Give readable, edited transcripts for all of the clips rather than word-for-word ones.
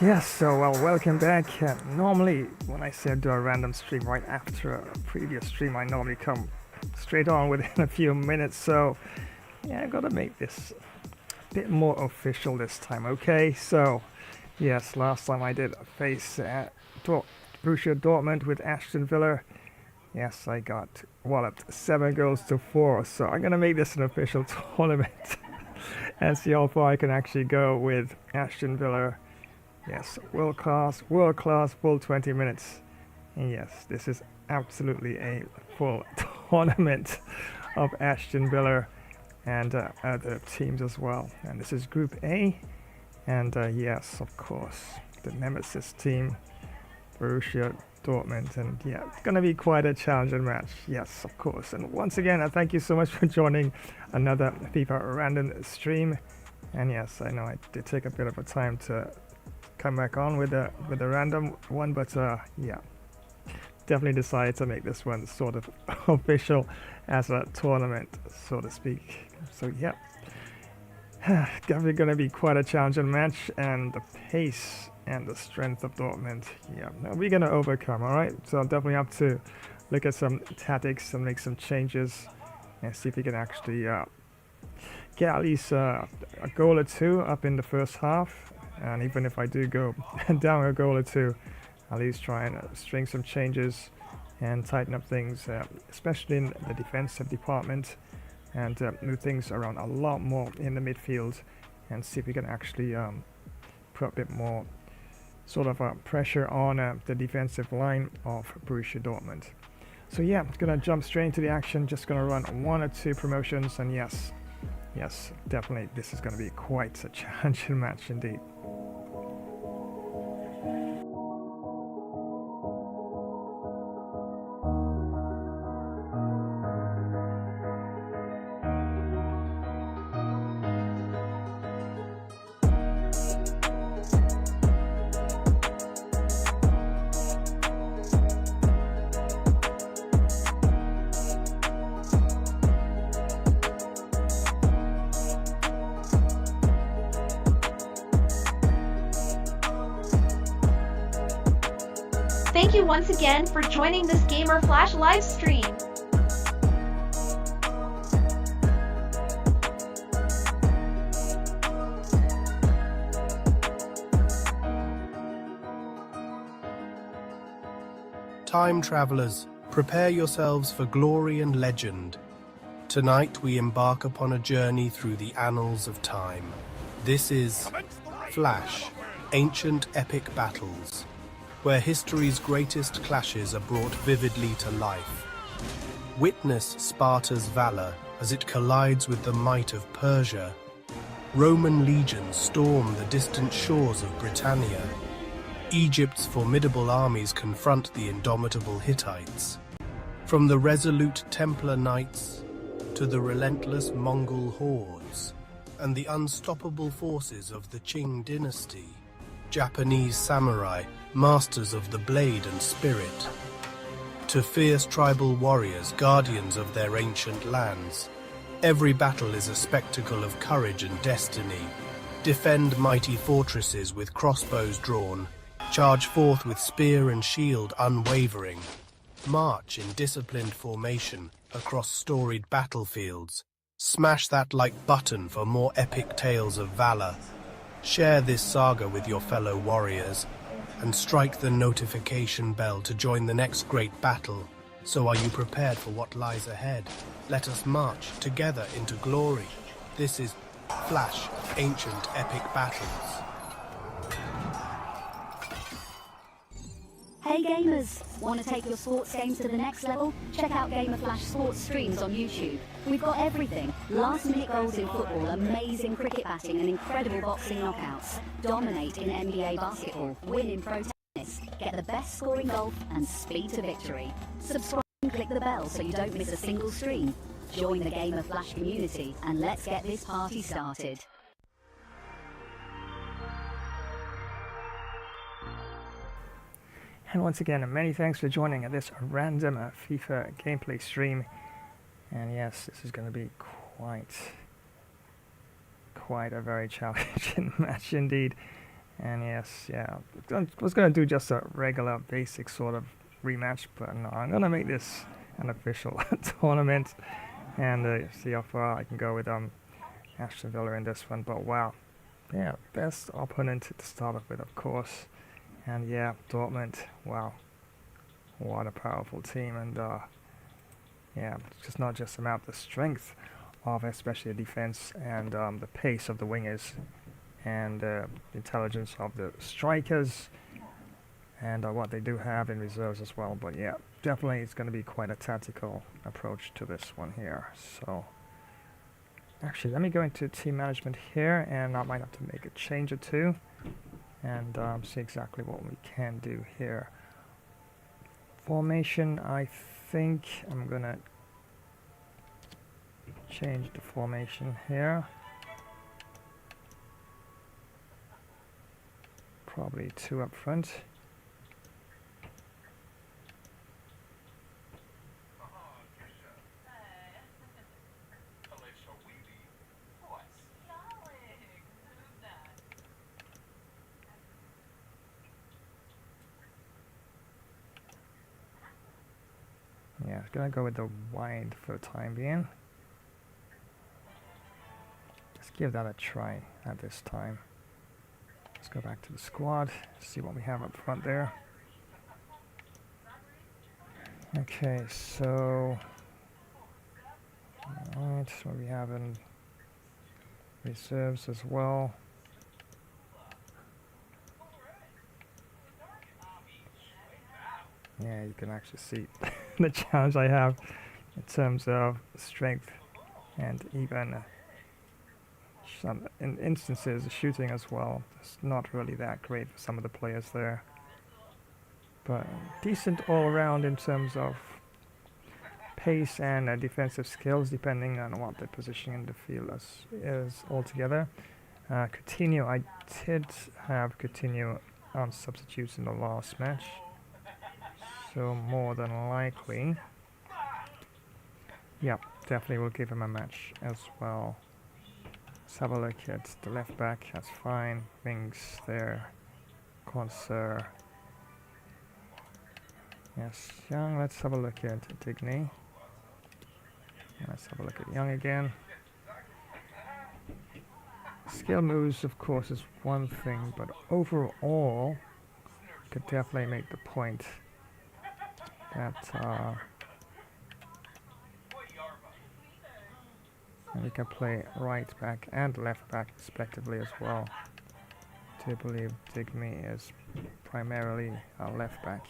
Yes, so welcome back. Normally, when I say do a random stream right after a previous stream, I normally come straight on within a few minutes. So, yeah, I gotta make this a bit more official this time, okay? So, yes, last time I did face Borussia Dortmund with Aston Villa. Yes, I got walloped 7-4. So, I'm gonna make this an official tournament and see how far I can actually go with Aston Villa. Yes, world class, full 20 minutes. And yes, this is absolutely a full tournament of Aston Villa and other teams as well. And this is Group A. And yes, of course, the nemesis team, Borussia Dortmund. And yeah, it's going to be quite a challenging match. Yes, of course. And once again, I thank you so much for joining another FIFA random stream. And yes, I know I did take a bit of a time to come back on with a random one, but yeah, definitely decided to make this one sort of official as a tournament, so to speak. So yeah, definitely going to be quite a challenging match, and the pace and the strength of Dortmund, yeah, we're going to overcome. All right, so I'll definitely have to look at some tactics and make some changes and see if we can actually get at least a goal or two up in the first half. And even if I do go down a goal or two, at least try and string some changes and tighten up things, especially in the defensive department, and move things around a lot more in the midfield, and see if we can actually put a bit more sort of pressure on the defensive line of Borussia Dortmund. So yeah, I'm gonna jump straight into the action. Just gonna run 1 or 2 promotions, and yes, definitely this is gonna be quite a challenging match indeed. Thank you once again for joining this Gamer Flash live stream. Time travelers, prepare yourselves for glory and legend. Tonight we embark upon a journey through the annals of time. This is Flash, Ancient Epic Battles, where history's greatest clashes are brought vividly to life. Witness Sparta's valor as it collides with the might of Persia. Roman legions storm the distant shores of Britannia. Egypt's formidable armies confront the indomitable Hittites. From the resolute Templar Knights to the relentless Mongol hordes and the unstoppable forces of the Qing dynasty, Japanese samurai, masters of the blade and spirit, to fierce tribal warriors, guardians of their ancient lands. Every battle is a spectacle of courage and destiny. Defend mighty fortresses with crossbows drawn. Charge forth with spear and shield unwavering. March in disciplined formation across storied battlefields. Smash that like button for more epic tales of valor. Share this saga with your fellow warriors and strike the notification bell to join the next great battle. So are you prepared for what lies ahead? Let us march together into glory. This is Flash, Ancient Epic Battles. Hey gamers! Want to take your sports games to the next level? Check out Gamer Flash sports streams on YouTube. We've got everything. Last minute goals in football, amazing cricket batting and incredible boxing knockouts. Dominate in NBA basketball, win in pro tennis, get the best score in golf and speed to victory. Subscribe and click the bell so you don't miss a single stream. Join the Gamer Flash community and let's get this party started. And once again, many thanks for joining this random FIFA gameplay stream. And yes, this is going to be quite a very challenging match indeed. And yes, yeah, I was going to do just a regular basic sort of rematch, but no, I'm going to make this an official tournament and see how far I can go with Aston Villa in this one. But wow, yeah, best opponent to start off with, of course. And yeah, Dortmund, wow, what a powerful team. And yeah, it's just not just about the strength of especially the defense and the pace of the wingers and the intelligence of the strikers and what they do have in reserves as well. But yeah, definitely it's going to be quite a tactical approach to this one here. So actually, let me go into team management here, and I might have to make a change or two and see exactly what we can do here. Formation, I think I'm gonna change the formation here. Probably 2 up front. Yeah, I'm gonna go with the wide for the time being. Let's give that a try at this time. Let's go back to the squad, see what we have up front there. Okay, so alright, what we have in reserves as well. Yeah, you can actually see the challenge I have in terms of strength and even some instances shooting as well. It's not really that great for some of the players there, but decent all around in terms of pace and defensive skills, depending on what the position in the field is altogether. Coutinho, I did have Coutinho on substitutes in the last match, so more than likely, yep, definitely will give him a match as well. Let's have a look at the left back, that's fine. Wings there, Conser. Yes, Young, let's have a look at Digny. Let's have a look at Young again. Skill moves, of course, is one thing, but overall, could definitely make the point that and we can play right back and left back respectively as well. I do believe Digme is primarily a left back.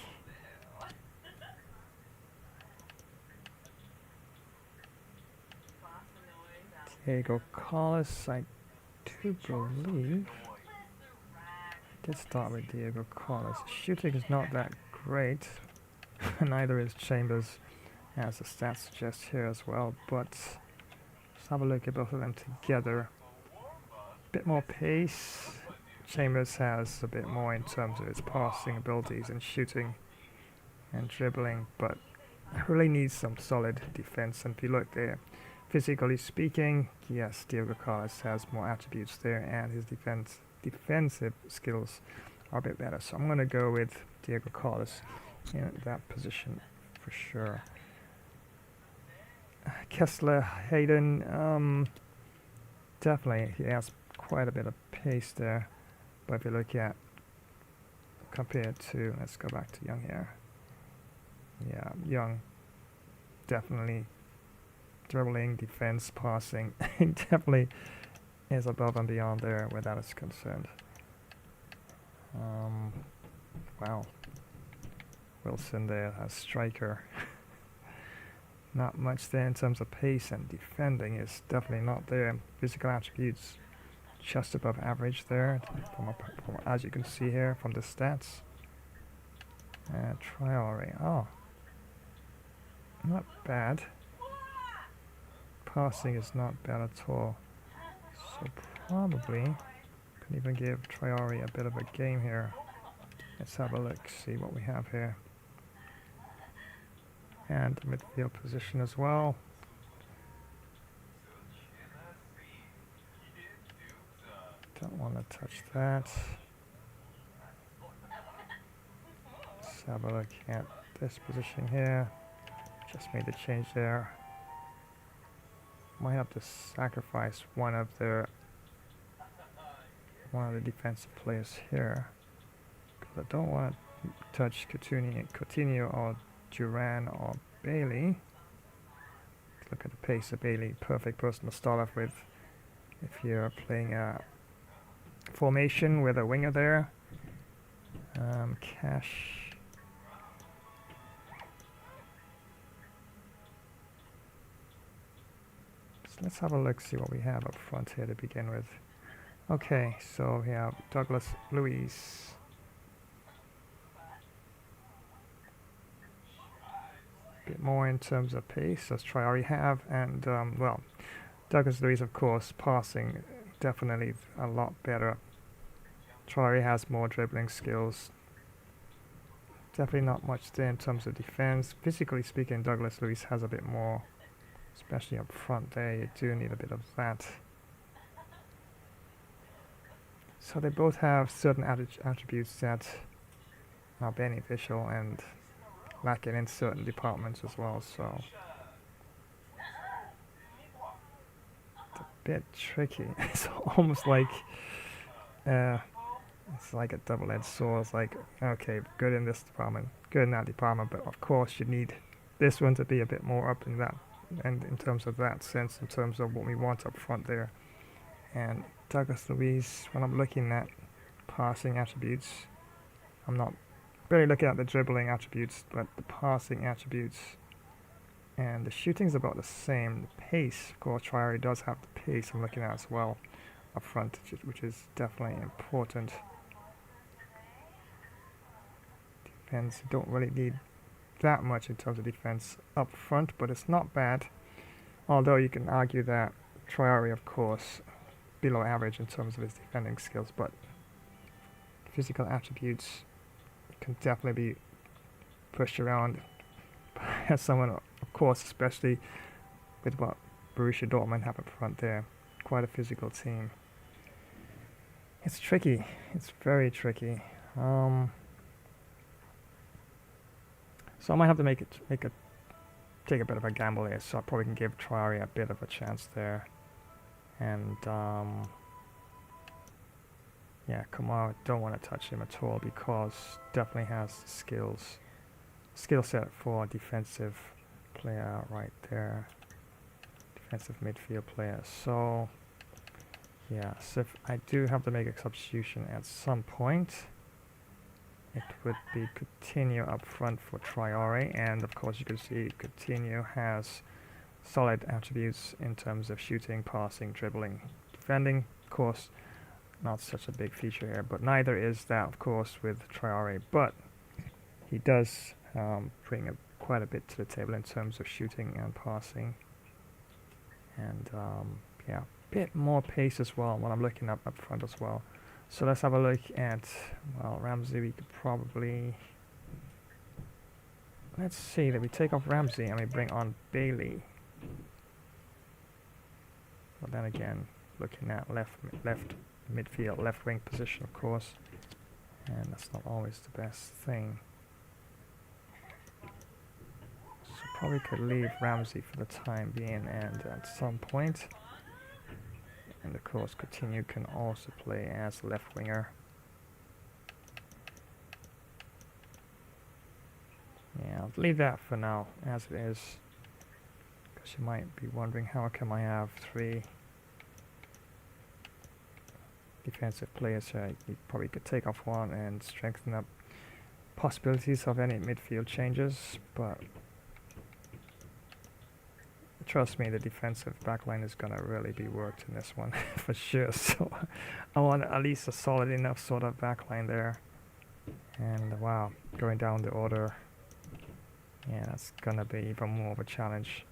Diego Carlos, I do believe did start with Diego Carlos. Shooting is not that great. Neither is Chambers, as the stats suggest here as well, but Let's have a look at both of them together. Bit more pace. Chambers has a bit more in terms of his passing abilities and shooting and dribbling, but really needs some solid defense. And if you look there, physically speaking, yes, Diego Carlos has more attributes there, and his defensive skills are a bit better. So I'm going to go with Diego Carlos in that position for sure. Kessler, Hayden, definitely he has quite a bit of pace there, but if you look at compared to, let's go back to Young here. Yeah, Young definitely dribbling, defense, passing, he definitely is above and beyond there where that is concerned. Wow, Wilson there as striker. Not much there in terms of pace, and defending is definitely not there. Physical attributes just above average there, from as you can see here from the stats. Traore, oh, not bad. Passing is not bad at all. So probably can even give Traore a bit of a game here. Let's have a look, see what we have here. And midfield position as well. Don't want to touch that. Let's have a look at this position here. Just made the change there. Might have to sacrifice one of the defensive players here, because I don't want to touch Coutinho or Duran or Bailey. Look at the pace of Bailey, perfect person to start off with if you're playing a formation with a winger there. Cash. So let's have a look, see what we have up front here to begin with. Okay, so we have Douglas Luiz. Bit more in terms of pace as Traore have, and well, Douglas Luiz, of course, passing definitely a lot better. Traore has more dribbling skills. Definitely not much there in terms of defense. Physically speaking, Douglas Luiz has a bit more, especially up front there. You do need a bit of that. So they both have certain attributes that are beneficial and lacking in certain departments as well, so it's a bit tricky. It's almost like it's like a double-edged sword. It's like, okay, good in this department, good in that department, but of course you need this one to be a bit more up in that, and in terms of that sense, in terms of what we want up front there. And Douglas Luiz, when I'm looking at passing attributes, I'm not really looking at the dribbling attributes, but the passing attributes, and the shooting's about the same. The pace, of course, Traore does have the pace I'm looking at as well up front, which is definitely important. Defense, you don't really need that much in terms of defense up front, but it's not bad. Although you can argue that Traore, of course, below average in terms of his defending skills, but physical attributes can definitely be pushed around as someone, of course, especially with what Borussia Dortmund have up front there. Quite a physical team. It's tricky. It's very tricky. So I might have to take a bit of a gamble here. So I probably can give Traore a bit of a chance there. And yeah, Kamara, don't want to touch him at all because definitely has skill set for a defensive player right there, defensive midfield player. So yeah, so if I do have to make a substitution at some point, it would be Coutinho up front for Traore, and of course you can see Coutinho has solid attributes in terms of shooting, passing, dribbling, defending. Of course, not such a big feature here, but neither is that, of course, with Traore. But he does bring quite a bit to the table in terms of shooting and passing. And yeah, bit more pace as well when I'm looking up front as well. So let's have a look at, well, Ramsey. We could probably, let's see that we take off Ramsey and we bring on Bailey. But then again, looking at left midfield, left wing position, of course, and that's not always the best thing. So probably could leave Ramsey for the time being, and at some point, and of course, Coutinho can also play as left winger. Yeah, I'll leave that for now as it is, because you might be wondering how come I have 3 defensive players here. You probably could take off one and strengthen up possibilities of any midfield changes, but trust me, the defensive backline is gonna really be worked in this one for sure. So I want at least a solid enough sort of backline there. And wow, going down the order, yeah, that's gonna be even more of a challenge.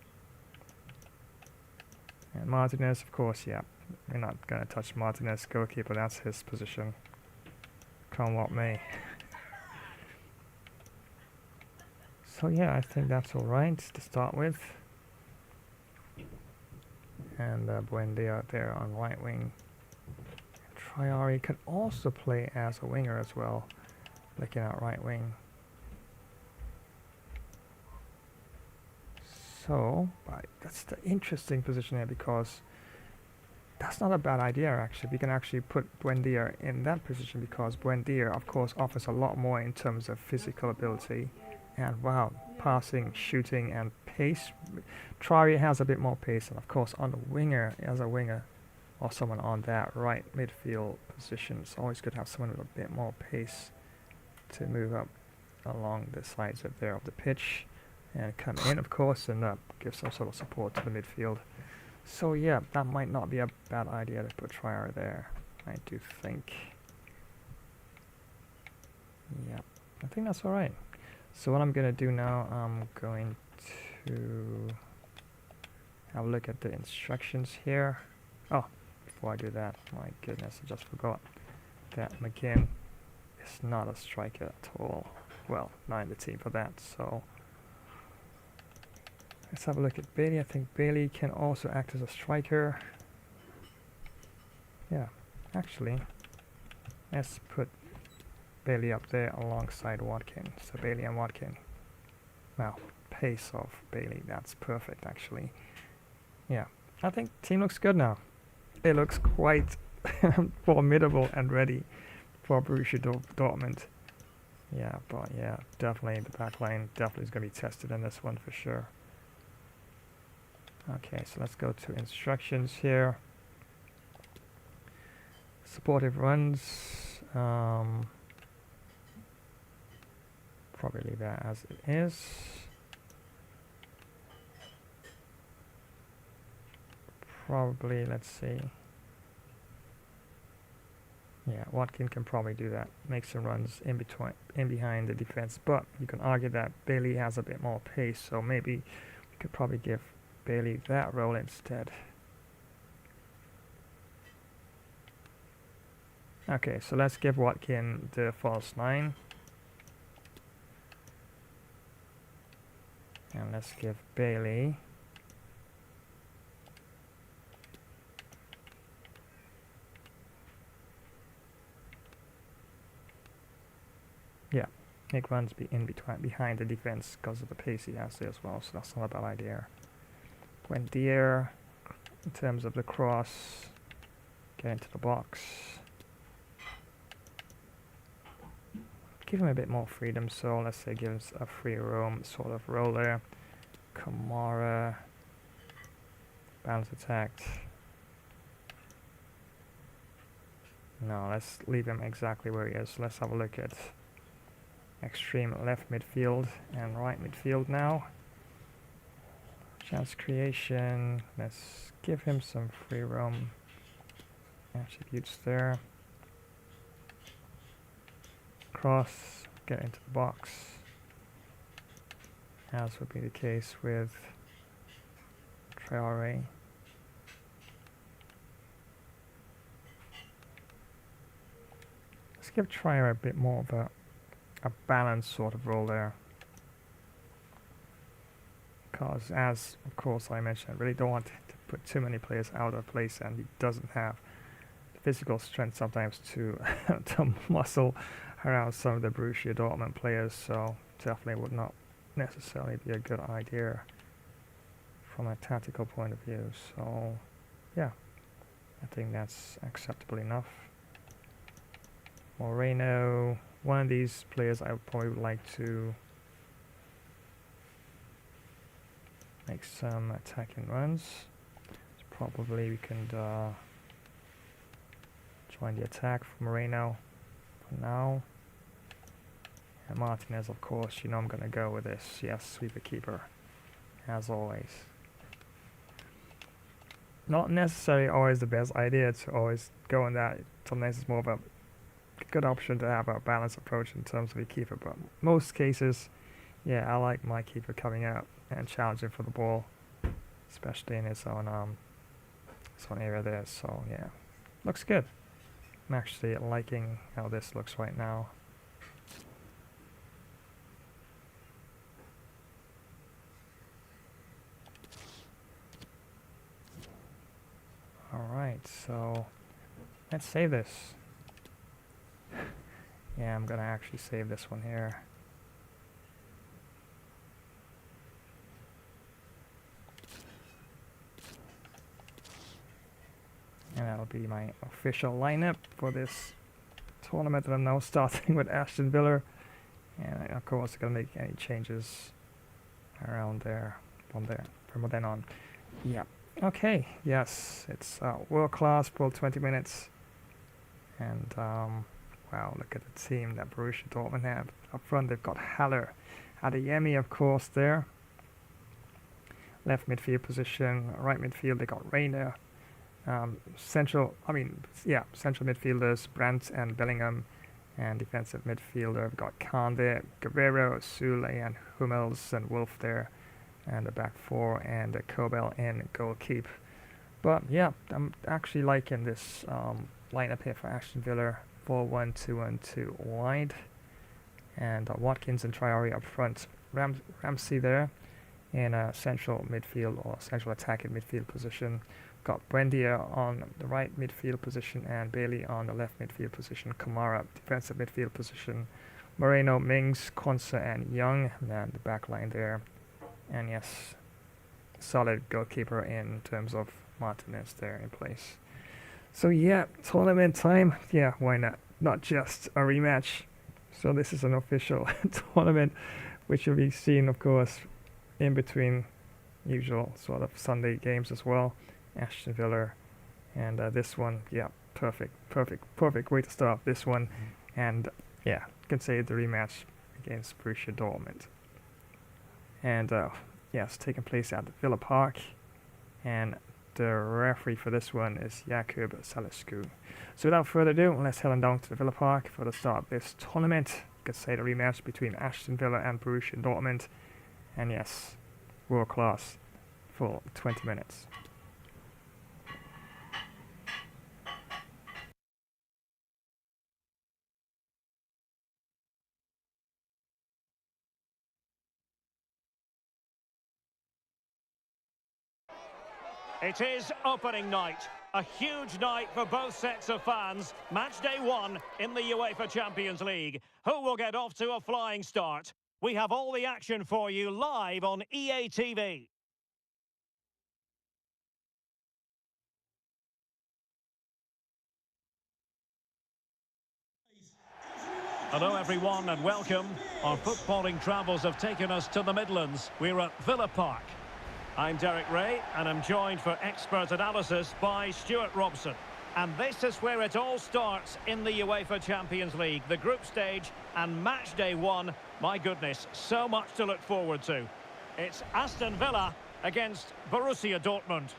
And Martinez, of course, yeah, we're not gonna touch Martinez, goalkeeper. That's his position. Come what may. So yeah, I think that's all right to start with. And Buendia there on right wing. Traore can also play as a winger as well, looking at right wing. So, that's the interesting position here, because that's not a bad idea actually. We can actually put Buendia in that position, because Buendia, of course, offers a lot more in terms of physical ability. And wow, passing, shooting, and pace. Traore has a bit more pace, and of course on the winger, as a winger, or someone on that right midfield position, it's always good to have someone with a bit more pace to move up along the sides of the pitch, and come in, of course, and give some sort of support to the midfield. So yeah, that might not be a bad idea to put Traore there, I do think. Yeah, I think that's alright. So what I'm going to do now, I'm going to have a look at the instructions here. Oh, before I do that, my goodness, I just forgot that McGinn is not a striker at all. Well, not in the team for that, so let's have a look at Bailey. I think Bailey can also act as a striker. Yeah, actually, let's put Bailey up there alongside Watkin. So Bailey and Watkin. Wow, pace of Bailey, that's perfect actually. Yeah, I think team looks good now. It looks quite formidable and ready for Borussia Dortmund. Yeah, but yeah, definitely the back line definitely is going to be tested in this one for sure. Okay, so let's go to instructions here. Supportive runs. Probably leave that as it is. Probably, let's see. Yeah, Watkin can probably do that. Make some runs in behind the defense. But you can argue that Bailey has a bit more pace, so maybe we could probably give Bailey that role instead. Okay, so let's give Watkin the false 9. And let's give Bailey make runs behind the defense because of the pace he has there as well, so that's not a bad idea. Buendia, in terms of the cross, get into the box. Give him a bit more freedom, so let's say give him a free roam sort of role there. Kamara, balance attacked. No, let's leave him exactly where he is. Let's have a look at extreme left midfield and right midfield now. Chance creation, let's give him some free roam attributes there. Cross, get into the box, as would be the case with Traore. give Trier a bit more of a balanced sort of role there. Because, as of course I mentioned, I really don't want to put too many players out of place, and he doesn't have the physical strength sometimes to to muscle around some of the Borussia Dortmund players, so definitely would not necessarily be a good idea from a tactical point of view. So yeah, I think that's acceptable enough. Moreno, one of these players I would probably like to make some attacking runs. So probably we can join the attack for Moreno for now. And Martinez, of course, you know I'm gonna go with this. Yes, sweeper keeper, as always. Not necessarily always the best idea to always go on that. Sometimes it's more of a good option to have a balanced approach in terms of the keeper, but most cases, yeah, I like my keeper coming out and challenging for the ball, especially in his own area there. So yeah, looks good. I'm actually liking how this looks right now. Alright, so let's save this. Yeah, I'm gonna actually save this one here. And that'll be my official lineup for this tournament that I'm now starting with Aston Villa. And of course I'm gonna make any changes around there from then on. Yeah. Okay, yes, it's world class for 20 minutes. And wow, look at the team that Borussia Dortmund have. Up front they've got Haller, Adeyemi of course there. Left midfield position, right midfield they got Reina. Central midfielders Brandt and Bellingham, and defensive midfielder we've got Kande, Guerrero, Sule and Hummels and Wolf there, and the back four and Kobel and goalkeep. But yeah, I'm actually liking this lineup here for Aston Villa. 4-1-2-1-2 wide, and Watkins and Traore up front. Ramsey there in a central midfield or central attacking midfield position. Got Buendia on the right midfield position and Bailey on the left midfield position. Kamara defensive midfield position. Moreno, Mings, Konsa and Young, and the back line there. And yes, solid goalkeeper in terms of Martinez there in place. So yeah, tournament time. Yeah, why not? Not just a rematch. So this is an official tournament, which will be seen, of course, in between usual sort of Sunday games as well. Aston Villa, and this one, yeah, perfect way to start this one. And yeah, you can say the rematch against Borussia Dortmund. And yes, taking place at the Villa Park, and the referee for this one is Jakub Salescu. So without further ado, let's head on down to the Villa Park for the start of this tournament. You could say the rematch between Aston Villa and Borussia Dortmund. And yes, world class for 20 minutes. It is opening night, a huge night for both sets of fans. Match day one in the UEFA Champions League. Who will get off to a flying start? We have all the action for you live on EA TV. Hello everyone and welcome. Our footballing travels have taken us to the Midlands. We're at Villa Park. I'm Derek Ray, and I'm joined for expert analysis by Stuart Robson. And this is where it all starts in the UEFA Champions League, the group stage and match day one. My goodness, so much to look forward to. It's Aston Villa against Borussia Dortmund.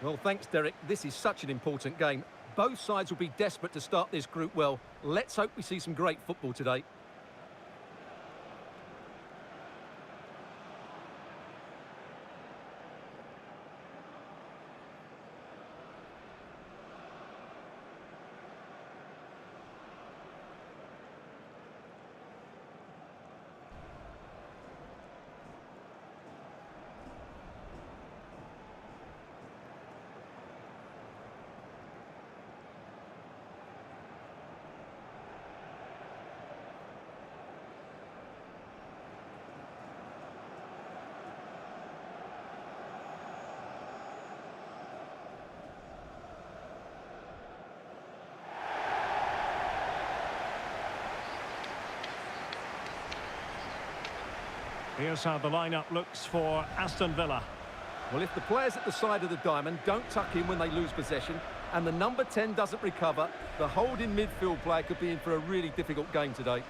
Well, thanks, Derek. This is such an important game. Both sides will be desperate to start this group well. Let's hope we see some great football today. Here's how the lineup looks for Aston Villa. Well, if the players at the side of the diamond don't tuck in when they lose possession and the number 10 doesn't recover, the holding midfield player could be in for a really difficult game today.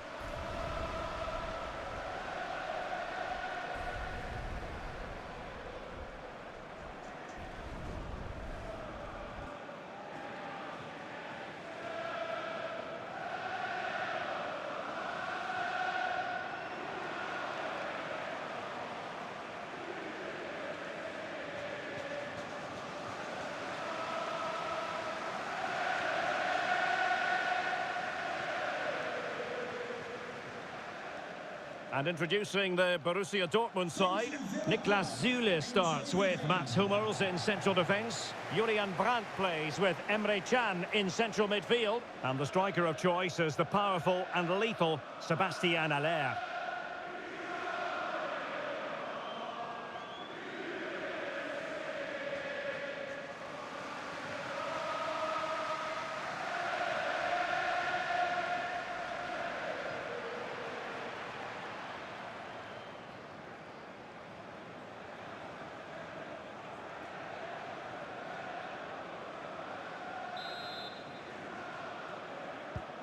And introducing the Borussia Dortmund side, Niklas Süle starts with Mats Hummels in central defence. Julian Brandt plays with Emre Can in central midfield. And the striker of choice is the powerful and lethal Sébastien Haller.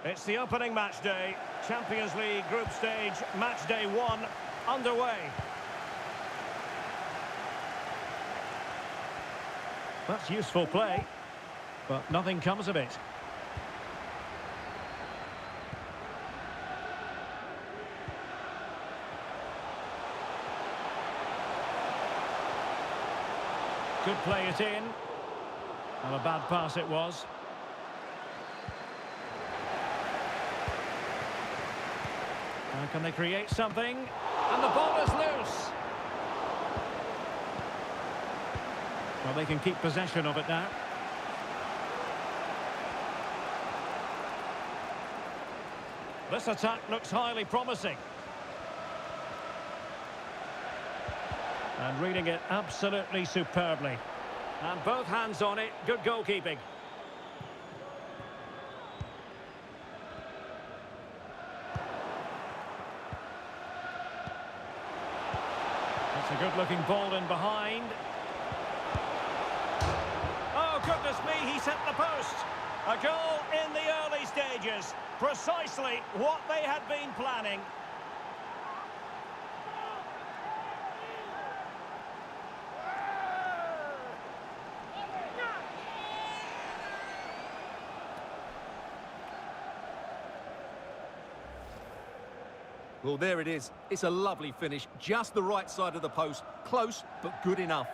It's the opening match day. Champions League group stage, match day 1, underway. That's useful play, but nothing comes of it. Could play it in. Well, a bad pass it was. Now can they create something? And the ball is loose. Well, they can keep possession of it now. This attack looks highly promising. And reading it absolutely superbly. And both hands on it, good goalkeeping. A good-looking ball in behind. Oh, goodness me, he's hit the post. A goal in the early stages. Precisely what they had been planning. Well, there it is. It's a lovely finish. Just the right side of the post. Close, but good enough.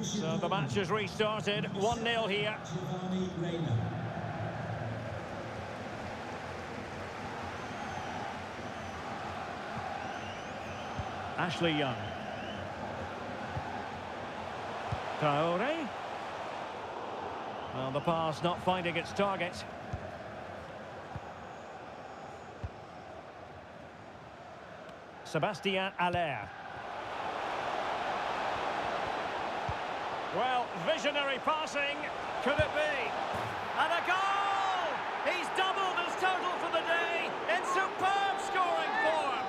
So the match has restarted, 1-0 here. Ashley Young. Traore. Well, the pass not finding its target. Sébastien Haller. Well, visionary passing. Could it be? And a goal! He's doubled his total for the day in superb scoring form.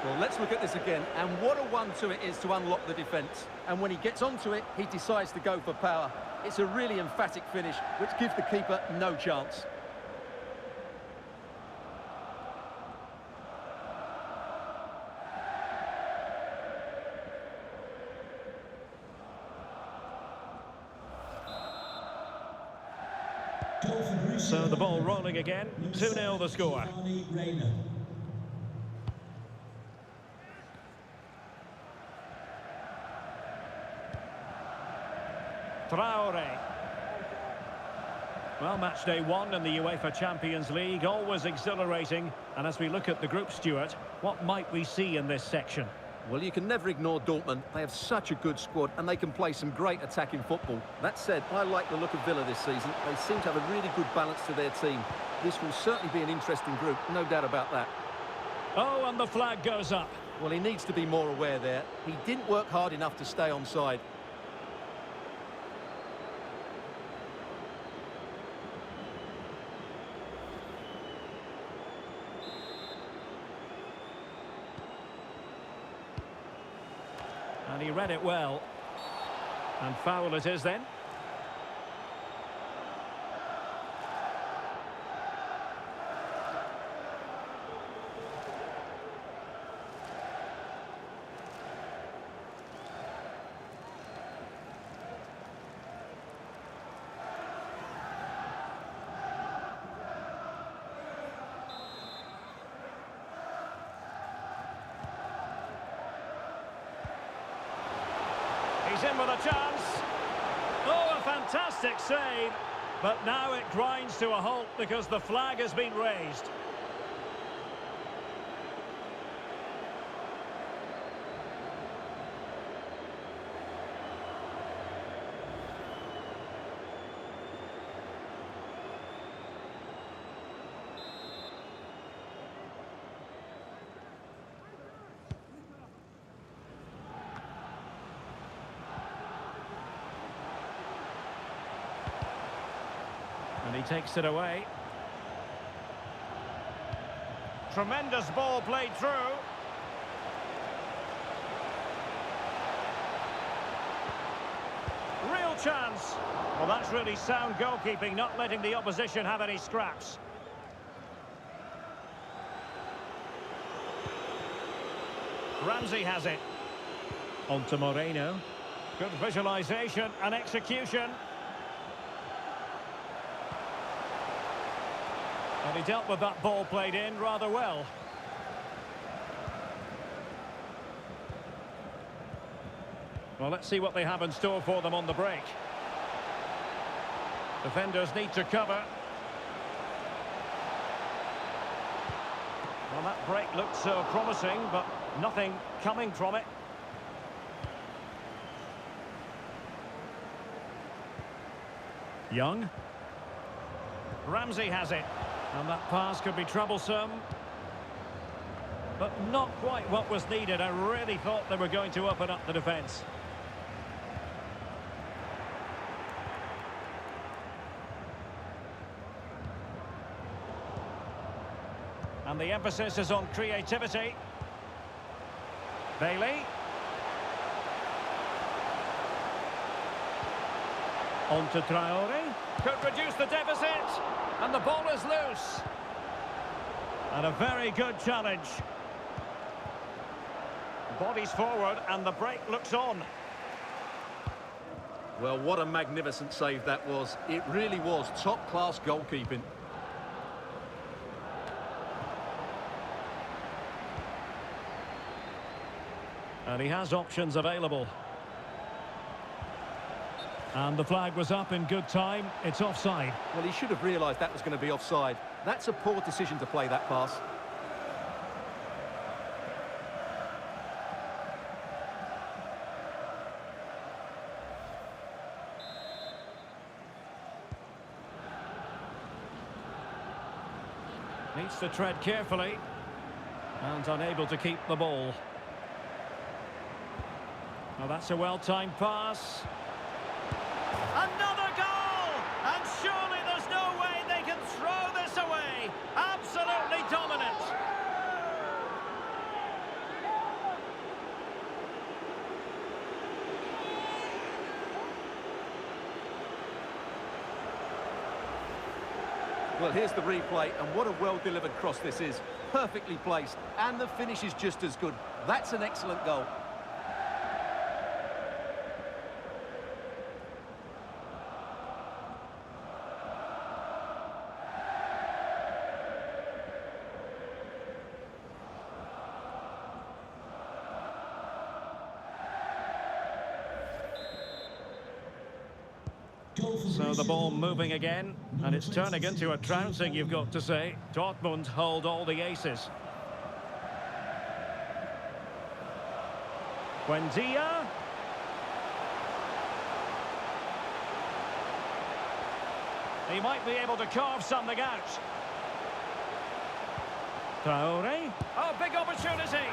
Well, let's look at this again. And what a one-two it is to unlock the defence. And when he gets onto it, he decides to go for power. It's a really emphatic finish, which gives the keeper no chance. So the ball rolling again, 2-0 the score. Traore. Well, match day one in the UEFA Champions League, always exhilarating. And as we look at the group, Stuart, what might we see in this section? Well, you can never ignore Dortmund. They have such a good squad and they can play some great attacking football. That said, I like the look of Villa this season. They seem to have a really good balance to their team. This will certainly be an interesting group, no doubt about that. Oh, and the flag goes up. Well, he needs to be more aware there. He didn't work hard enough to stay onside. And he read it well. And foul it is then. He's in with a chance. Oh, a fantastic save. But now it grinds to a halt because the flag has been raised. And he takes it away. Tremendous ball played through. Real chance. Well, that's really sound goalkeeping, not letting the opposition have any scraps. Ramsey has it. On to Moreno. Good visualisation and execution. And he dealt with that ball played in rather well. Well, let's see what they have in store for them on the break. Defenders need to cover. Well, that break looked so promising, but nothing coming from it. Young. Ramsey has it. And that pass could be troublesome. But not quite what was needed. I really thought they were going to open up the defence. And the emphasis is on creativity. Bailey. On to Traore. Could reduce the deficit. And the ball is loose. And a very good challenge. Bodies forward and the break looks on. Well, what a magnificent save that was. It really was top-class goalkeeping. And he has options available. And the flag was up in good time. It's offside. Well, he should have realised that was going to be offside. That's a poor decision to play that pass. Needs to tread carefully. And unable to keep the ball. Well, that's a well-timed pass. Another goal! And surely there's no way they can throw this away. Absolutely dominant. Well, here's the replay, and what a well-delivered cross this is. Perfectly placed, and the finish is just as good. That's an excellent goal. So the ball moving again, and it's turning into a trouncing, you've got to say. Dortmund hold all the aces. Buendia. He might be able to carve something out. Tourney. Oh, big opportunity.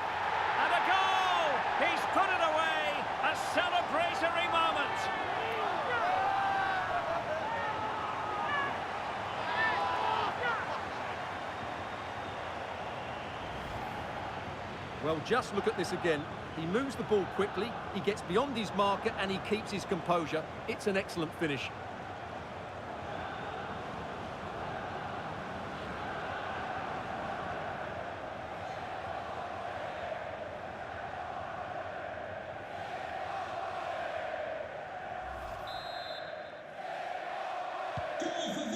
And a goal! He's put it away. A celebratory moment. Well, just look at this again. He moves the ball quickly, he gets beyond his marker and he keeps his composure. It's an excellent finish.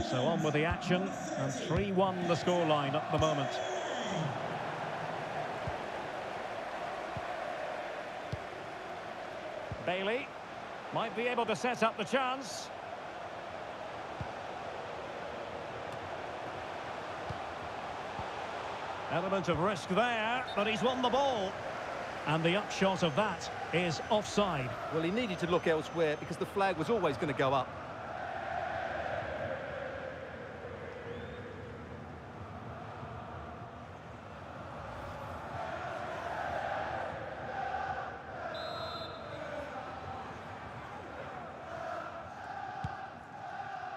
So on with the action, and 3-1 the scoreline at the moment. Bailey might be able to set up the chance. Element of risk there, but he's won the ball. And the upshot of that is offside. Well, he needed to look elsewhere because the flag was always going to go up.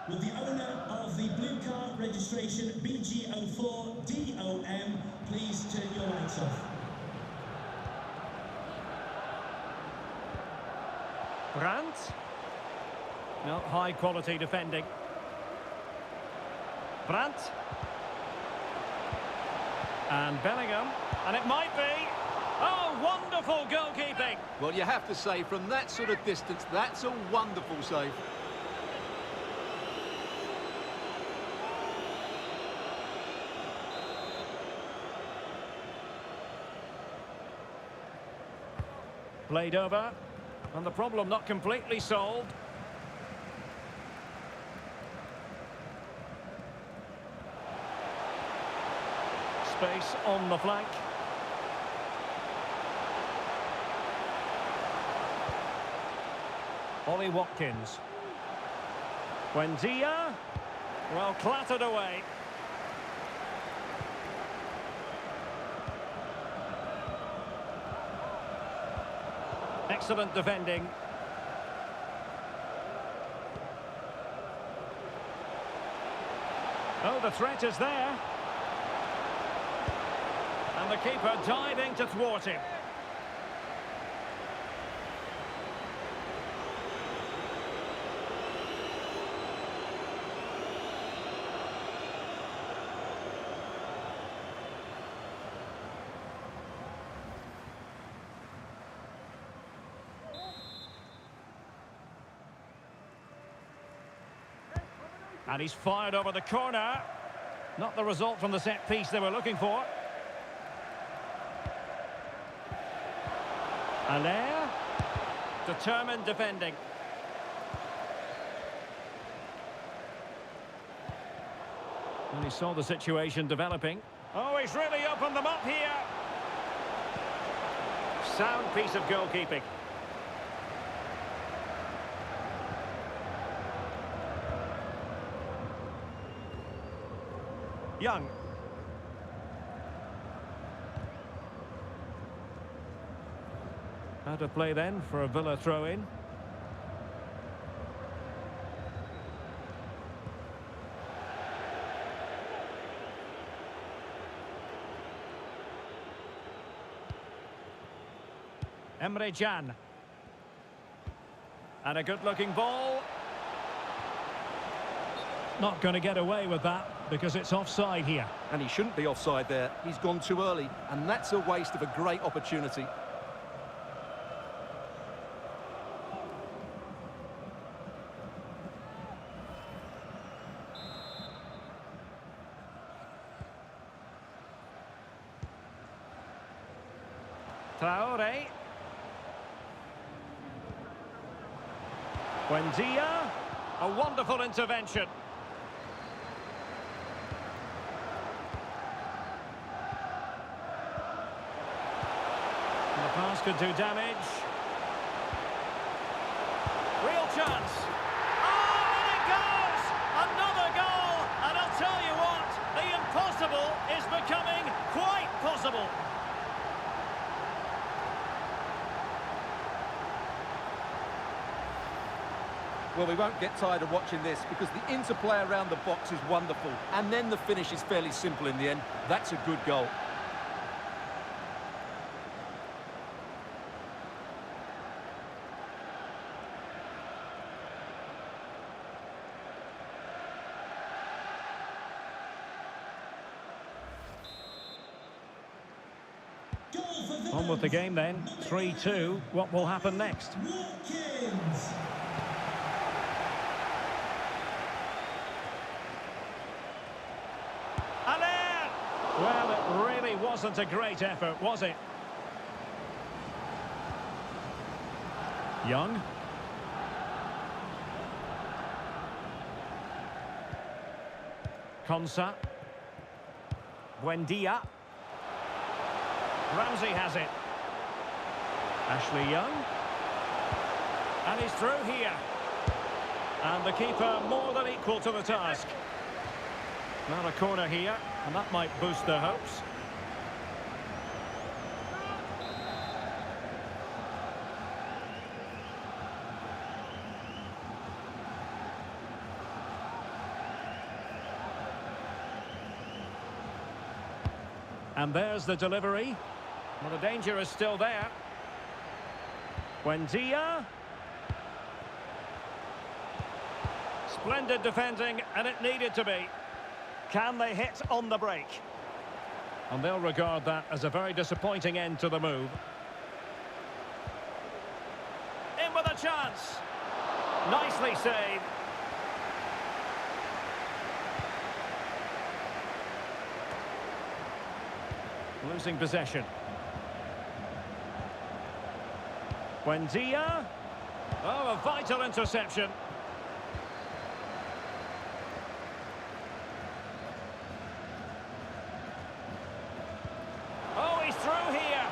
Will the owner of the blue car registration BG04DOM please turn your lights off? Brandt. No, high quality defending. Brandt. And Bellingham. And it might be. Oh, wonderful goalkeeping. Well, you have to say, from that sort of distance, that's a wonderful save. Played over, and the problem not completely solved. Space on the flank. Ollie Watkins. Buendia. Well, clattered away. Excellent defending. Oh, the threat is there. And the keeper diving to thwart him. And he's fired over the corner. Not the result from the set piece they were looking for. Allaire. Determined defending. And he saw the situation developing. Oh, he's really opened them up here. Sound piece of goalkeeping. Young. Out of play then for a Villa throw-in. Emre Can. And a good-looking ball. Not going to get away with that because it's offside here. And he shouldn't be offside there. He's gone too early, and that's a waste of a great opportunity. Traore. Buendia. A wonderful intervention. And the pass could do damage. Real chance. Oh, and it goes! Another goal! And I'll tell you what, the impossible is becoming quite possible. Well, we won't get tired of watching this because the interplay around the box is wonderful. And then the finish is fairly simple in the end. That's a good goal. Goal for Villa. On with the game then. 3-2. What will happen next? Watkins. Well, it really wasn't a great effort, was it? Young. Konsa. Buendia. Ramsey has it. Ashley Young. And he's through here. And the keeper more than equal to the task. Now a corner here, and that might boost their hopes. And there's the delivery. Well, the danger is still there. Buendia. Splendid defending, and it needed to be. Can they hit on the break? And they'll regard that as a very disappointing end to the move. In with a chance. Nicely saved. Losing possession. Buendia. Oh, a vital interception. Oh, he's through here.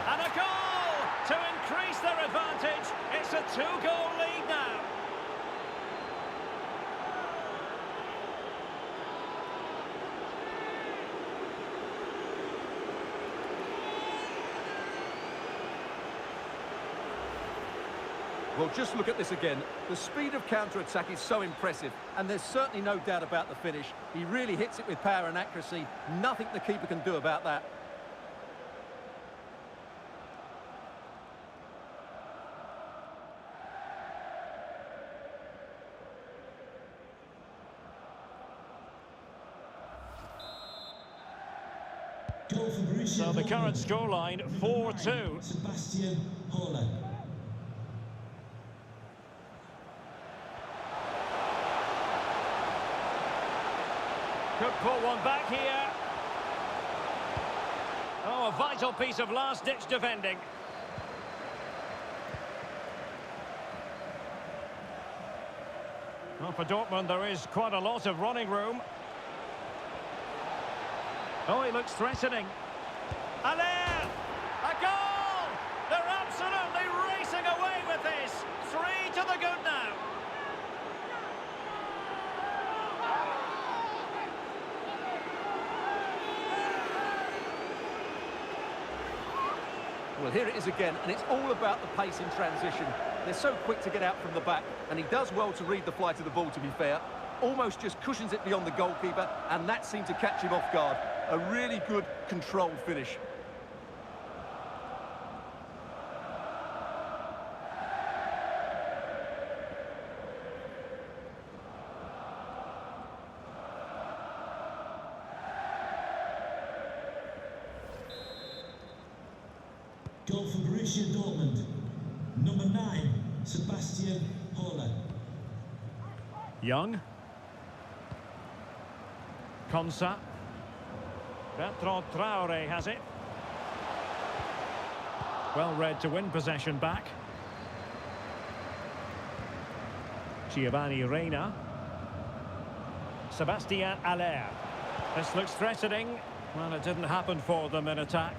And a goal to increase their advantage. It's a 2-goal lead now. Well, just look at this again. The speed of counter-attack is so impressive, and there's certainly no doubt about the finish. He really hits it with power and accuracy. Nothing the keeper can do about that. Goal for Borussia So the current Dortmund. scoreline, 4-2. Sebastian Haller. Could pull one back here. Oh, a vital piece of last-ditch defending. Well, for Dortmund, there is quite a lot of running room. Oh, he looks threatening. And there! A goal! They're absolutely racing away with this. 3 to the good now. Well, here it is again, and it's all about the pace in transition. They're so quick to get out from the back, and he does well to read the flight of the ball, to be fair. Almost just cushions it beyond the goalkeeper, and that seemed to catch him off guard. A really good, controlled finish. Goal for Borussia Dortmund. Number 9, Sebastian Haller. Young. Konsa. Bertrand Traoré has it. Well read to win possession back. Giovanni Reina. Sebastien Aller. This looks threatening. Well, it didn't happen for them in attack.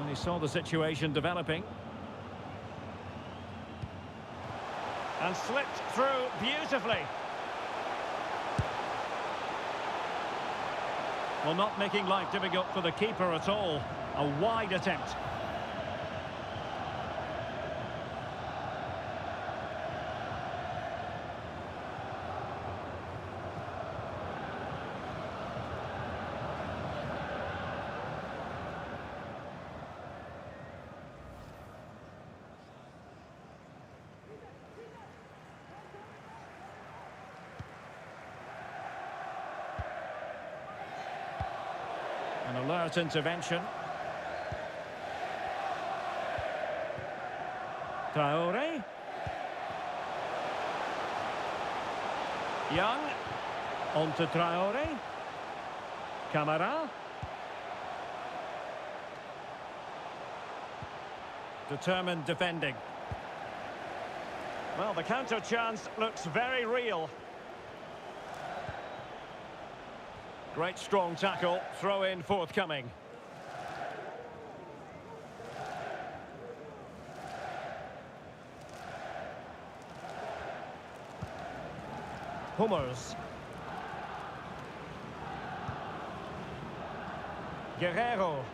And he saw the situation developing. And slipped through beautifully. Well, not making life difficult for the keeper at all. A wide attempt. An alert intervention. Traore. Young. On to Traore. Camara. Determined defending. Well, the counter chance looks very real. Great strong tackle, throw in forthcoming. Hummels. Guerrero.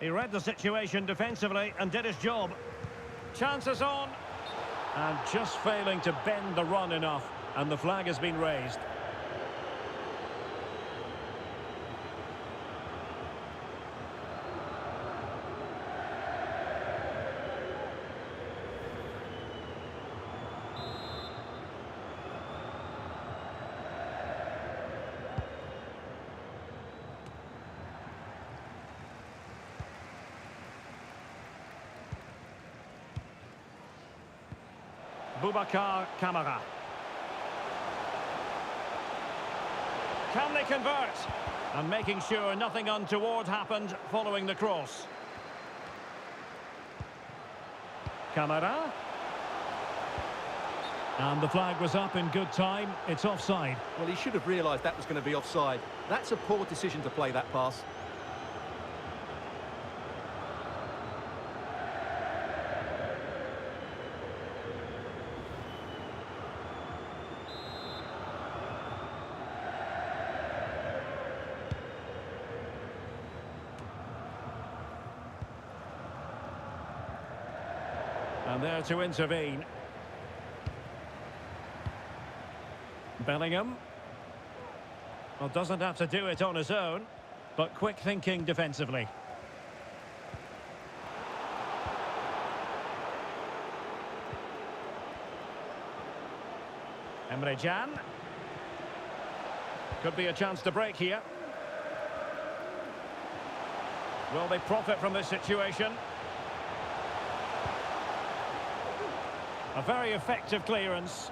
He read the situation defensively and did his job. Chances on. And just failing to bend the run enough. And the flag has been raised. Boubacar Kamara. Can they convert? And making sure nothing untoward happened following the cross. Kamara. And the flag was up in good time. It's offside. Well, he should have realised that was going to be offside. That's a poor decision to play that pass. And there to intervene. Bellingham. Well, doesn't have to do it on his own, but quick thinking defensively. Emre Can. Could be a chance to break here. Will they profit from this situation? A very effective clearance.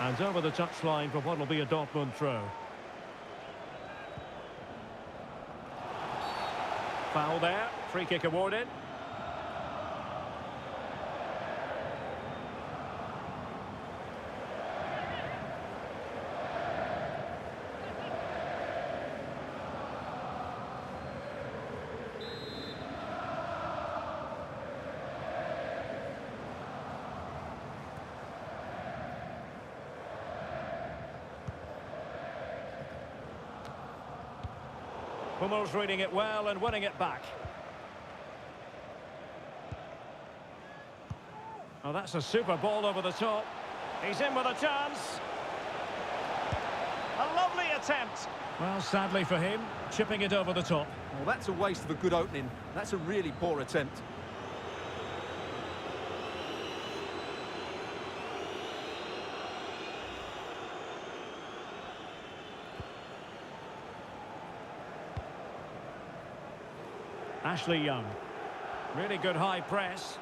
And over the touchline for what will be a Dortmund throw. Foul there, free kick awarded. Hummels reading it well and winning it back. Oh, that's a super ball over the top. He's in with a chance. A lovely attempt. Well, sadly for him, chipping it over the top. Well, that's a waste of a good opening. That's a really poor attempt. Ashley Young. Really good high press.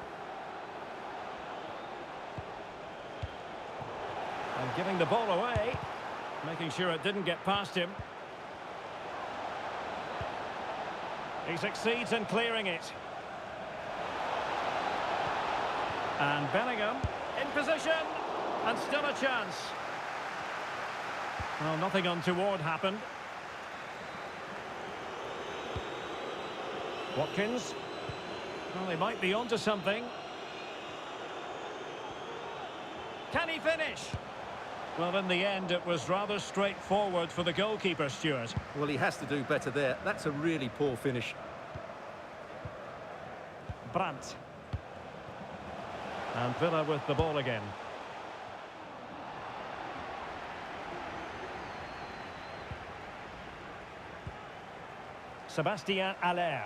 And giving the ball away. Making sure it didn't get past him. He succeeds in clearing it. And Bellingham in position. And still a chance. Well, nothing untoward happened. Watkins. Well, they might be onto something. Can he finish? Well, in the end, it was rather straightforward for the goalkeeper, Stuart. Well, he has to do better there. That's a really poor finish. Brandt. And Villa with the ball again. Sébastien Haller.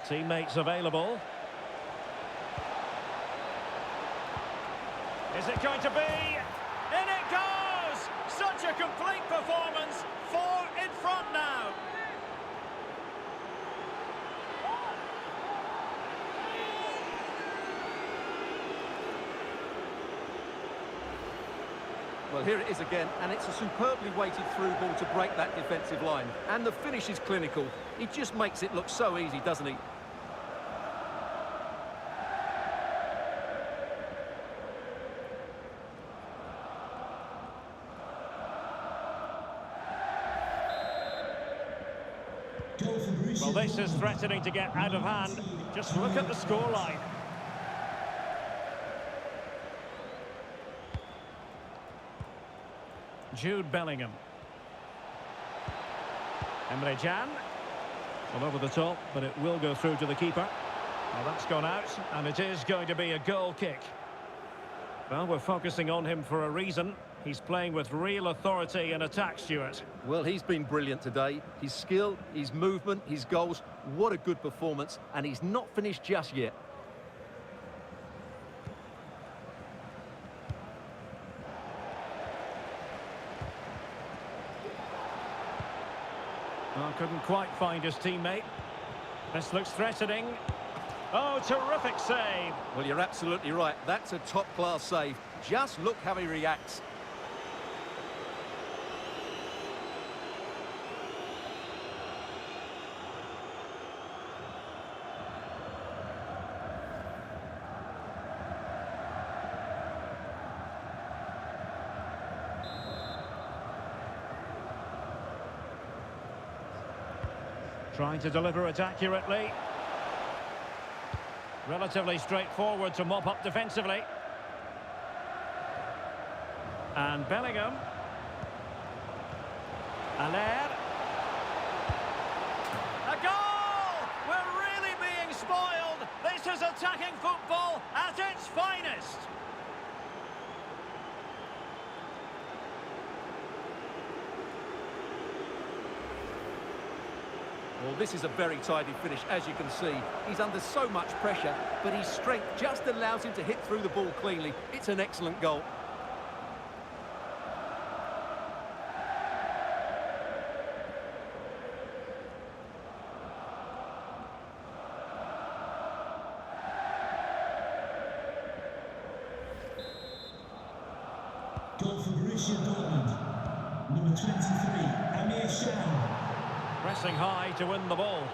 Teammates available. Is it going to be? In it goes! Such a complete performance. 4 in front now. Well, here it is again, and it's a superbly weighted through ball to break that defensive line. And the finish is clinical. He just makes it look so easy, doesn't he? Goal for Borussia Well, this is Dortmund. threatening to get out of hand. Just look at the scoreline. Jude Bellingham. Emre Can. Well, over the top, but it will go through to the keeper. Well, that's gone out, and it is going to be a goal kick. Well, we're focusing on him for a reason. He's playing with real authority in attack, Stuart. Well, he's been brilliant today. His skill, his movement, his goals. What a good performance. And he's not finished just yet. Oh, couldn't quite find his teammate. This looks threatening. Oh, terrific save. Well, you're absolutely right. That's a top-class save. Just look how he reacts. Trying to deliver it accurately. Relatively straightforward to mop up defensively. And Bellingham. Haller. A goal! We're really being spoiled. This is attacking football at its finest. Well, this is a very tidy finish, as you can see. He's under so much pressure, but his strength just allows him to hit through the ball cleanly. It's an excellent goal. Goal for Borussia Dortmund. Number 23, Amir Can. Pressing high to win the ball.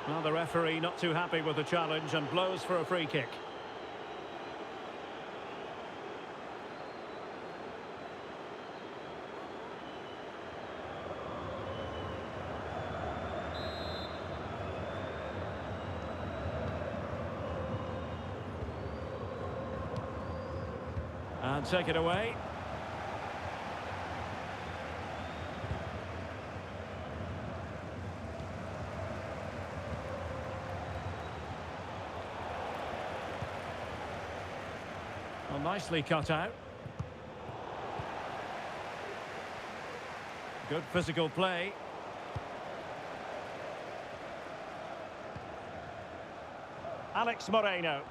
Well, the referee not too happy with the challenge and blows for a free kick. And take it away. Well, nicely cut out. Good physical play. Alex Moreno.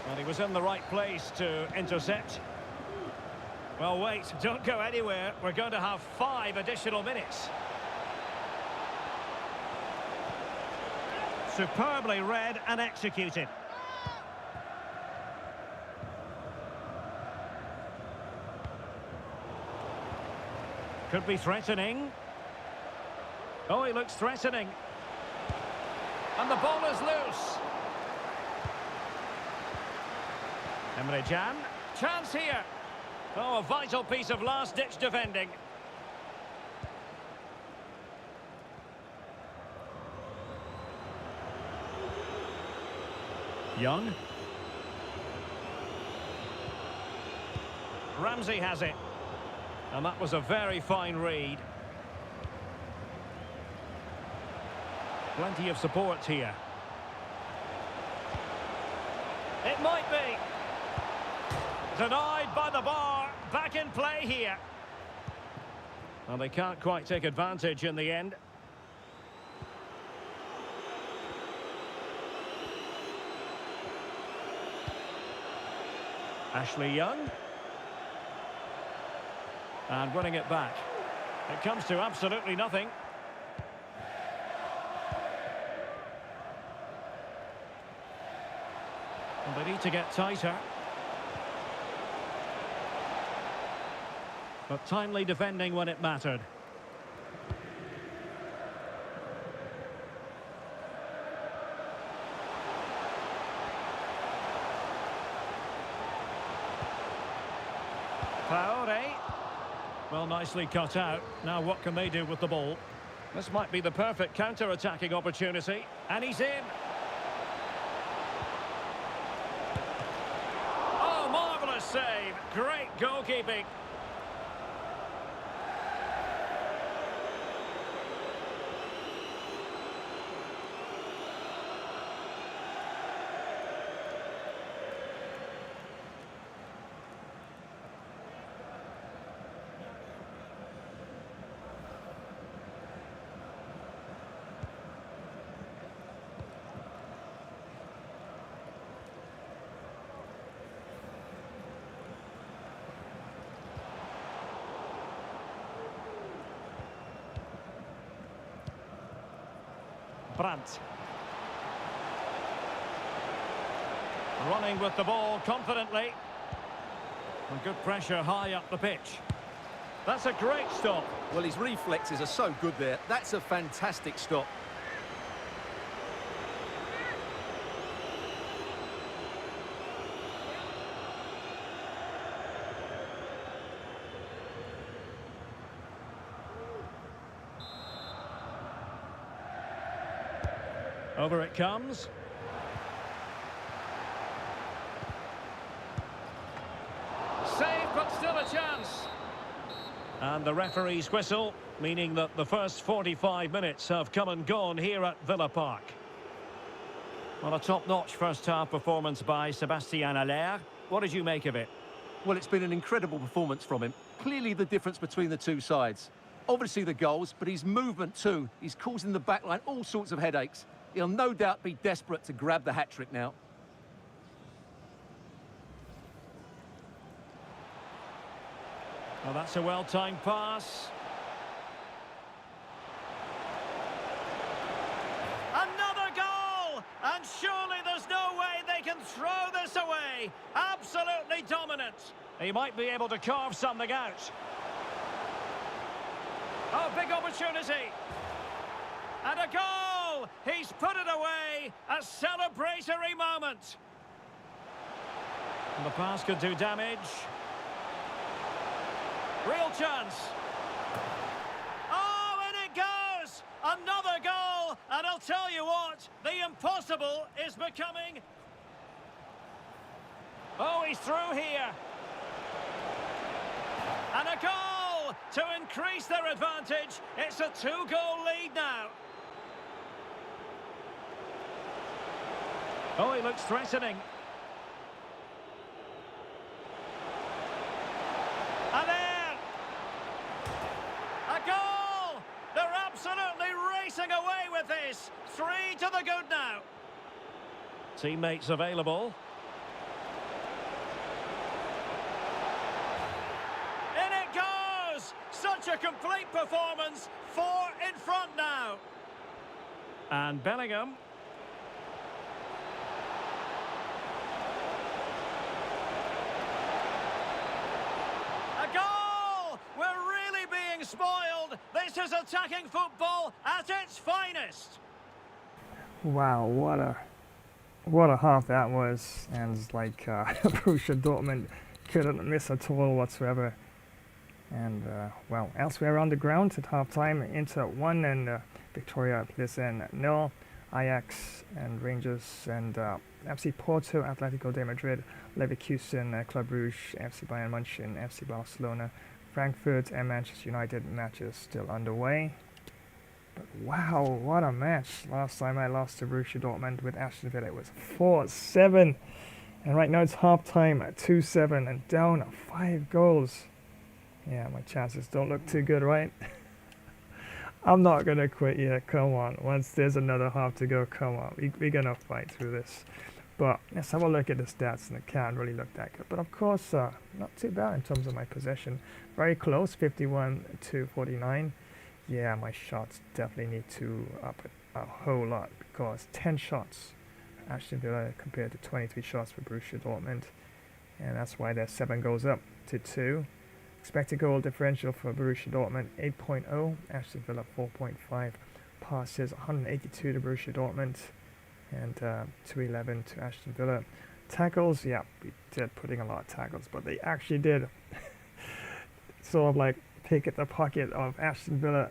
Well, he was in the right place to intercept. Well, wait, don't go anywhere. We're going to have 5 additional minutes. Superbly read and executed. Could be threatening. Oh, he looks threatening. And the ball is loose. Emre Can. Chance here. Oh, a vital piece of last-ditch defending. Young. Ramsey has it. And that was a very fine read. Plenty of support here. It might be. Denied by the bar. Back in play here. Well, they can't quite take advantage in the end. Ashley Young. And winning it back. It comes to absolutely nothing. And they need to get tighter. But timely defending when it mattered. Paore. Well, nicely cut out. Now what can they do with the ball? This might be the perfect counter-attacking opportunity. And he's in. Oh, marvellous save. Great goalkeeping. Brandt. Running with the ball confidently. And good pressure high up the pitch. That's a great stop. Well, his reflexes are so good there. That's a fantastic stop. Over it comes. Save, but still a chance. And the referee's whistle, meaning that the first 45 minutes have come and gone here at Villa Park. Well, a top-notch first-half performance by Sébastien Haller. What did you make of it? Well, it's been an incredible performance from him. Clearly the difference between the two sides. Obviously the goals, but his movement too. He's causing the backline all sorts of headaches. He'll no doubt be desperate to grab the hat-trick now. Well, that's a well-timed pass. Another goal! And surely there's no way they can throw this away. Absolutely dominant. He might be able to carve something out. Oh, big opportunity. And a goal! He's put it away. A celebratory moment. And the pass could do damage. Real chance. Oh, and it goes! Another goal! And I'll tell you what, the impossible is becoming... Oh, he's through here. And a goal to increase their advantage. It's a 2-goal lead now. Oh, he looks threatening. And there! A goal! They're absolutely racing away with this. 3 to the good now. Teammates available. a complete performance. 4 in front now. And Bellingham. A goal! We're really being spoiled. This is attacking football at its finest. Wow, what a half that was, and it's like Borussia Dortmund couldn't miss at all whatsoever. And well, elsewhere on the ground at half-time, Inter 1 and Victoria Pilsen 0, Ajax and Rangers and FC Porto, Atletico de Madrid, Leverkusen, Club Brugge, FC Bayern München, FC Barcelona, Frankfurt and Manchester United matches still underway. But wow, what a match. Last time I lost to Borussia Dortmund with Aston Villa, it was 4-7. And right now it's half-time at 2-7 and down 5 goals. Yeah, my chances don't look too good, right? I'm not going to quit yet, come on. Once there's another half to go, come on. We're going to fight through this. But let's have a look at the stats, and it can't really look that good. But of course, not too bad in terms of my possession. Very close, 51 to 49. Yeah, my shots definitely need to up it a whole lot, because 10 shots Aston Villa compared to 23 shots for Borussia Dortmund. And that's why their 7 goes up to 2. Expected goal differential for Borussia Dortmund 8.0, Aston Villa 4.5. Passes 182 to Borussia Dortmund and 211 to Aston Villa. Tackles, yeah, we did put in a lot of tackles, but they actually did sort of like pick at the pocket of Aston Villa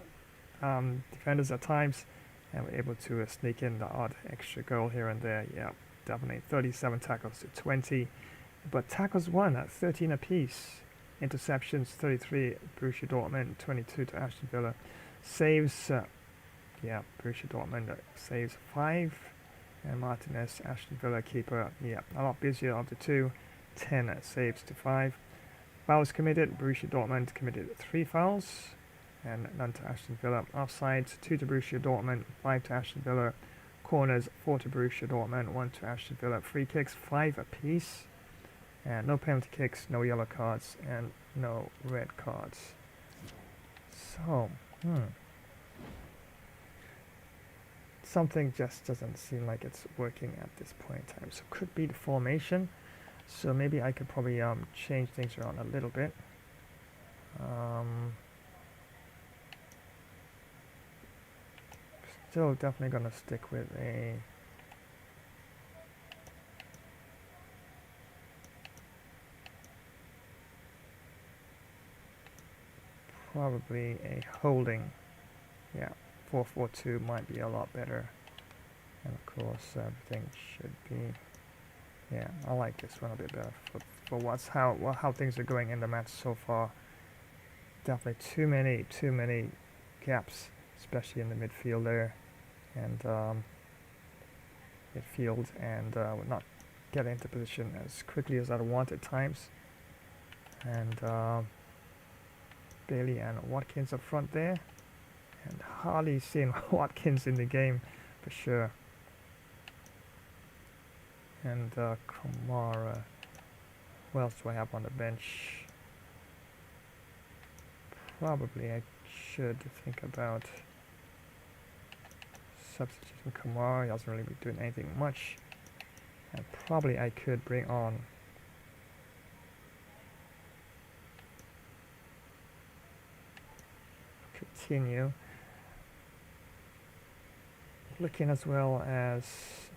defenders at times, and were able to sneak in the odd extra goal here and there. Yeah, definitely 37 tackles to 20, but tackles won at 13 apiece. Interceptions 33 Borussia Dortmund, 22 to Aston Villa. Saves, yeah, Borussia Dortmund saves 5, and Martinez, Aston Villa keeper, yeah, a lot busier of the two, 10 saves to 5. Fouls committed, Borussia Dortmund committed 3 fouls, and none to Aston Villa. Offsides 2 to Borussia Dortmund, 5 to Aston Villa. Corners 4 to Borussia Dortmund, 1 to Aston Villa. Free kicks 5 apiece. And no penalty kicks, no yellow cards, and no red cards. So, something just doesn't seem like it's working at this point in time. So could be the formation. So maybe I could probably change things around a little bit. Still definitely gonna stick with a probably a holding. Yeah, 4-4-2 might be a lot better. And of course everything should be, yeah, I like this one a bit better for how things are going in the match so far. Definitely too many gaps, especially in the midfield there, and midfield, and would not get into position as quickly as I want at times. And Bailey and Watkins up front there, and hardly seen Watkins in the game for sure. And Kamara, who else do I have on the bench? Probably I should think about substituting Kamara. He doesn't really be doing anything much, and probably I could bring on Continue looking as well as,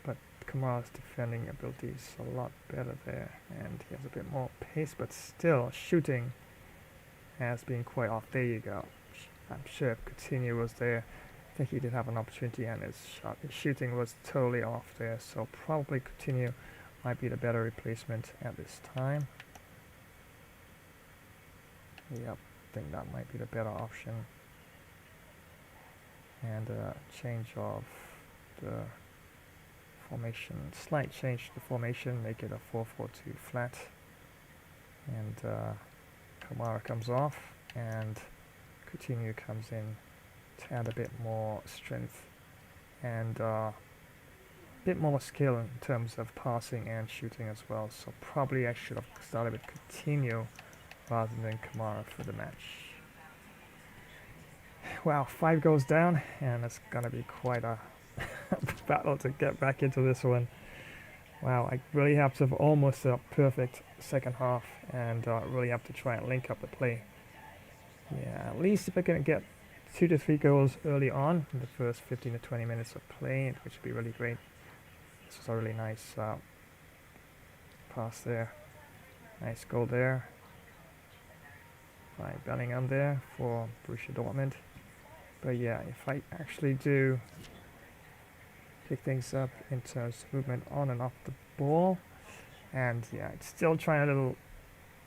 but Kamara's defending ability is a lot better there, and he has a bit more pace, but still shooting has been quite off. There you go. I'm sure if Coutinho was there, I think he did have an opportunity, and his shooting was totally off there, so probably Coutinho might be the better replacement at this time. Yep, I think that might be the better option. And change of the formation, slight change to the formation, make it a 4-4-2 flat, and Kamara comes off and Coutinho comes in to add a bit more strength and a bit more skill in terms of passing and shooting as well. So probably I should have started with Coutinho rather than Kamara for the match. Wow, 5 goals down, and it's gonna be quite a battle to get back into this one. Wow, I really have to have almost a perfect second half, and really have to try and link up the play. Yeah, at least if I can get 2 to 3 goals early on in the first 15 to 20 minutes of play, which would be really great. This was a really nice pass there. Nice goal there by Bellingham there for Borussia Dortmund. But yeah, if I actually do pick things up in terms of movement on and off the ball, and yeah, it's still trying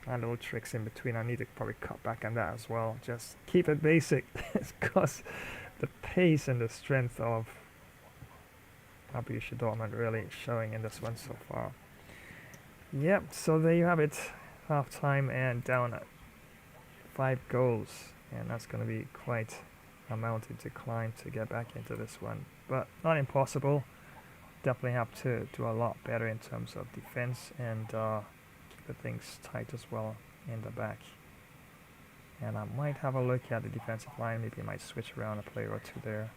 little tricks in between. I need to probably cut back on that as well. Just keep it basic, because the pace and the strength of Borussia Dortmund really showing in this one so far. Yep, so there you have it, half time and down at 5 goals, and that's going to be quite a mountain to climb to get back into this one, but not impossible. Definitely have to do a lot better in terms of defense and keep things tight as well in the back. And I might have a look at the defensive line. Maybe I might switch around a player or two there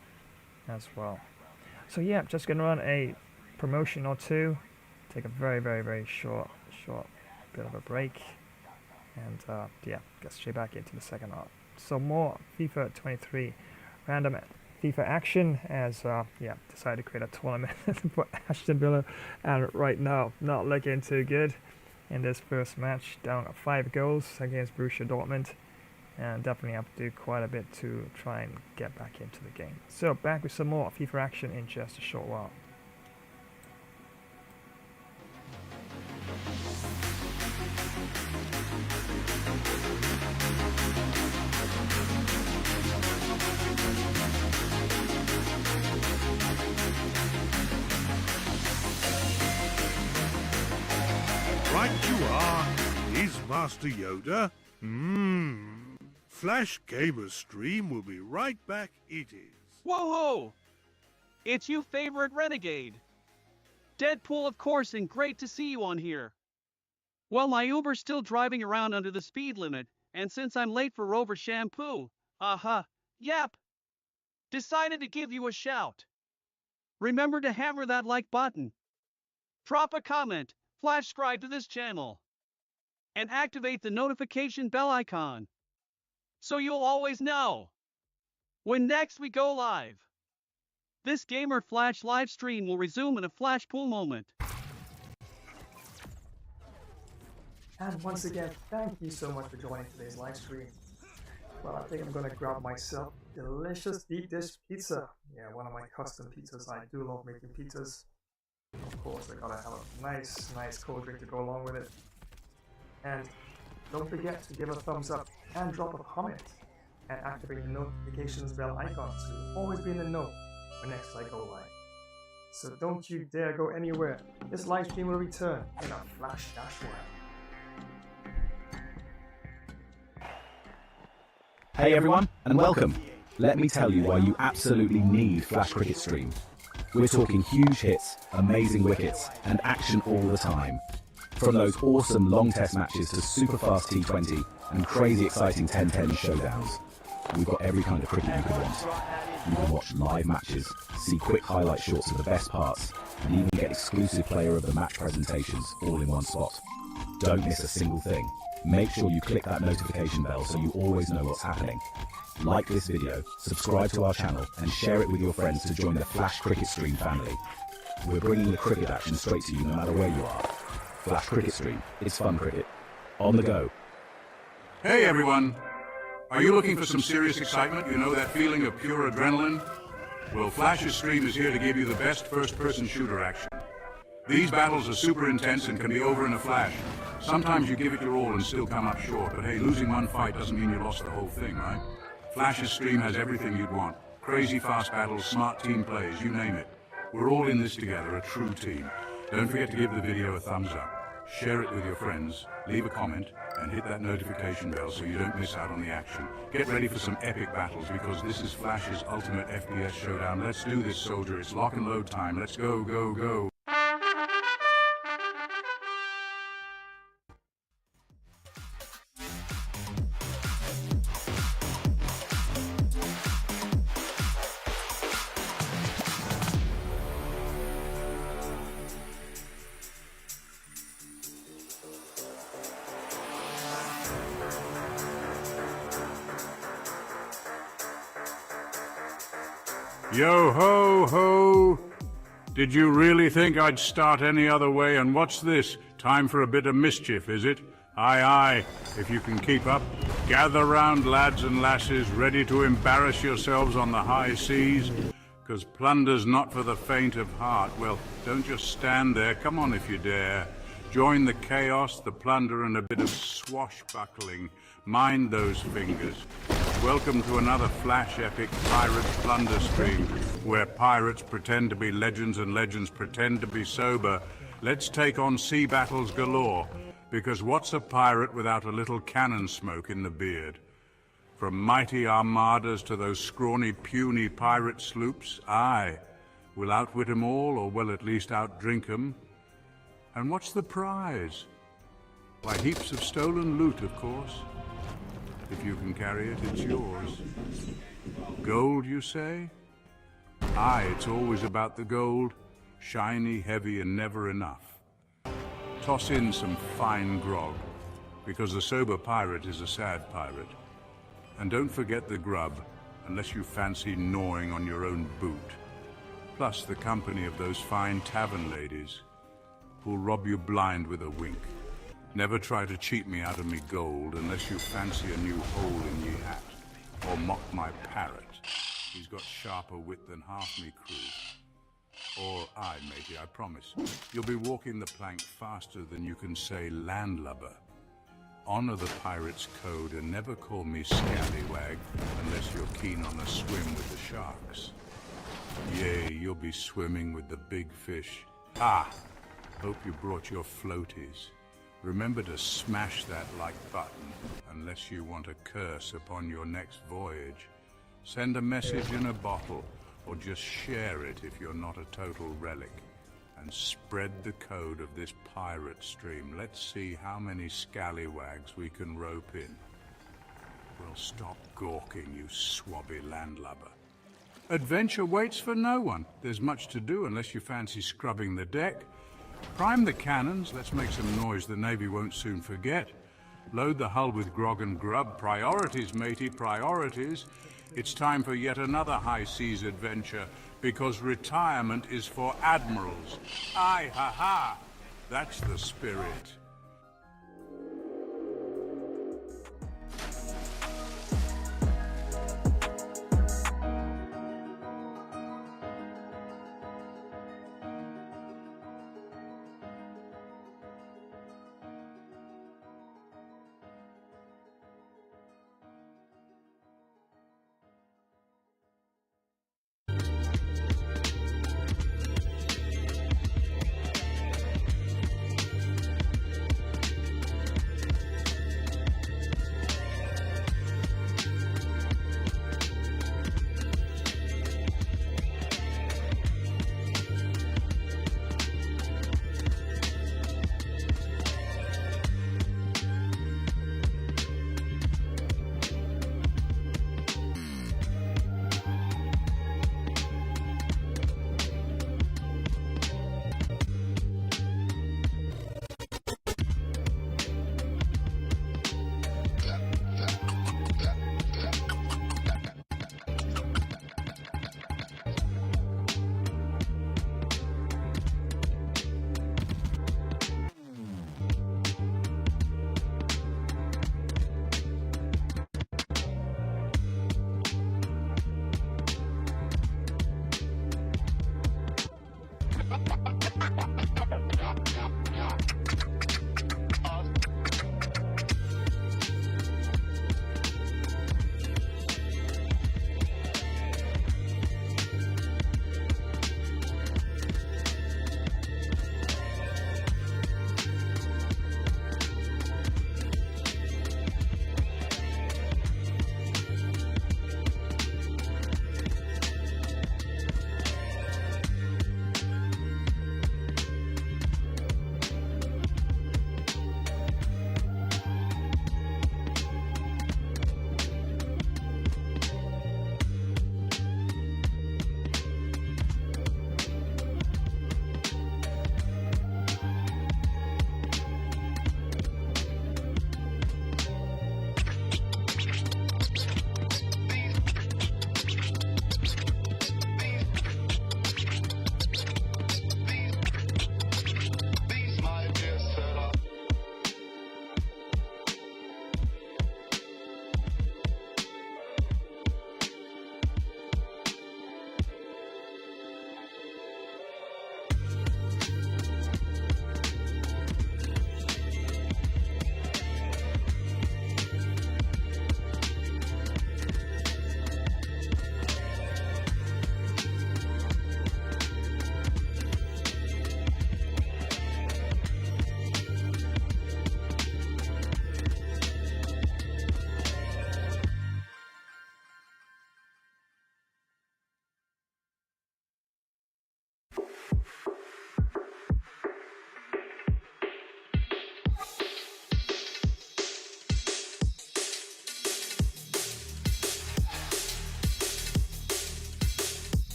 as well. So yeah, just gonna run a promotion or two, take a very short bit of a break, and yeah, get straight back into the second half. So more FIFA 23 random FIFA action, as yeah, decided to create a tournament for Aston Villa, and right now not looking too good in this first match, down at 5 goals against Borussia Dortmund, and definitely have to do quite a bit to try and get back into the game. So back with some more FIFA action in just a short while. Right you are. Is Master Yoda? Flash Gamer Stream will be right back. It is. Whoa-ho! It's you favorite renegade. Deadpool, of course, and great to see you on here. Well, my Uber's still driving around under the speed limit, and since I'm late for Rover shampoo, yep, decided to give you a shout. Remember to hammer that like button. Drop a comment, flash subscribe to this channel, and activate the notification bell icon, so you'll always know when next we go live. This Gamer Flash live stream will resume in a flash pool moment. And once again, thank you so much for joining today's live stream. Well, I think I'm gonna grab myself delicious deep dish pizza. Yeah, one of my custom pizzas. I do love making pizzas. Of course, I gotta have a nice cold drink to go along with it. And don't forget to give a thumbs up and drop a comment and activate the notifications bell icon so you'll always be in the know when next I go live. So don't you dare go anywhere. This live stream will return in a flash dash while. Hey everyone, and welcome. Let me tell you why you absolutely need Flash Cricket Stream. We're talking huge hits, amazing wickets, and action all the time. From those awesome long test matches to super fast T20 and crazy exciting 10-10 showdowns. We've got every kind of cricket you could want. You can watch live matches, see quick highlight shorts of the best parts, and even get exclusive player of the match presentations all in one spot. Don't miss a single thing. Make sure you click that notification bell so you always know what's happening. Like this video, subscribe to our channel, and share it with your friends to join the Flash Cricket Stream family. We're bringing the cricket action straight to you no matter where you are. Flash Cricket Stream, it's fun cricket. On the go. Hey everyone! Are you looking for some serious excitement? You know that feeling of pure adrenaline? Well, Flash's Stream is here to give you the best first-person shooter action. These battles are super intense and can be over in a flash. Sometimes you give it your all and still come up short, but hey, losing one fight doesn't mean you lost the whole thing, right? Flash's Stream has everything you'd want. Crazy fast battles, smart team plays, you name it. We're all in this together, a true team. Don't forget to give the video a thumbs up. Share it with your friends, leave a comment, and hit that notification bell so you don't miss out on the action. Get ready for some epic battles because this is Flash's ultimate FPS showdown. Let's do this, soldier. It's lock and load time. Let's go, go, go. Yo ho ho! Did you really think I'd start any other way? And what's this? Time for a bit of mischief, is it? Aye, aye, if you can keep up. Gather round, lads and lasses, ready to embarrass yourselves on the high seas. 'Cause plunder's not for the faint of heart. Well, don't just stand there, come on if you dare. Join the chaos, the plunder, and a bit of swashbuckling. Mind those fingers. Welcome to another flash epic Pirates plunder stream, where pirates pretend to be legends and legends pretend to be sober. Let's take on sea battles galore, because what's a pirate without a little cannon smoke in the beard? From mighty armadas to those scrawny, puny pirate sloops, aye, we'll outwit 'em all, or we'll at least outdrink 'em. And what's the prize? Why, heaps of stolen loot, of course. If you can carry it, it's yours. Gold, you say? Aye, it's always about the gold. Shiny, heavy, and never enough. Toss in some fine grog, because a sober pirate is a sad pirate. And don't forget the grub, unless you fancy gnawing on your own boot. Plus the company of those fine tavern ladies, who'll rob you blind with a wink. Never try to cheat me out of me gold, unless you fancy a new hole in ye hat, or mock my parrot. He's got sharper wit than half me crew. Or I, matey, I promise. You'll be walking the plank faster than you can say landlubber. Honor the pirate's code and never call me scallywag unless you're keen on a swim with the sharks. Yea, you'll be swimming with the big fish. Ah! Hope you brought your floaties. Remember to smash that like button unless you want a curse upon your next voyage. Send a message in a bottle, or just share it if you're not a total relic. And spread the code of this pirate stream. Let's see how many scallywags we can rope in. Well, stop gawking, you swabby landlubber. Adventure waits for no one. There's much to do unless you fancy scrubbing the deck. Prime the cannons, let's make some noise the Navy won't soon forget. Load the hull with grog and grub. Priorities, matey, priorities. It's time for yet another high seas adventure, because retirement is for admirals. Aye, ha ha! That's the spirit.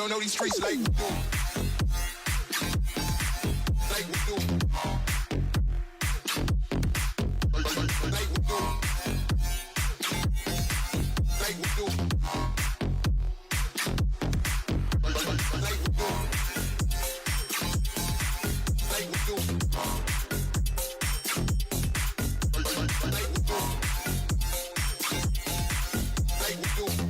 don't know these streets like we do. Like we do. Like we do. Like we do. Like we do. Like we do. Like we do. Like we do. Like we do.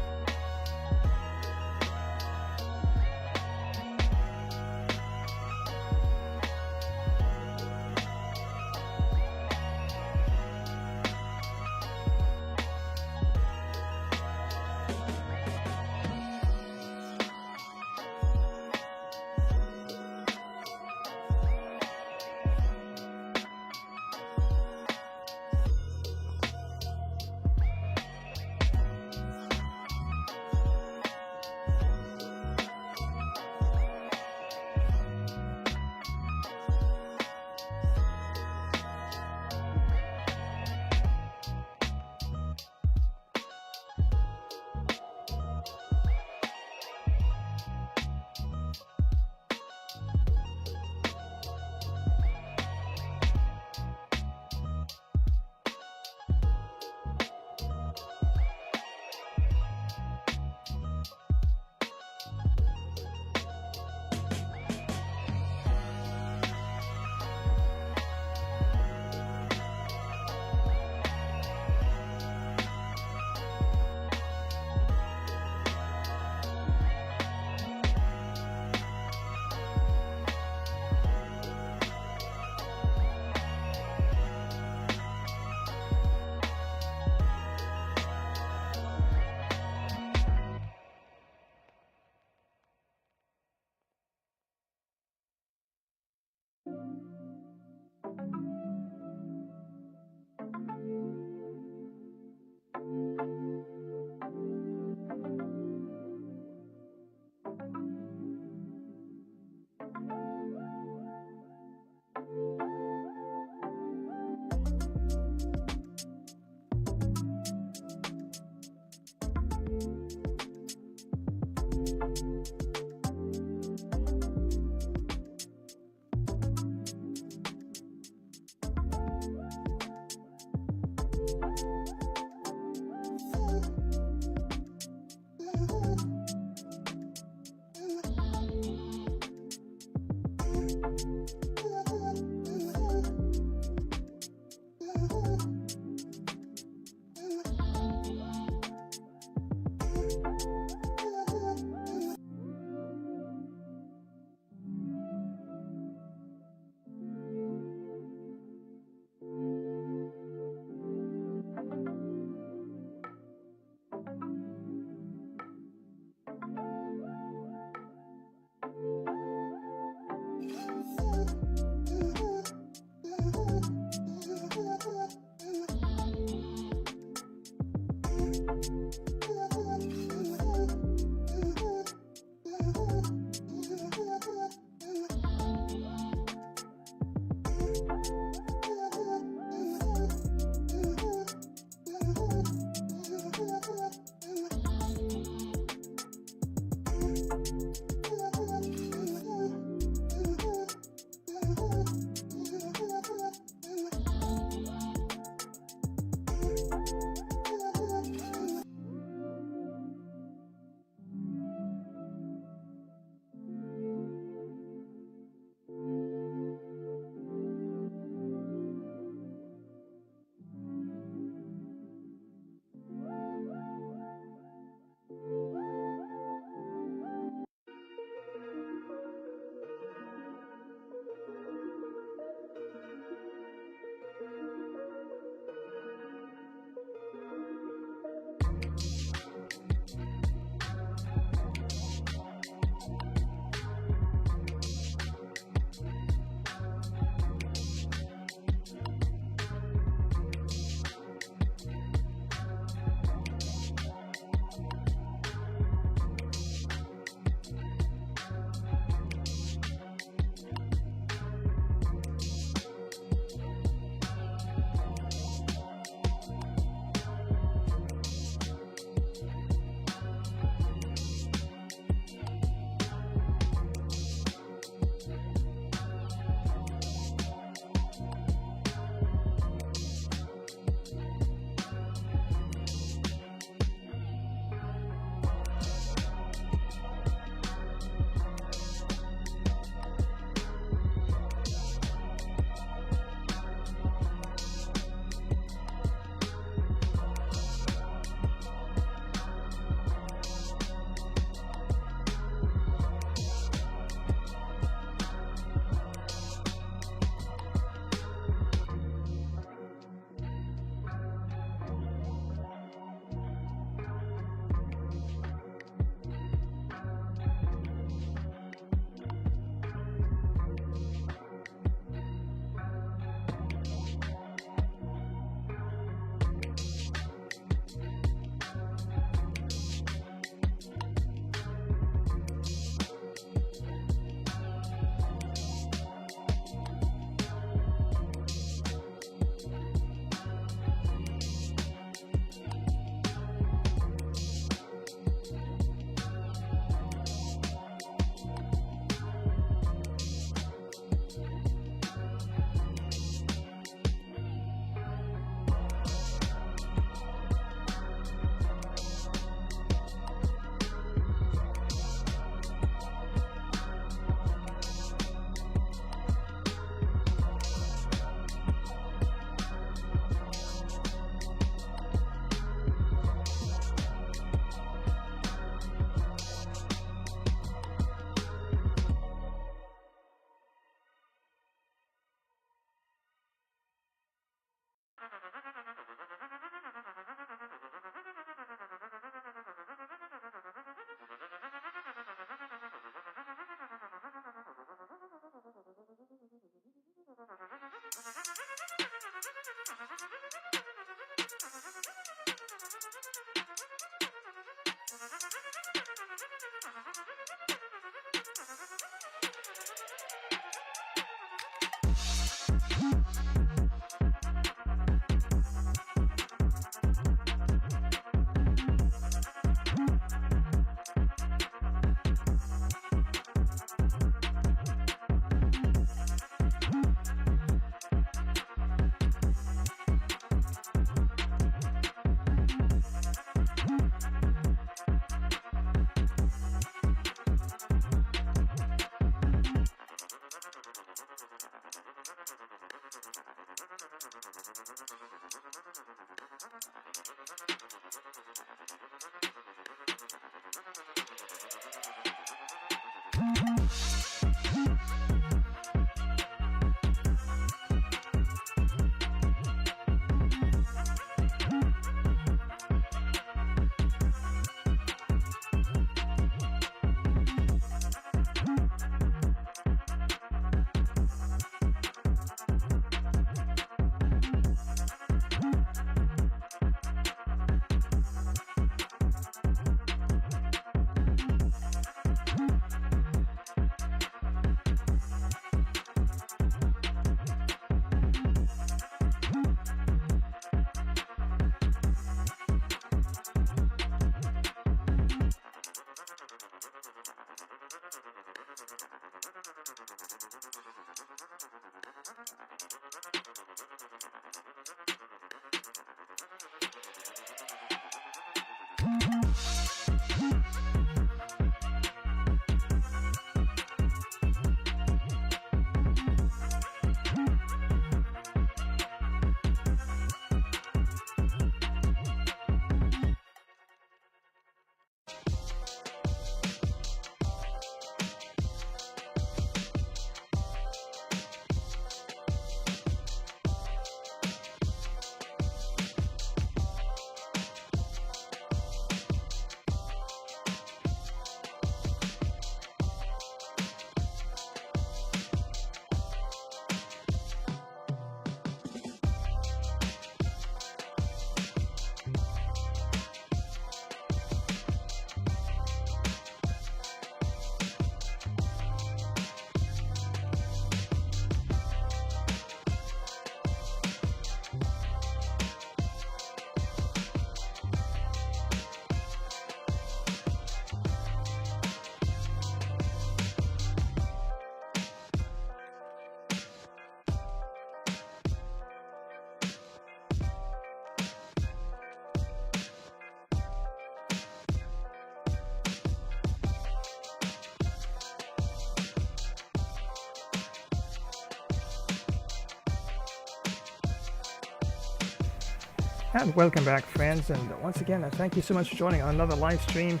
And welcome back, friends, and once again thank you so much for joining another live stream.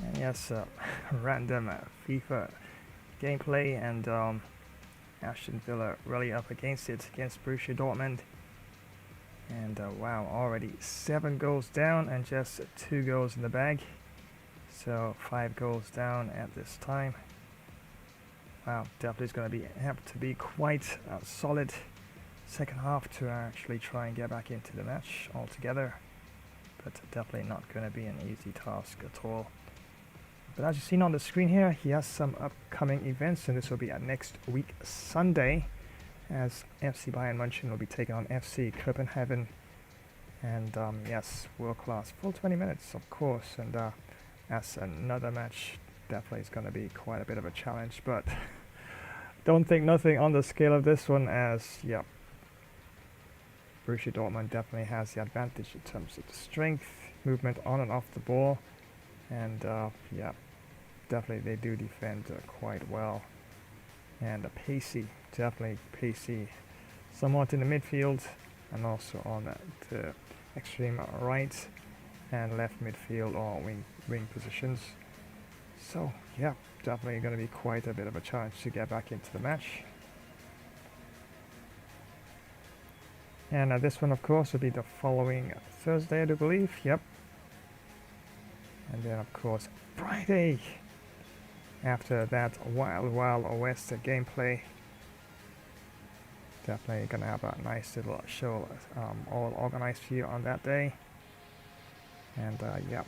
And yes, random FIFA gameplay, and Aston Villa really up against it against Borussia Dortmund. And wow, already 7 goals down and just 2 goals in the bag, so 5 goals down at this time. Wow, definitely is going to have to be quite solid second half to actually try and get back into the match altogether, but definitely not going to be an easy task at all. But as you've seen on the screen here, he has some upcoming events, and this will be next week Sunday, as FC Bayern München will be taking on FC Copenhagen. And yes, world class, full 20 minutes of course, and as another match, definitely is going to be quite a bit of a challenge, but don't think nothing on the scale of this one, as yeah, Borussia Dortmund definitely has the advantage in terms of the strength, movement on and off the ball, and yeah, definitely they do defend quite well, and pacey, definitely pacey, somewhat in the midfield and also on the extreme right and left midfield or wing positions. So yeah, definitely going to be quite a bit of a challenge to get back into the match. And this one of course will be the following Thursday, I do believe. Yep. And then of course Friday, after that Wild West gameplay. Definitely gonna have a nice little show all organized for you on that day. And yep,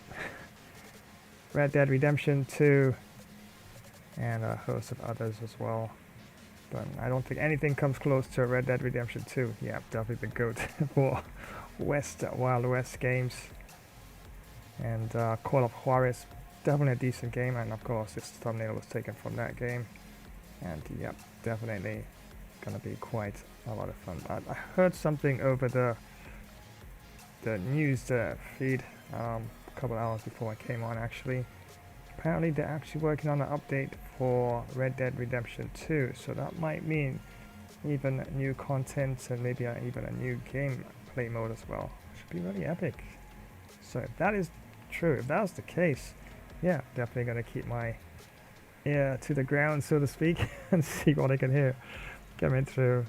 Red Dead Redemption 2 and a host of others as well. But I don't think anything comes close to Red Dead Redemption 2. Yeah, definitely the GOAT for Wild West games. And Call of Juarez, definitely a decent game, and of course this thumbnail was taken from that game. And yep, definitely gonna be quite a lot of fun. I heard something over the news feed a couple hours before I came on actually. Apparently they're actually working on an update for Red Dead Redemption 2, so that might mean even new content and maybe even a new gameplay mode as well. Should be really epic. So if that is true, if that's the case, yeah, definitely gonna keep my ear to the ground, so to speak, and see what I can hear coming through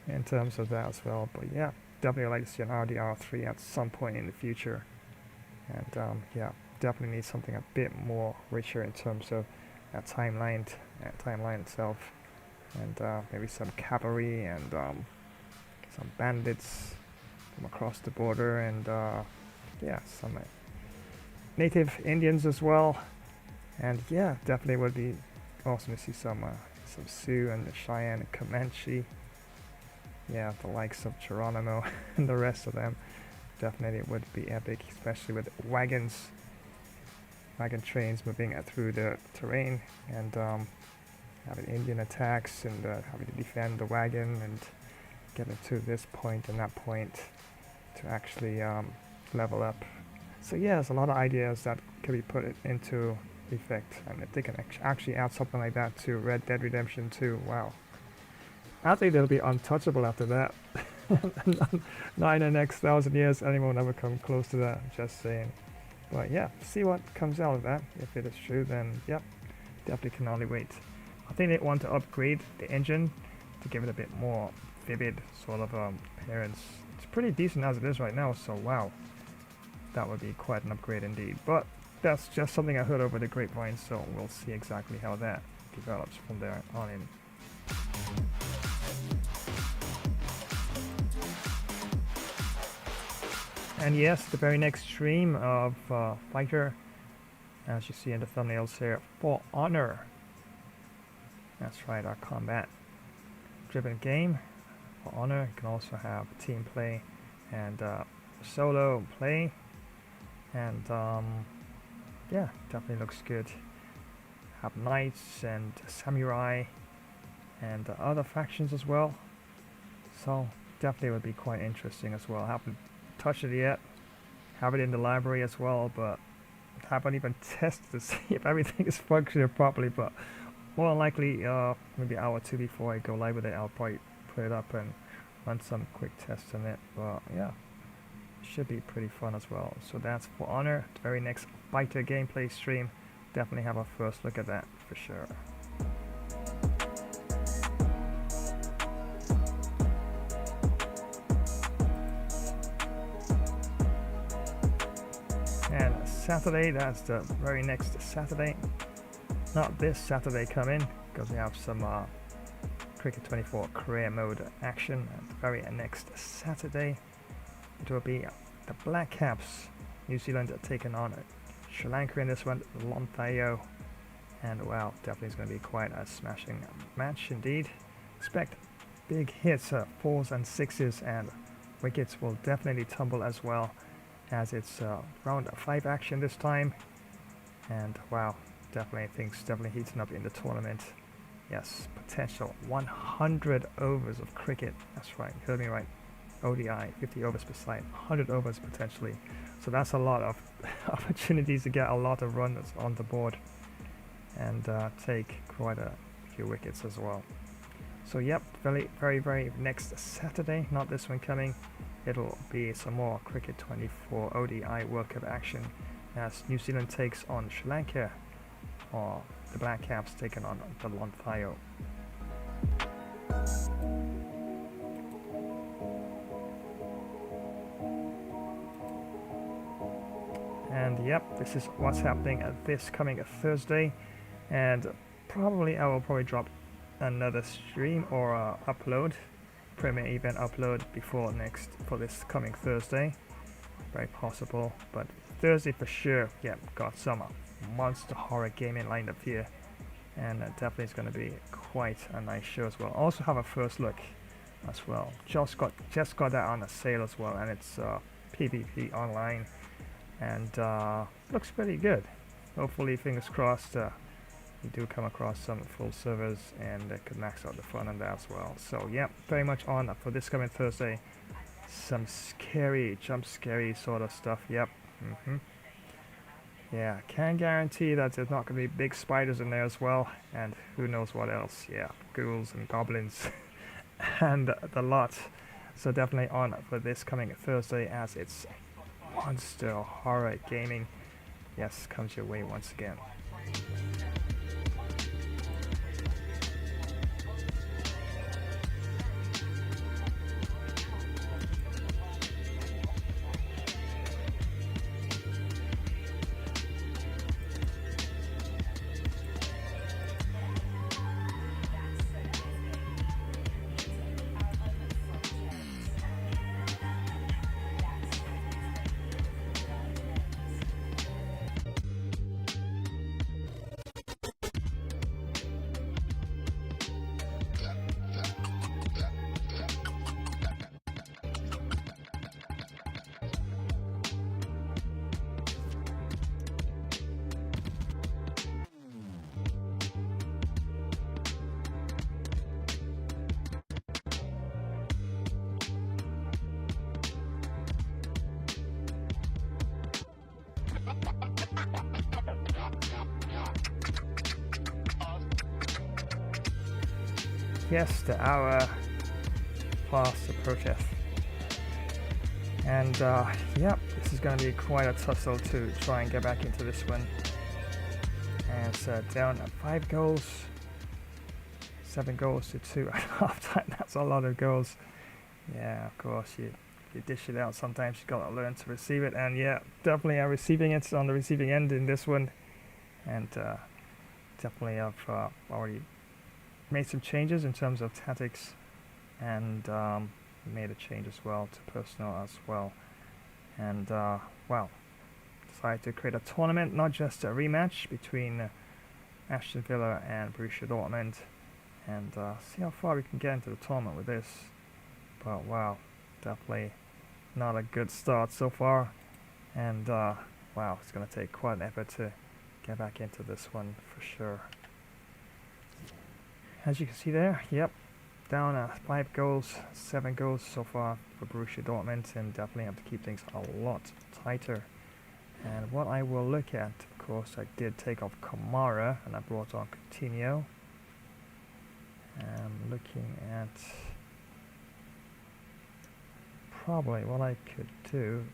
in terms of that as well. But yeah, definitely like to see an RDR3 at some point in the future. And yeah, definitely need something a bit more richer in terms of timeline itself, and maybe some cavalry and some bandits from across the border, and yeah, some native Indians as well. And yeah, definitely would be awesome to see some Sioux and the Cheyenne and Comanche. Yeah, the likes of Geronimo and the rest of them. Definitely it would be epic, especially with wagon trains moving through the terrain, and having Indian attacks, and having to defend the wagon and getting to this point and that point to actually level up. So yeah, there's a lot of ideas that can be put into effect, and if they can actually add something like that to Red Dead Redemption 2, wow. I think they'll be untouchable after that. Not in the next 1,000 years anyone will ever come close to that, just saying. But yeah, see what comes out of that. If it is true, then yep, definitely can only wait. I think they want to upgrade the engine to give it a bit more vivid sort of appearance. It's pretty decent as it is right now, so wow, that would be quite an upgrade indeed. But that's just something I heard over the grapevine, so we'll see exactly how that develops from there on in. And yes, the very next stream of Fighter, as you see in the thumbnails here, For Honor. That's right, our combat driven game. For Honor, you can also have team play and solo play. And yeah, definitely looks good. Have knights and samurai and other factions as well. So definitely would be quite interesting as well. Haven't touched it yet. Have it in the library as well, but haven't even tested to see if everything is functioning properly. But more than likely, maybe an hour or two before I go live with it, I'll probably put it up and run some quick tests on it. But yeah, should be pretty fun as well. So that's for Honor. The very next Biter gameplay stream, definitely have a first look at that for sure. And Saturday, that's the very next Saturday. Not this Saturday coming, because we have some Cricket 24 career mode action. And the very next Saturday, it will be the Black Caps, New Zealand taking on Sri Lanka in this one, Lonthayo. And wow, definitely is going to be quite a smashing match indeed. Expect big hits, 4s and 6s, and wickets will definitely tumble as well, as it's round 5 action this time. And wow, definitely things definitely heating up in the tournament. Yes, potential 100 overs of cricket. That's right, you heard me right. ODI, 50 overs per side, 100 overs potentially. So that's a lot of opportunities to get a lot of runs on the board and take quite a few wickets as well. So yep, very next Saturday, not this one coming, it'll be some more Cricket 24 ODI World Cup action as New Zealand takes on Sri Lanka, or the Black Caps taking on the Lonthayo. And yep, this is what's happening at this coming Thursday, and probably I will drop another stream or upload, Premier event upload before this coming Thursday. Very possible, but Thursday for sure. Yep, got some monster horror gaming lined up here, and definitely it's going to be quite a nice show as well. Also have a first look as well. Just got that on a sale as well, and it's PvP online, and looks pretty good. Hopefully, fingers crossed, you do come across some full servers and could max out the fun on that as well. So yeah, very much on for this coming Thursday. Some jump scary sort of stuff. Yep. Yeah, can guarantee that there's not going to be big spiders in there as well, and who knows what else. Yeah, ghouls and goblins and the lot. So definitely on for this coming Thursday, as it's monster horror gaming. Yes, comes your way once again. Yes, the hour fast approacheth. And yep, this is going to be quite a tussle to try and get back into this one. And it's down at 5 goals, 7 goals to 2 at half time. That's a lot of goals. Yeah, of course, you dish it out. Sometimes you got to learn to receive it. And yeah, definitely I'm receiving it on the receiving end in this one. And definitely I've already made some changes in terms of tactics, and made a change as well to personnel as well. And well, decided to create a tournament, not just a rematch between Aston Villa and Borussia Dortmund, and see how far we can get into the tournament with this. But wow, definitely not a good start so far, and wow, it's going to take quite an effort to get back into this one for sure. As you can see there, yep, down 5 goals, 7 goals so far for Borussia Dortmund, and definitely have to keep things a lot tighter. And what I will look at, of course, I did take off Kamara and I brought on Coutinho. I'm looking at probably what I could do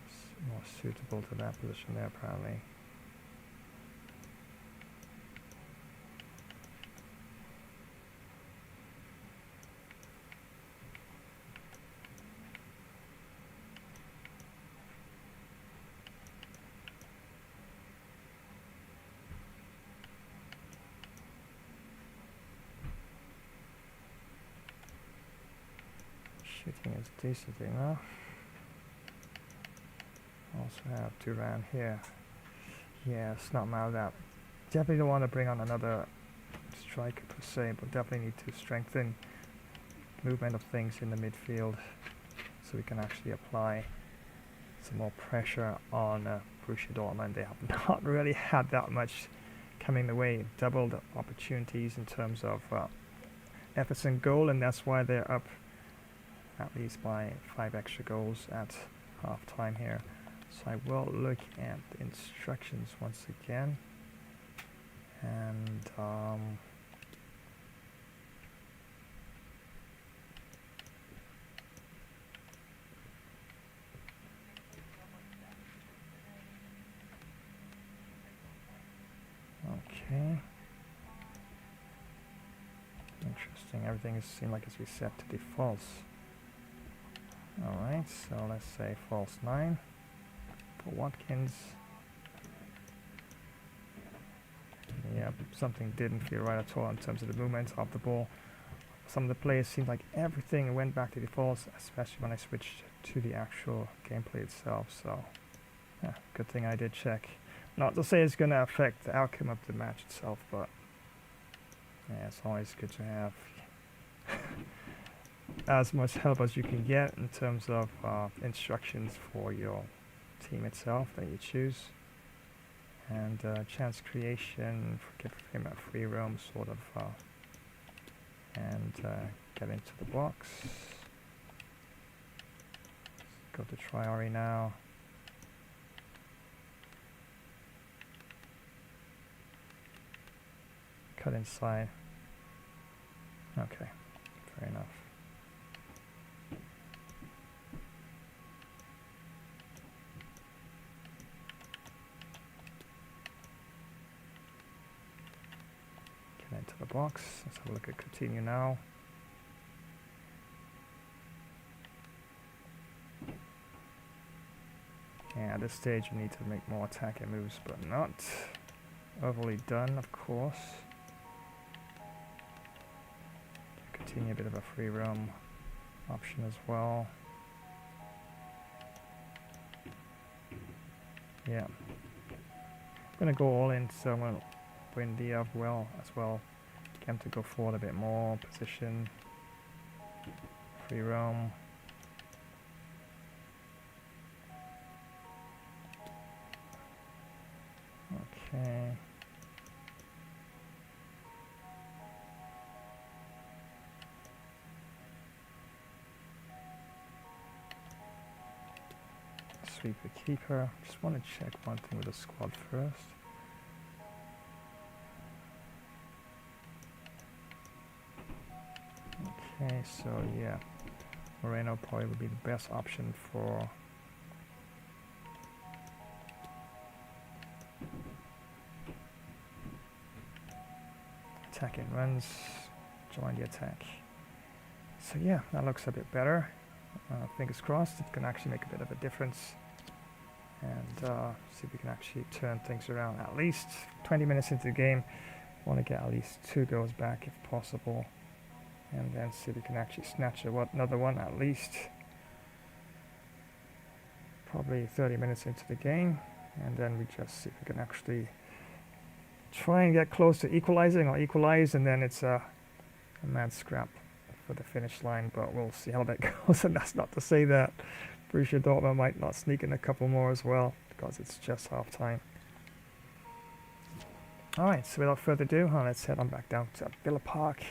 is more suitable to that position there, apparently. Shooting is decent enough. Also have Duran here. Yeah, it's not mal that. Definitely don't want to bring on another striker per se, but definitely need to strengthen movement of things in the midfield so we can actually apply some more pressure on Borussia Dortmund. They have not really had that much coming the way. Doubled opportunities in terms of efforts and goal, and that's why they're up at least by 5 extra goals at half time here. So I will look at the instructions once again, and okay, interesting. Everything seems like it's reset to defaults. Alright, so let's say false 9 for Watkins. Yeah, something didn't feel right at all in terms of the movement of the ball. Some of the players seemed like everything went back to defaults, especially when I switched to the actual gameplay itself. So, yeah, good thing I did check. Not to say it's going to affect the outcome of the match itself, but yeah, it's always good to have as much help as you can get in terms of instructions for your team itself that you choose, and chance creation, give him a free roam sort of, and get into the box. Go to Traore now. Cut inside. Okay, fair enough. Into the box. Let's have a look at Coutinho now. Yeah, at this stage you need to make more attacking moves, but not overly done, of course. Coutinho a bit of a free roam option as well. Yeah. I'm gonna go all in, so I'm gonna bring Dia well as well. Get him to go forward a bit more. Position. Free roam. Okay. Sweep the keeper. Just want to check one thing with the squad first. Okay, so yeah, Moreno probably would be the best option for attacking runs, join the attack. So yeah, that looks a bit better. Fingers crossed, it can actually make a bit of a difference, and see if we can actually turn things around. At least 20 minutes into the game, want to get at least 2 goals back if possible. And then see if we can actually snatch another one at least. Probably 30 minutes into the game. And then we just see if we can actually try and get close to equalizing or equalize. And then it's a mad scrap for the finish line. But we'll see how that goes. And that's not to say that Borussia Dortmund might not sneak in a couple more as well, because it's just half time. Alright, so without further ado, let's head on back down to Villa Park.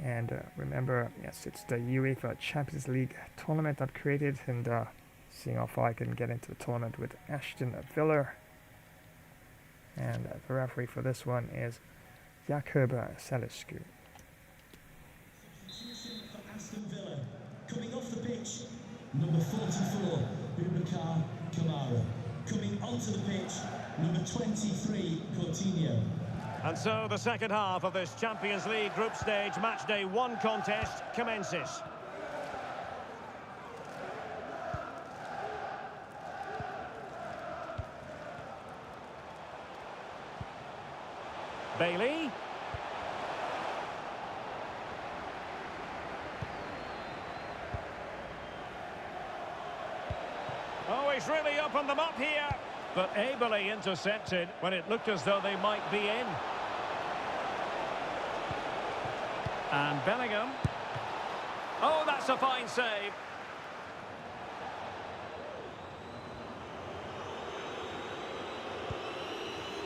And remember, yes, it's the UEFA Champions League tournament I've created, and seeing how far I can get into the tournament with Aston Villa. And the referee for this one is Jakub Saliscu. Substitution for number 44, Boubacar Kamara. Coming onto the pitch, number 23, Coutinho. And so the second half of this Champions League group stage match day 1 contest commences. Bailey. Oh, he's really opened them up here. But ably intercepted when it looked as though they might be in. And Bellingham. Oh, that's a fine save.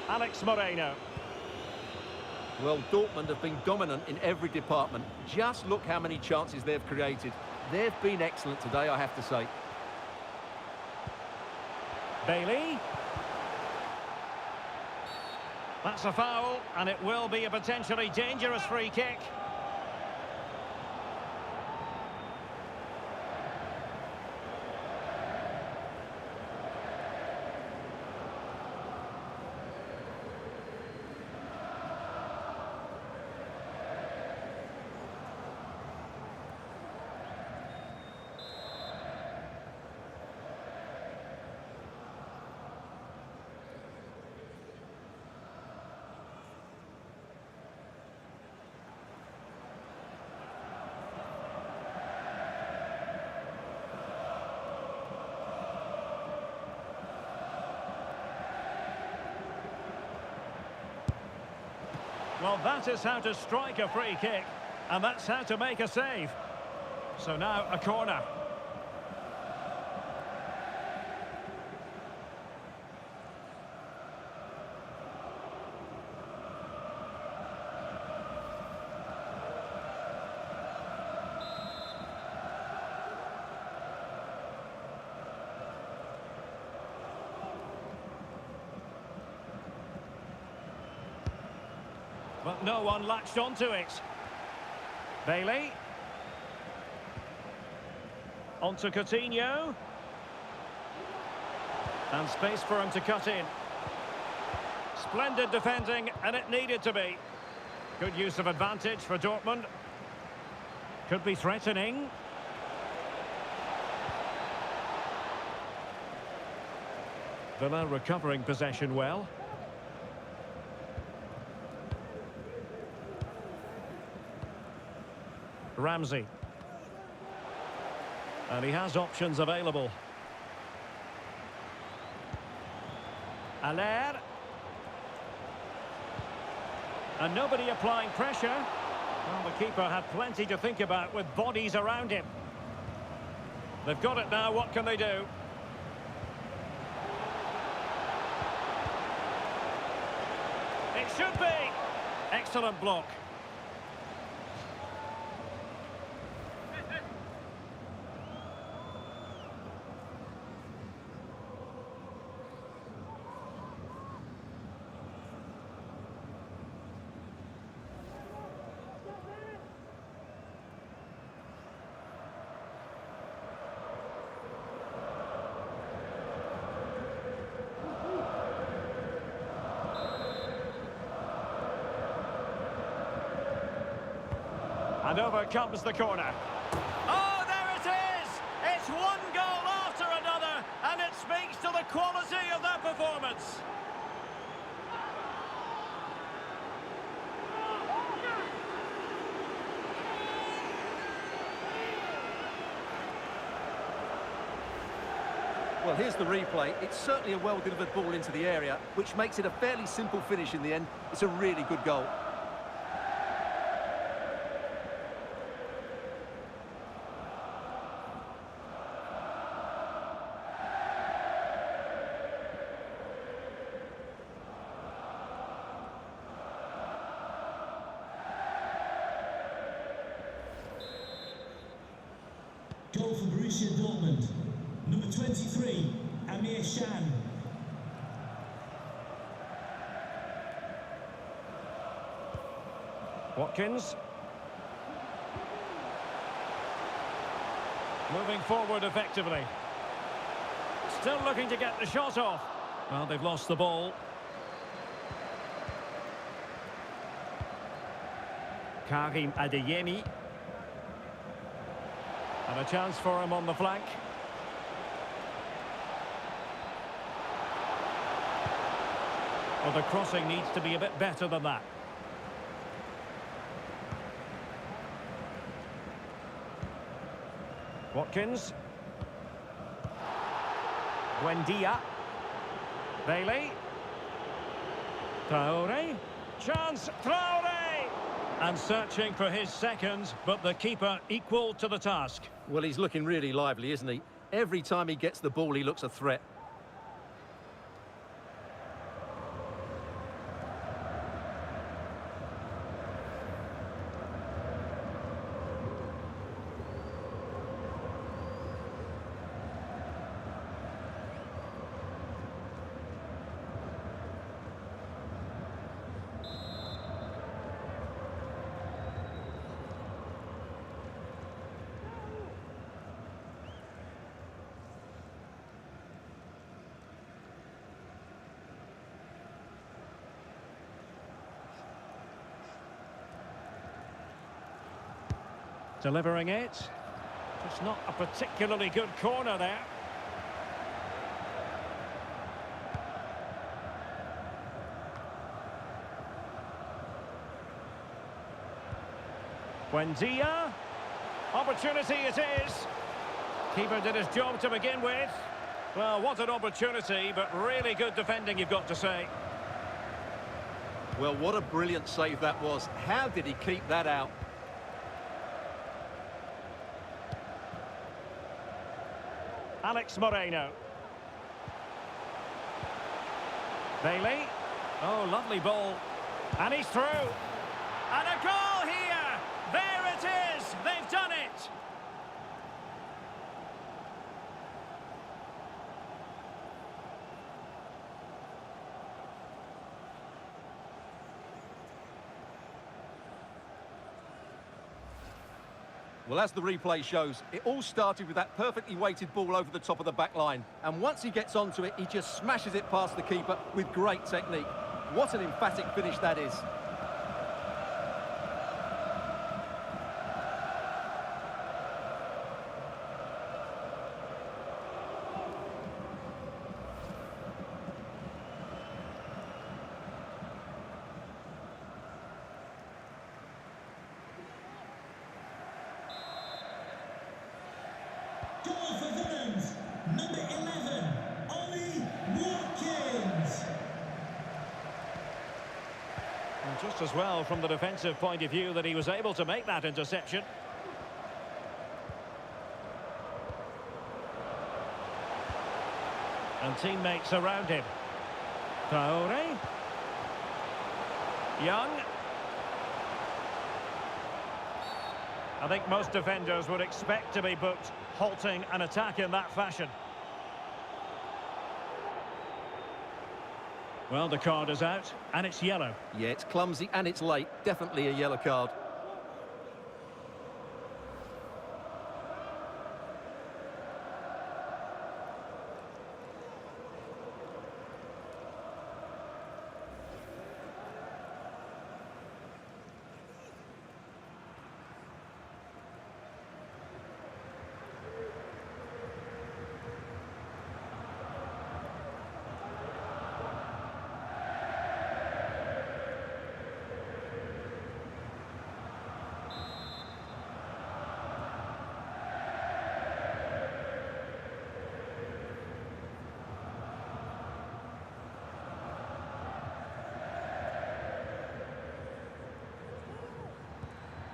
Alex Moreno. Well, Dortmund have been dominant in every department. Just look how many chances they've created. They've been excellent today, I have to say. Bailey. That's a foul, and it will be a potentially dangerous free kick. Well, that is how to strike a free kick, and that's how to make a save. So now a corner. But no one latched onto it. Bailey. Onto Coutinho. And space for him to cut in. Splendid defending, and it needed to be. Good use of advantage for Dortmund. Could be threatening. Villa recovering possession well. Ramsey. And he has options available. Allaire. And nobody applying pressure. Well, the keeper had plenty to think about with bodies around him. They've got it now, what can they do? It should be! Excellent block. And over comes the corner. Oh, there it is! It's one goal after another, and it speaks to the quality of their performance. Well, here's the replay. It's certainly a well-delivered ball into the area, which makes it a fairly simple finish in the end. It's a really good goal. Goal for Borussia Dortmund. Number 23, Amir Shan. Watkins. Moving forward effectively. Still looking to get the shot off. Well, they've lost the ball. Karim Adeyemi. And a chance for him on the flank. Well, the crossing needs to be a bit better than that. Watkins. Buendia. Bailey. Traore. Chance. Traore! And searching for his second, but the keeper equal to the task. Well, he's looking really lively, isn't he? Every time he gets the ball, he looks a threat. Delivering it. Just not a particularly good corner there. Buendia. Opportunity it is. Keeper did his job to begin with. Well, what an opportunity, but really good defending, you've got to say. Well, what a brilliant save that was. How did he keep that out? Alex Moreno. Bailey. Oh, lovely ball. And he's through. And a goal here. There it is. They've done it. Well, as the replay shows, it all started with that perfectly weighted ball over the top of the back line. And once he gets onto it, he just smashes it past the keeper with great technique. What an emphatic finish that is. Goal for Villains, number 11, Ollie Watkins. And just as well from the defensive point of view that he was able to make that interception. And teammates around him. Traore. Young. I think most defenders would expect to be booked halting an attack in that fashion. Well, the card is out, and it's yellow. Yeah, it's clumsy and it's late. Definitely a yellow card.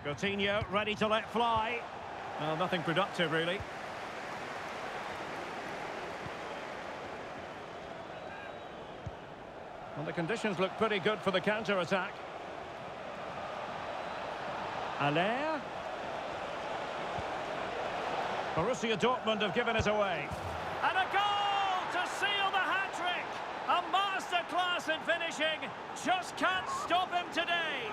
Coutinho ready to let fly. Well, nothing productive, really. Well, the conditions look pretty good for the counter-attack. Allaire. Borussia Dortmund have given it away. And a goal to seal the hat-trick! A masterclass in finishing. Just can't stop him today.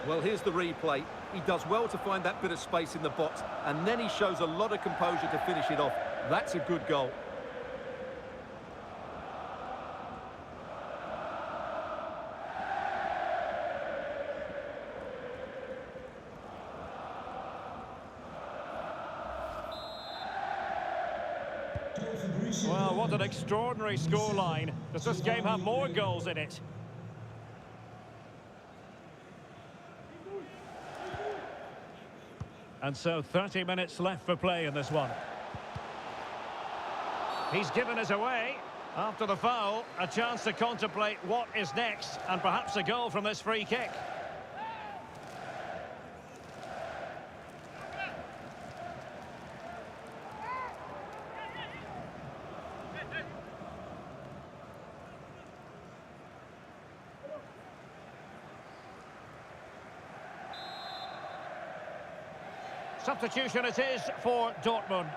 Well, here's the replay. He does well to find that bit of space in the box, and then he shows a lot of composure to finish it off. That's a good goal. Well, what an extraordinary scoreline. Does this game have more goals in it? And so 30 minutes left for play in this one. He's given us away. After the foul, a chance to contemplate what is next, and perhaps a goal from this free kick. Substitution it is for Dortmund.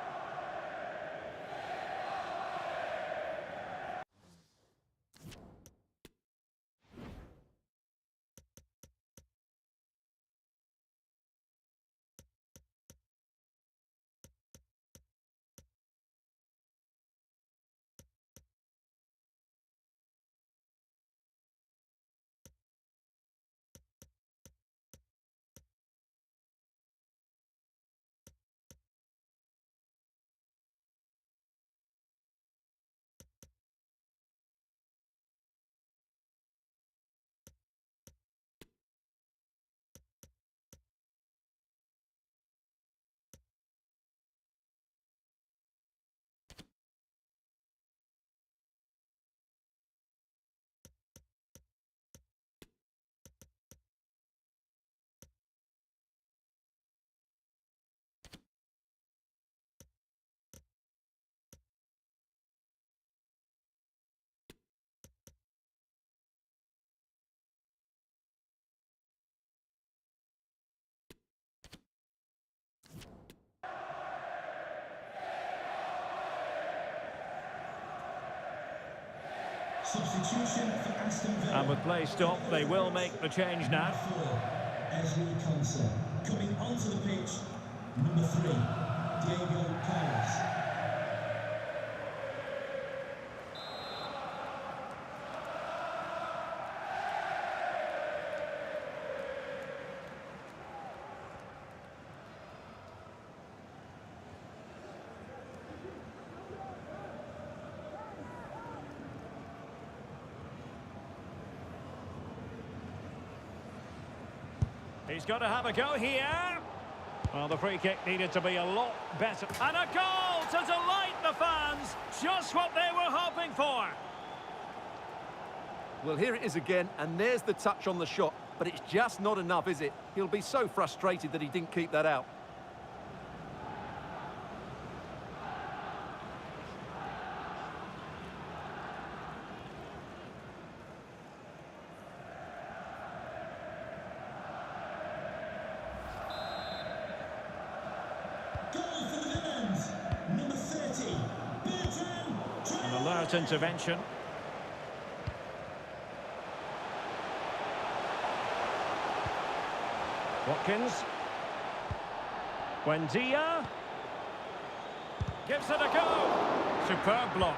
Substitution for Aston Villa. And with play stopped, they will make the change now. Coming onto the pitch, number 3, Diego Carlos. He's got to have a go here. Well, the free kick needed to be a lot better. And a goal to delight the fans. Just what they were hoping for. Well, here it is again, and there's the touch on the shot. But it's just not enough, is it? He'll be so frustrated that he didn't keep that out. An alert intervention. Watkins. Buendia. Gives it a go. Superb block.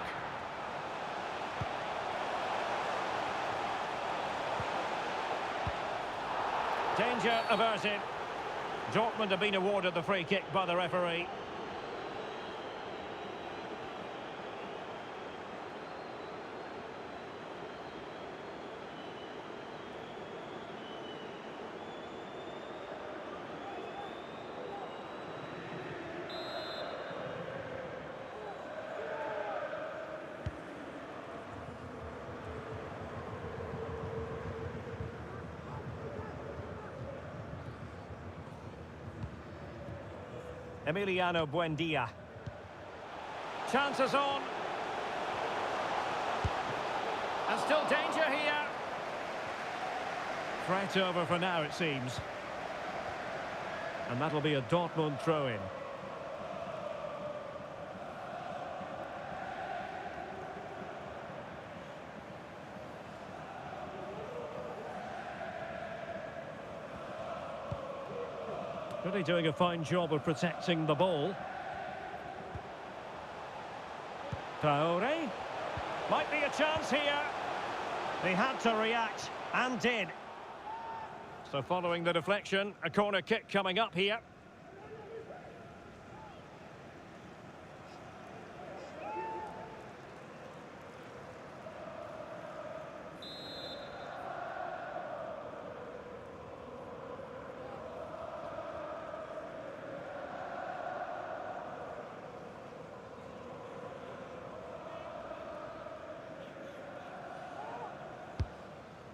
Danger averted. Dortmund have been awarded the free kick by the referee. Emiliano Buendia. Chances on. And still danger here. Threat over for now, it seems. And that'll be a Dortmund throw-in. Really doing a fine job of protecting the ball. Traore. Might be a chance here. They had to react, and did. So following the deflection, a corner kick coming up here.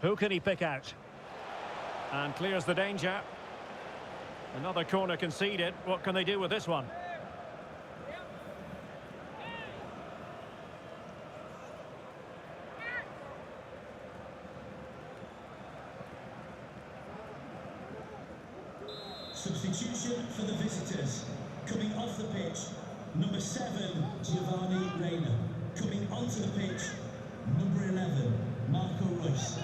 Who can he pick out? And clears the danger. Another corner conceded. What can they do with this one? Substitution for the visitors. Coming off the pitch, number 7, Giovanni Reina. Coming onto the pitch, number 11, Marco Reus.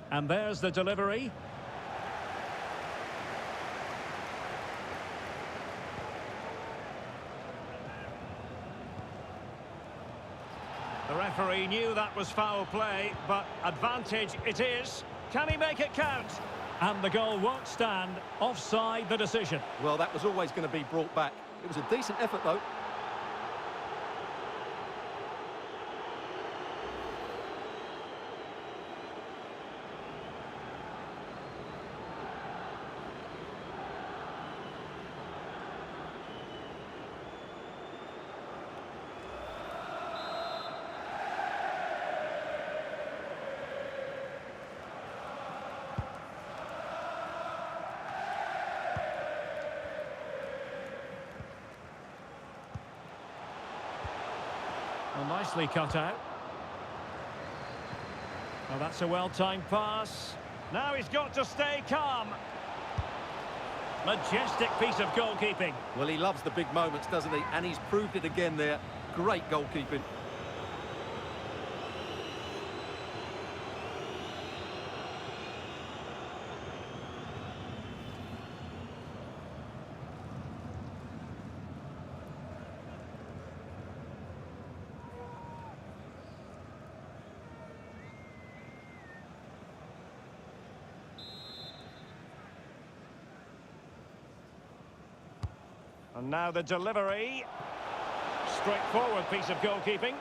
And there's the delivery. The referee knew that was foul play, but advantage it is. Can he make it count? And the goal won't stand. Offside the decision. Well, that was always going to be brought back. It was a decent effort, though. Well, nicely cut out. Well, that's a well-timed pass. Now he's got to stay calm. Majestic piece of goalkeeping. Well, he loves the big moments, doesn't he? And he's proved it again there. Great goalkeeping. And now the delivery. Straightforward piece of goalkeeping.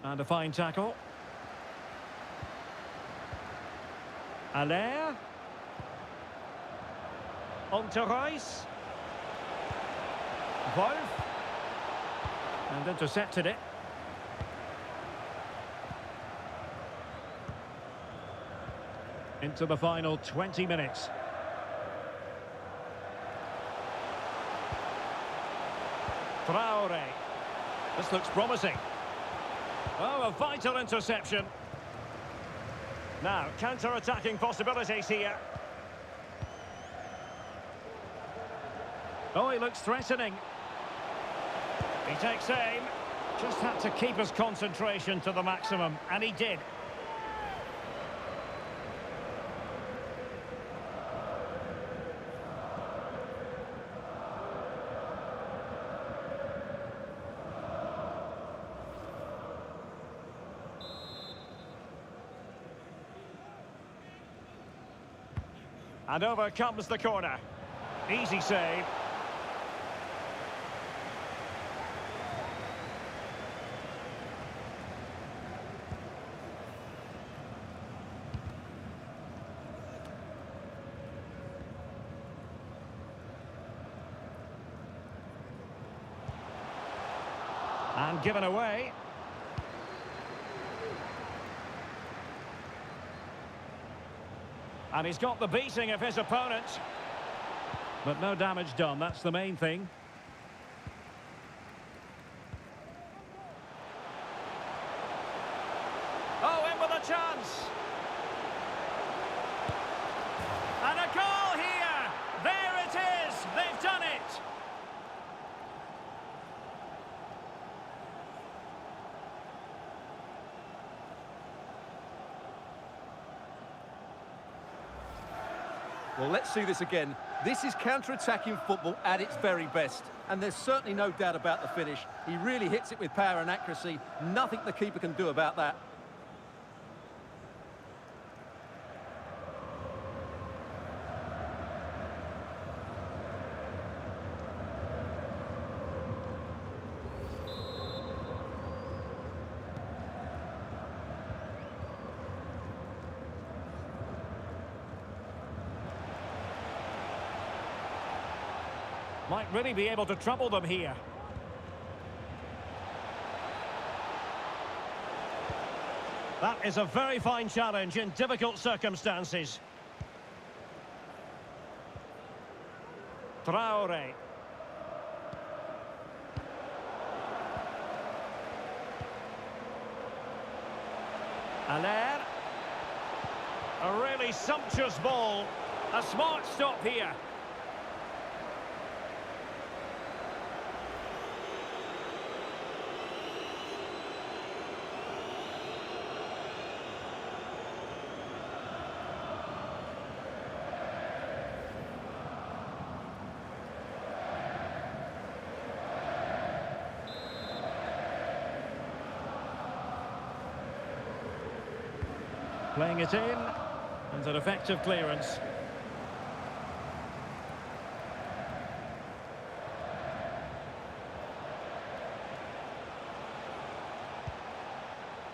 And a fine tackle. Allaire. On to Reus. Wolf. And intercepted it. Into the final 20 minutes. Traore. This looks promising. Oh, a vital interception. Now, counter-attacking possibilities here. Oh, he looks threatening. He takes aim. Just had to keep his concentration to the maximum, and he did. And over comes the corner. Easy save. And given away. And he's got the beating of his opponent. But no damage done, that's the main thing. Oh, in with a chance. And a goal here. There it is. They've done it. Well, let's see this again. This is counter-attacking football at its very best. And there's certainly no doubt about the finish. He really hits it with power and accuracy. Nothing the keeper can do about that. Might really be able to trouble them here. That is a very fine challenge in difficult circumstances. Traore. Aller. A really sumptuous ball. A smart stop here. Playing it in, and an effective clearance.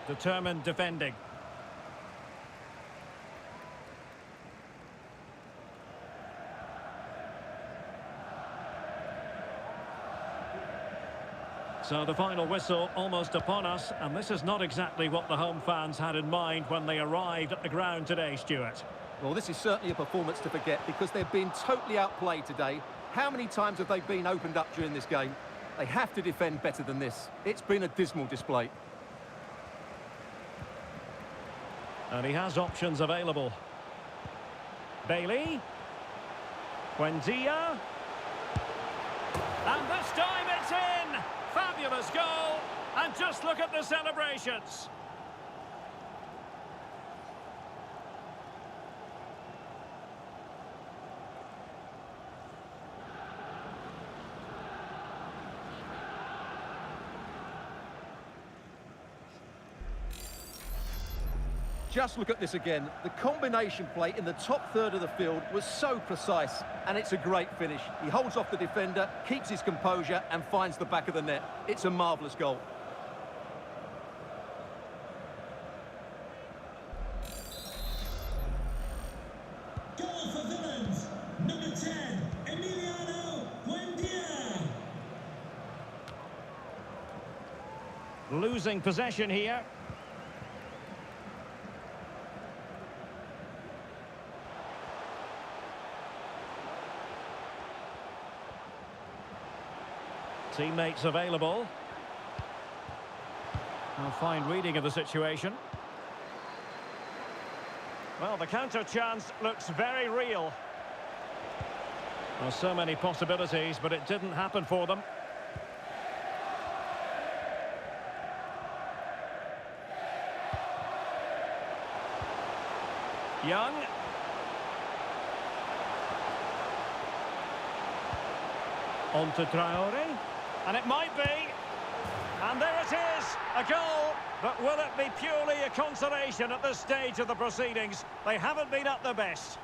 Determined defending. So the final whistle almost upon us, and this is not exactly what the home fans had in mind when they arrived at the ground today, Stuart. Well, this is certainly a performance to forget because they've been totally outplayed today. How many times have they been opened up during this game? They have to defend better than this. It's been a dismal display. And he has options available. Bailey. Buendia. And this time it's in! Fabulous goal, and just look at the celebrations. Just look at this again. The combination play in the top third of the field was so precise, and it's a great finish. He holds off the defender, keeps his composure, and finds the back of the net. It's a marvellous goal. Goal for Villains, number 10, Emiliano Buendia. Losing possession here. Teammates available. A fine reading of the situation. Well, the counter chance looks very real. Well, so many possibilities, but it didn't happen for them. Young. On to Traore. And it might be. And there it is, a goal. But will it be purely a consolation at this stage of the proceedings? They haven't been at their best.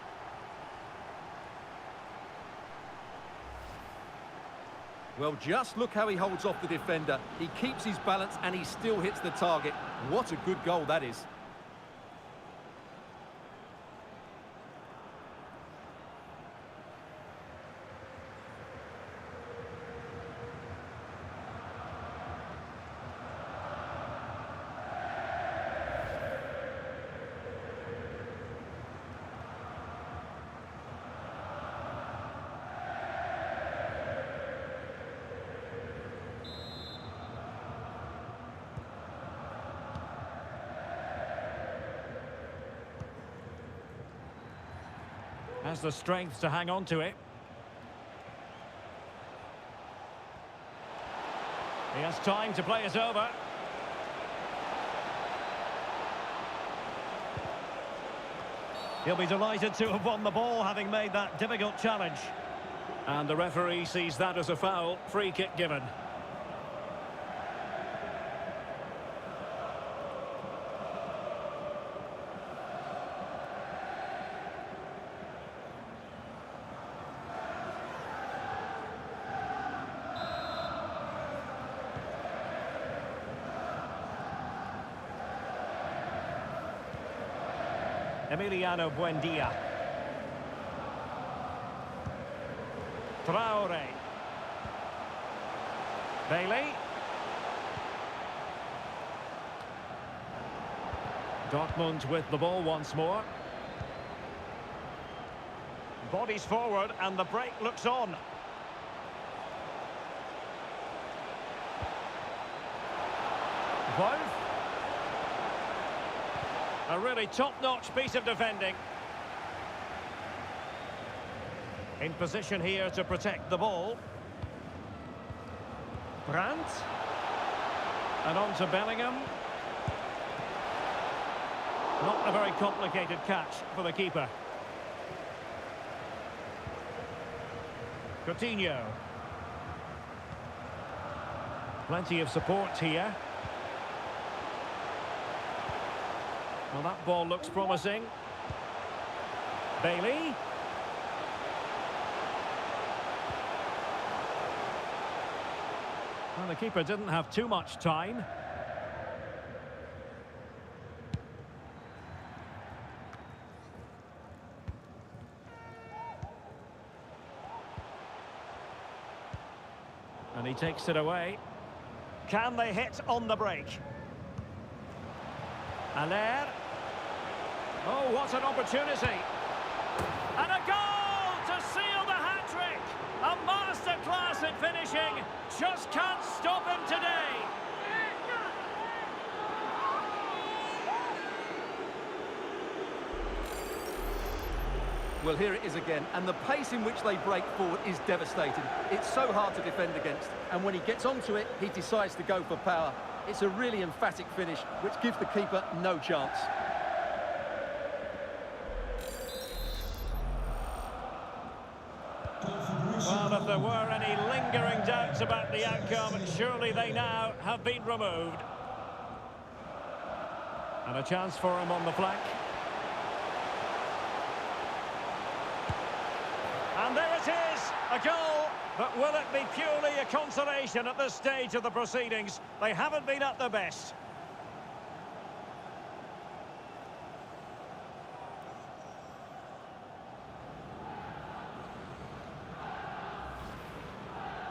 Well, just look how he holds off the defender. He keeps his balance and he still hits the target. What a good goal that is. Has the strength to hang on to it. He has time to play it over. He'll be delighted to have won the ball, having made that difficult challenge. And the referee sees that as a foul. Free kick given. Emiliano Buendia. Traore. Bailey. Dortmund with the ball once more. Bodies forward and the break looks on. Wolf. A really top-notch piece of defending. In position here to protect the ball. Brandt. And on to Bellingham. Not a very complicated catch for the keeper. Coutinho. Plenty of support here. Well, that ball looks promising. Bailey. Well, the keeper didn't have too much time. And he takes it away. Can they hit on the break? Aller. Oh, what an opportunity. And a goal to seal the hat-trick. A masterclass at finishing. Just can't stop him today. Well, here it is again, and the pace in which they break forward is devastating. It's so hard to defend against, and when he gets onto it, he decides to go for power. It's a really emphatic finish, which gives the keeper no chance. Well, if there were any lingering doubts about the outcome, surely they now have been removed. And a chance for him on the flank. And there it is, a goal. But will it be purely a consolation at this stage of the proceedings? They haven't been at their best.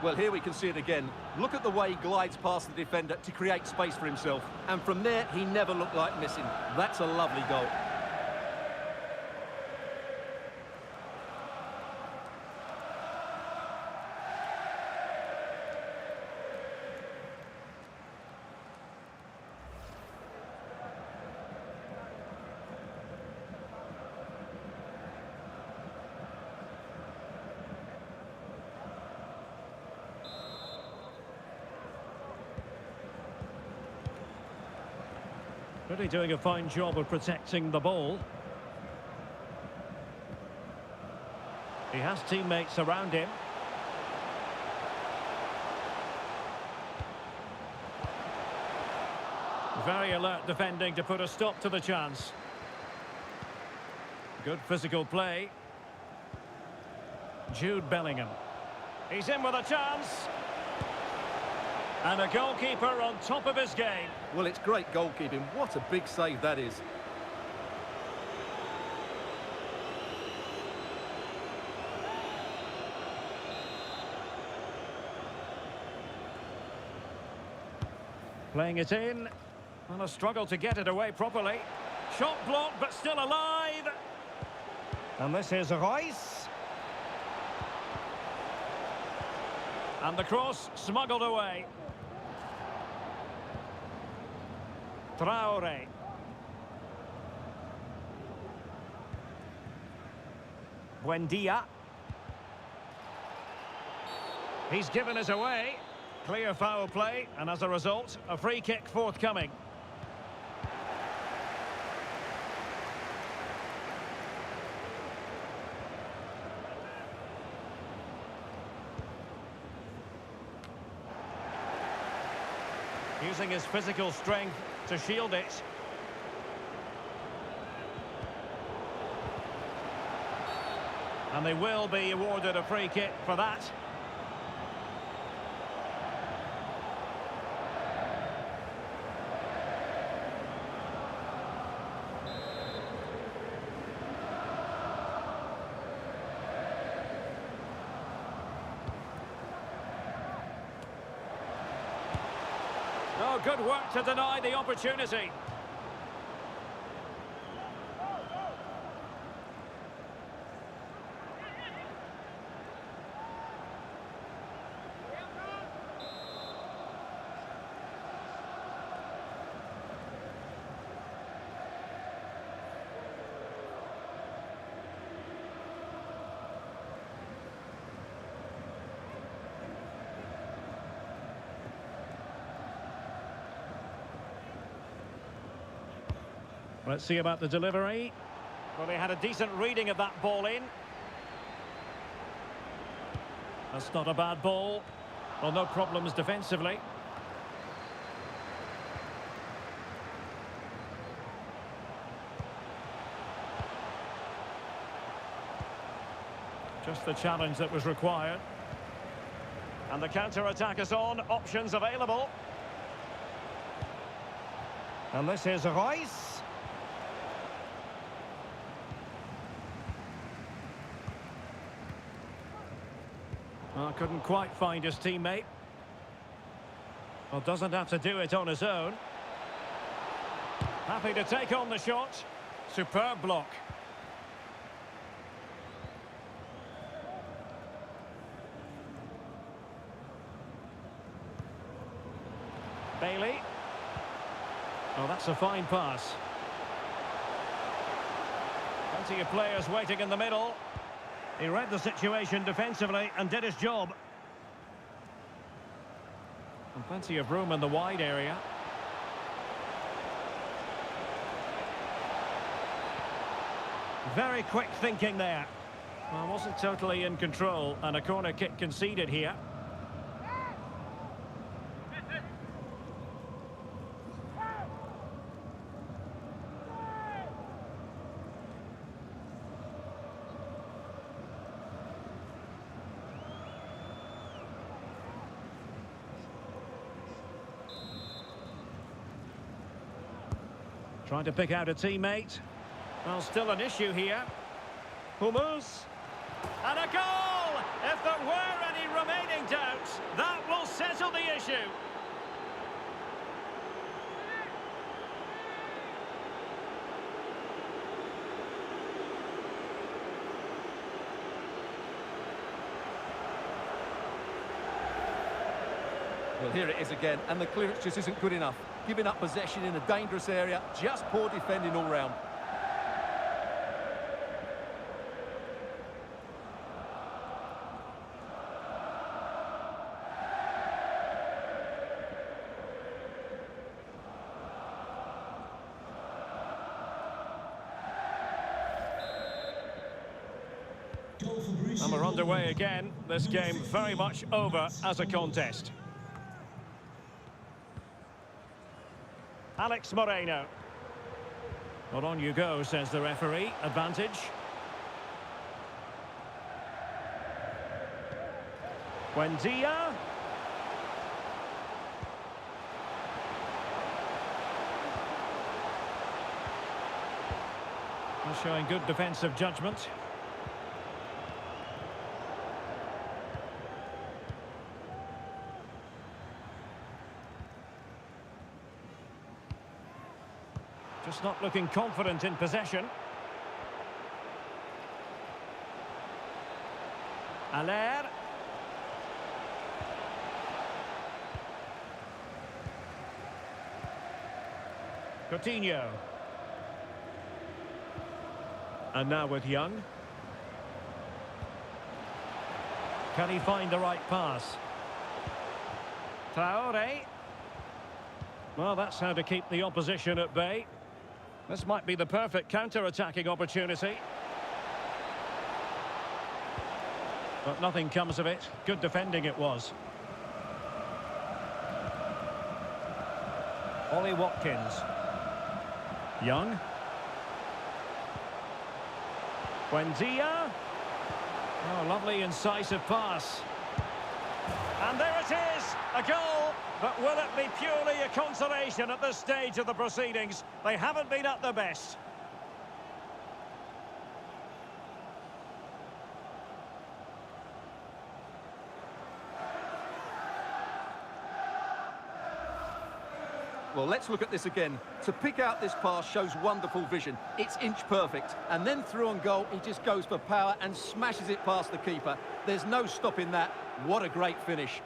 Well, here we can see it again. Look at the way he glides past the defender to create space for himself. And from there, he never looked like missing. That's a lovely goal. Really doing a fine job of protecting the ball. He has teammates around him. Very alert defending to put a stop to the chance. Good physical play. Jude Bellingham. He's in with a chance. And a goalkeeper on top of his game. Well, it's great goalkeeping. What a big save that is. Playing it in. And a struggle to get it away properly. Shot blocked, but still alive. And this is Reus. And the cross smuggled away. Traore. Buendia. He's given us away. Clear foul play, and as a result, a free kick forthcoming. Using his physical strength to shield it. And they will be awarded a free kick for that. Oh, good work to deny the opportunity. Let's see about the delivery. Well, they had a decent reading of that ball in. That's not a bad ball. Well, no problems defensively. Just the challenge that was required. And the counter-attack is on. Options available. And this is Royce. Well, couldn't quite find his teammate. Well, doesn't have to do it on his own. Happy to take on the shot. Superb block. Bailey. Oh, that's a fine pass. Plenty of players waiting in the middle. He read the situation defensively and did his job. And plenty of room in the wide area. Very quick thinking there. Well, wasn't totally in control, and a corner kick conceded here. Trying to pick out a teammate. Well, still an issue here. Hummels. And a goal! If there were any remaining doubts, that will settle the issue. Well, here it is again, and the clearance just isn't good enough. Giving up possession in a dangerous area, just poor defending all round. And we're underway again. This game very much over as a contest. Alex Moreno. Well, on you go, says the referee. Advantage. Buendia. Well, showing good defensive judgment. Just not looking confident in possession. Aller. Coutinho. And now with Young. Can he find the right pass? Traore. Well, that's how to keep the opposition at bay. This might be the perfect counter-attacking opportunity. But nothing comes of it. Good defending it was. Ollie Watkins. Young. Buendia. Oh, lovely incisive pass. And there it is, a goal. But will it be purely a consolation at this stage of the proceedings? They haven't been at their best. Well, let's look at this again. To pick out this pass shows wonderful vision. It's inch perfect. And then through on goal, he just goes for power and smashes it past the keeper. There's no stopping that. What a great finish.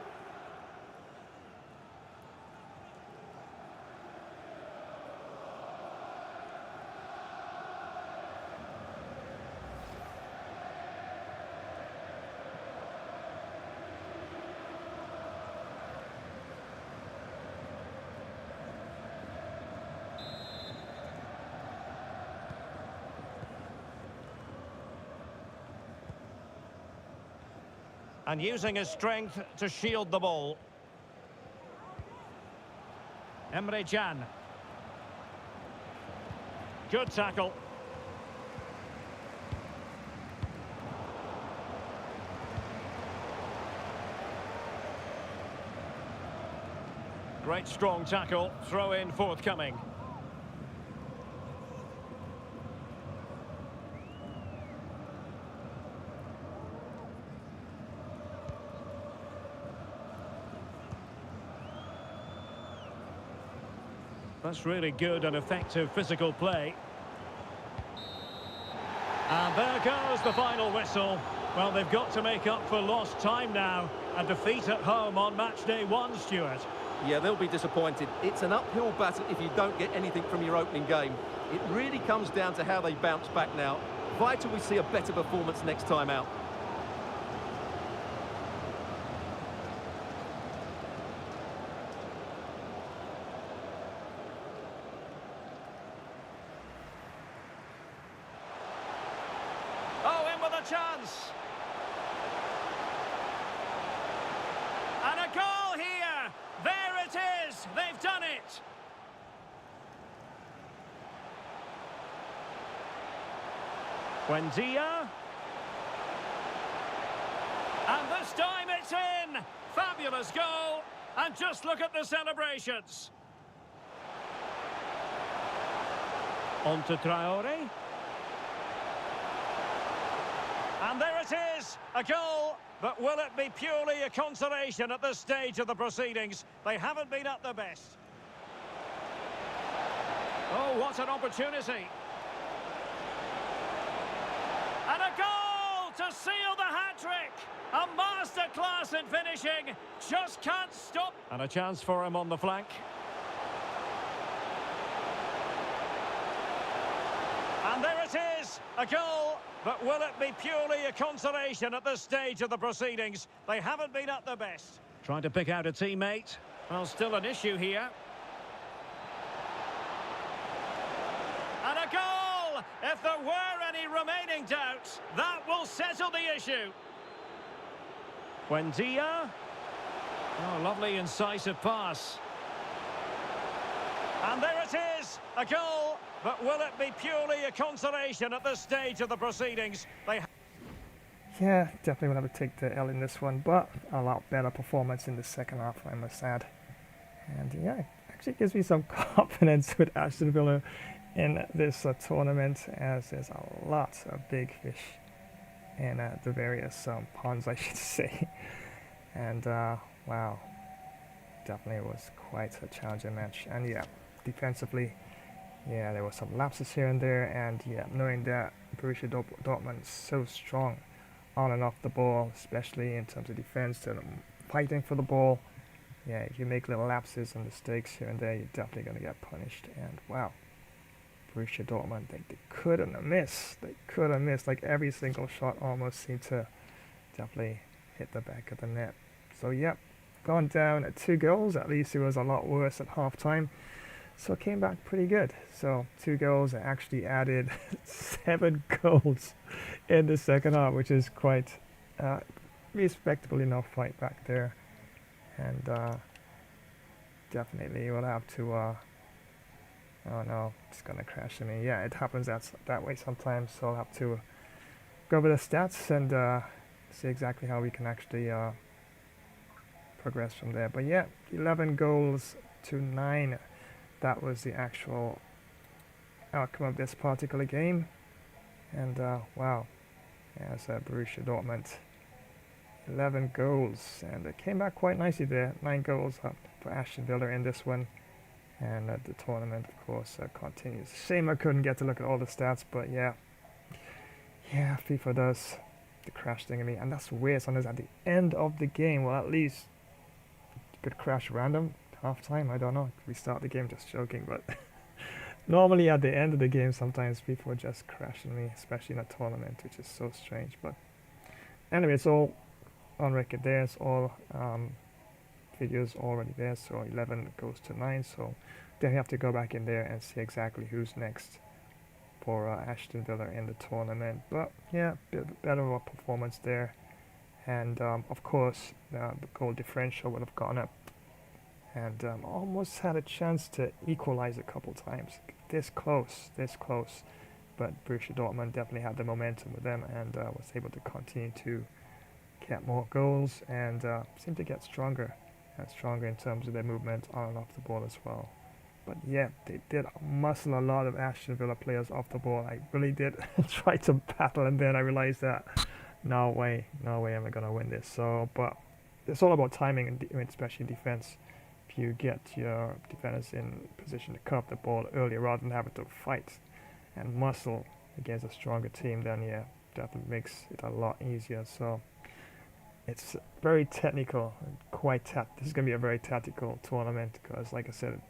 And using his strength to shield the ball. Emre Can. Good tackle. Great strong tackle. Throw in forthcoming. That's really good and effective physical play. And there goes the final whistle. Well, they've got to make up for lost time now. A defeat at home on match day 1, Stuart. Yeah, they'll be disappointed. It's an uphill battle if you don't get anything from your opening game. It really comes down to how they bounce back now. Vital we see a better performance next time out. Chance. And a goal here. There it is. They've done it. Buendia. And this time it's in. Fabulous goal. And just look at the celebrations. On to Traore. And there it is, a goal, but will it be purely a consolation at this stage of the proceedings? They haven't been at their best. Oh, what an opportunity. And a goal to seal the hat-trick. A masterclass in finishing, just can't stop. And a chance for him on the flank. And there it is, a goal. But will it be purely a consolation at this stage of the proceedings? They haven't been at their best. Trying to pick out a teammate. Well, still an issue here. And a goal! If there were any remaining doubts, that will settle the issue. Buendia. Oh, lovely incisive pass. And there it is, a goal. But will it be purely a consolation at this stage of the proceedings? Yeah, definitely will have to take the L in this one, but a lot better performance in the second half, I must add. And yeah, it actually gives me some confidence with Aston Villa in this tournament, as there's a lot of big fish in the various ponds, I should say. And wow, definitely was quite a challenging match. And yeah, defensively, yeah, there were some lapses here and there, and yeah, knowing that Borussia Dortmund is so strong on and off the ball, especially in terms of defense, and fighting for the ball, yeah, if you make little lapses and mistakes here and there, you're definitely going to get punished. And wow, Borussia Dortmund, they couldn't have missed. They could have missed. Like every single shot almost seemed to definitely hit the back of the net. So yep, gone down at 2 goals. At least it was a lot worse at half time. So it came back pretty good. So 2 goals. I actually added 7 goals in the second half, which is quite respectable enough fight back there. And definitely will have to oh no, it's gonna crash on me. Yeah, it happens that way sometimes, so I'll have to go over the stats and see exactly how we can actually progress from there. But yeah, 11 goals to 9. That was the actual outcome of this particular game. And wow, as Borussia Dortmund, 11 goals, and it came back quite nicely there. 9 goals up for Aston Villa in this one. And the tournament, of course, continues. Shame I couldn't get to look at all the stats, but yeah, FIFA does the crash thing at me, and that's weird. Sometimes at the end of the game, well, at least you could crash random half time. I don't know. Restart the game, just joking, but normally at the end of the game, sometimes people just crashing me, especially in a tournament, which is so strange. But anyway, it's all on record there. It's all videos already there, so 11 goes to 9, so then you have to go back in there and see exactly who's next for Aston Villa in the tournament. But yeah, better of a performance there, and of course the goal differential would have gone up, and almost had a chance to equalize a couple times, this close, but Borussia Dortmund definitely had the momentum with them and was able to continue to get more goals and seemed to get stronger in terms of their movement on and off the ball as well. But yeah, they did muscle a lot of Aston Villa players off the ball. I really did try to battle, and then I realized that no way am I gonna win this. So, but it's all about timing, and especially in defense. If you get your defenders in position to cut the ball earlier rather than having to fight and muscle against a stronger team, then yeah, definitely makes it a lot easier. So it's very technical, this is going to be a very tactical tournament, because like I said,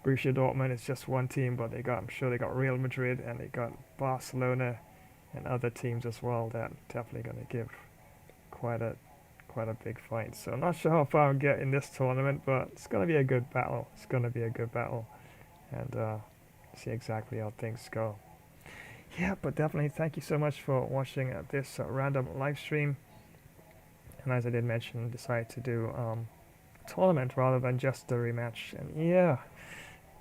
Borussia Dortmund is just one team, but I'm sure they got Real Madrid and they got Barcelona and other teams as well that definitely going to give quite a big fight. So I'm not sure how far I'll get in this tournament, but it's going to be a good battle. And see exactly how things go. Yeah, but definitely thank you so much for watching this random live stream. And as I did mention, decided to do a tournament rather than just the rematch. And yeah,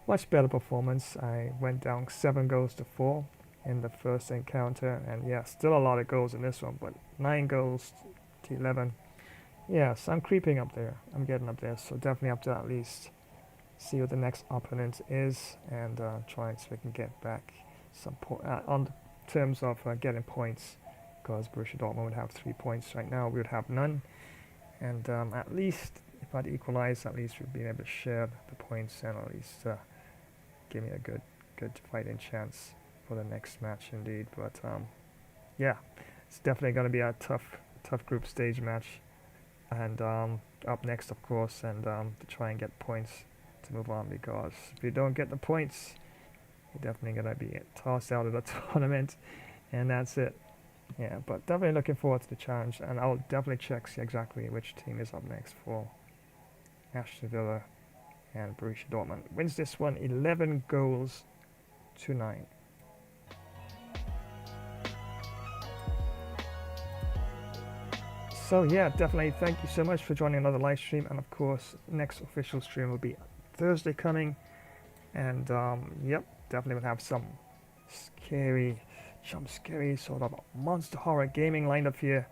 much better performance. I went down 7 goals to 4 in the first encounter, and yeah, still a lot of goals in this one, but 9 goals to 11. Yeah, so I'm creeping up there. I'm getting up there, so definitely have to at least see what the next opponent is and try and see if we can get back some on terms of getting points. Because Borussia Dortmund would have 3 points right now, we would have none, and at least if I'd equalize, at least we'd be able to share the points and at least give me a good fighting chance for the next match indeed. But yeah, it's definitely going to be a tough group stage match, and up next, of course, and to try and get points to move on, because if you don't get the points, you're definitely going to be tossed out of the tournament, and that's it. Yeah, but definitely looking forward to the challenge, and I'll definitely see exactly which team is up next for Aston Villa and Borussia Dortmund. Wins this one 11 goals to 9. So yeah, definitely thank you so much for joining another live stream, and of course next official stream will be Thursday coming, and yep, definitely will have some scary sort of monster horror gaming lined up here,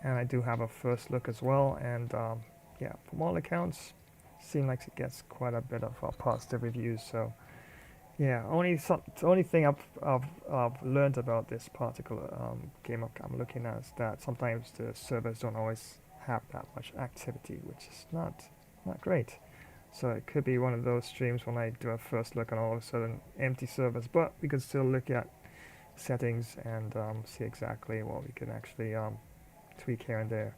and I do have a first look as well, and yeah, from all accounts seems like it gets quite a bit of positive reviews. So yeah, the only thing I've learned about this particular game I'm looking at is that sometimes the servers don't always have that much activity, which is not great. So it could be one of those streams when I do a first look and all of a sudden empty servers, but we could still look at settings and see exactly what we can actually tweak here and there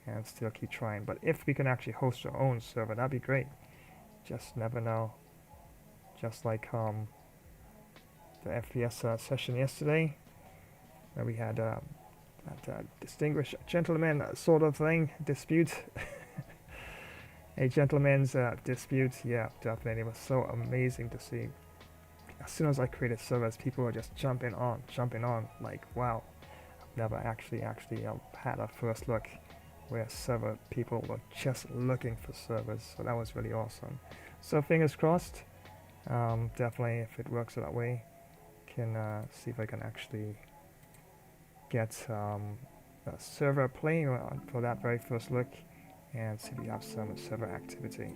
and still keep trying. But if we can actually host our own server, that'd be great. Just never know. Just like the FPS session yesterday, where we had that distinguished gentleman sort of thing, dispute. A gentleman's dispute, yeah, definitely. It was so amazing to see. As soon as I created servers, people were just jumping on, like wow. I've never actually had a first look where server people were just looking for servers, so that was really awesome. So fingers crossed, definitely if it works that way, can see if I can actually get a server playing for that very first look and see if we have some server activity.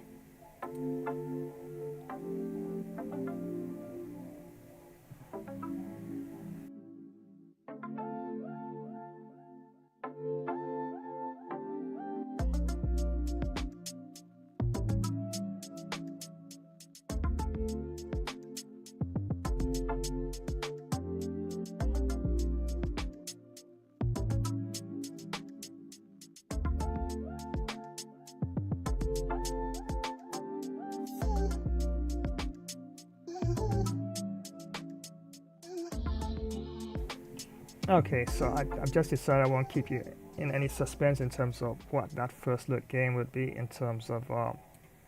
Okay, so I've just decided I won't keep you in any suspense in terms of what that first look game would be in terms of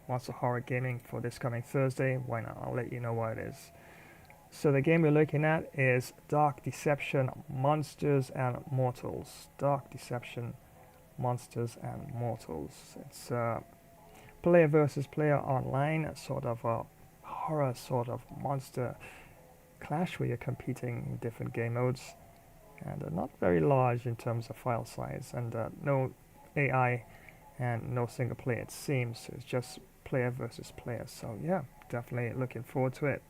Monster Horror Gaming for this coming Thursday. Why not? I'll let you know what it is. So the game we're looking at is Dark Deception Monsters and Mortals. Dark Deception Monsters and Mortals. It's player versus player online, a sort of a horror sort of monster clash where you're competing in different game modes. And not very large in terms of file size, and no AI and no single player, it seems. It's just player versus player. So yeah, definitely looking forward to it.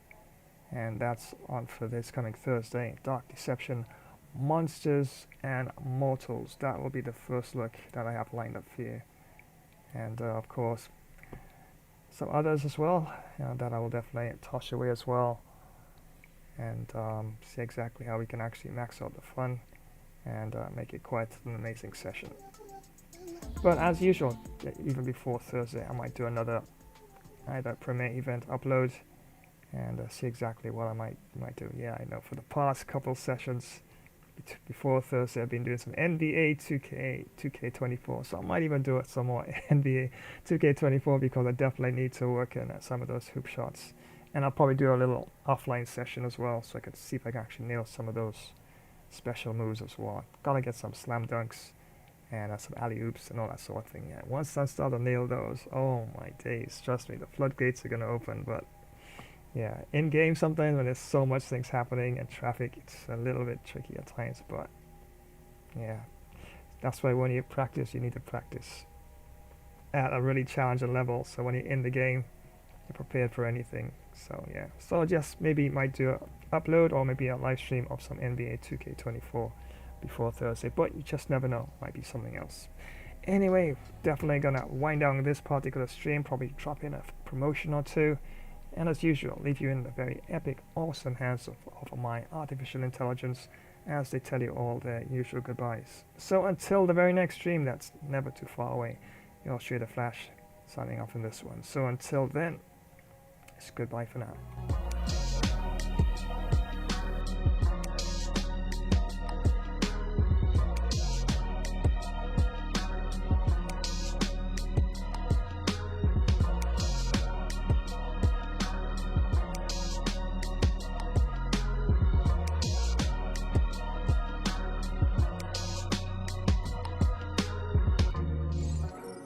And that's on for this coming Thursday. Dark Deception Monsters and Mortals. That will be the first look that I have lined up for you. And of course some others as well that I will definitely toss away as well, and see exactly how we can actually max out the fun and make it quite an amazing session. But as usual, even before Thursday, I might do another either premiere event upload and see exactly what I might do. Yeah, I know for the past couple sessions before Thursday, I've been doing some NBA 2K24, so I might even do some more NBA 2K24 because I definitely need to work in some of those hoop shots. And I'll probably do a little offline session as well, so I can see if I can actually nail some of those special moves as well. Gotta get some slam dunks and some alley-oops and all that sort of thing. Yeah, once I start to nail those, oh my days, trust me, the floodgates are gonna open. But yeah, in game sometimes when there's so much things happening and traffic, it's a little bit tricky at times. But yeah, that's why when you practice, you need to practice at a really challenging level. So when you're in the game, you're prepared for anything. So yeah, so just maybe might do an upload or maybe a live stream of some NBA 2K24 before Thursday, but you just never know, might be something else. Anyway, definitely gonna wind down this particular stream, probably drop in a promotion or two, and as usual, leave you in the very epic, awesome hands of my artificial intelligence as they tell you all their usual goodbyes. So until the very next stream, that's never too far away, you'll share the Flash signing off in this one. So until then, it's goodbye for now.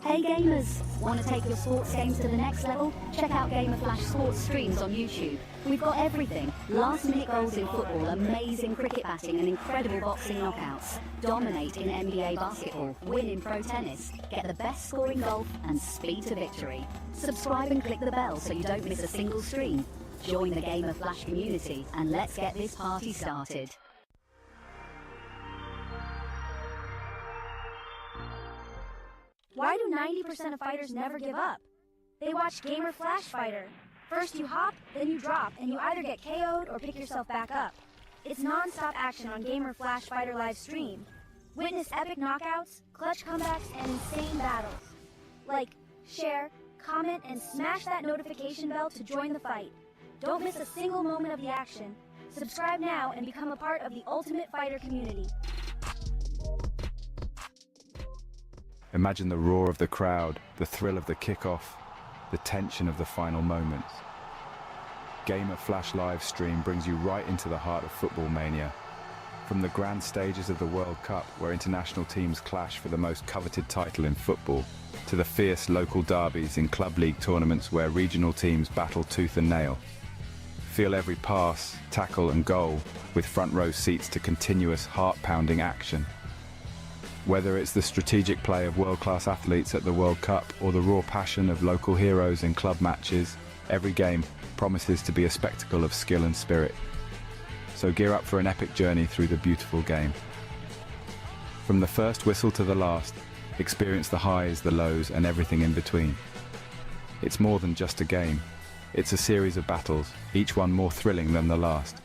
Hey gamers! Want to take your sports games to the next level? Check out Gamer Flash Sports Streams on YouTube. We've got everything. Last minute goals in football, amazing cricket batting and incredible boxing knockouts. Dominate in NBA basketball, win in pro tennis, get the best score in golf and speed to victory. Subscribe and click the bell so you don't miss a single stream. Join the Gamer Flash community and let's get this party started. Why do 90% of fighters never give up? They watch Gamer Flash Fighter. First you hop, then you drop, and you either get KO'd or pick yourself back up. It's non-stop action on Gamer Flash Fighter live stream. Witness epic knockouts, clutch comebacks, and insane battles. Like, share, comment, and smash that notification bell to join the fight. Don't miss a single moment of the action. Subscribe now and become a part of the Ultimate Fighter community. Imagine the roar of the crowd, the thrill of the kickoff, the tension of the final moments. Gamer Flash live stream brings you right into the heart of football mania. From the grand stages of the World Cup, where international teams clash for the most coveted title in football, to the fierce local derbies in club league tournaments where regional teams battle tooth and nail. Feel every pass, tackle and goal with front row seats to continuous heart-pounding action. Whether it's the strategic play of world-class athletes at the World Cup or the raw passion of local heroes in club matches, every game promises to be a spectacle of skill and spirit. So gear up for an epic journey through the beautiful game. From the first whistle to the last, experience the highs, the lows, and everything in between. It's more than just a game. It's a series of battles, each one more thrilling than the last.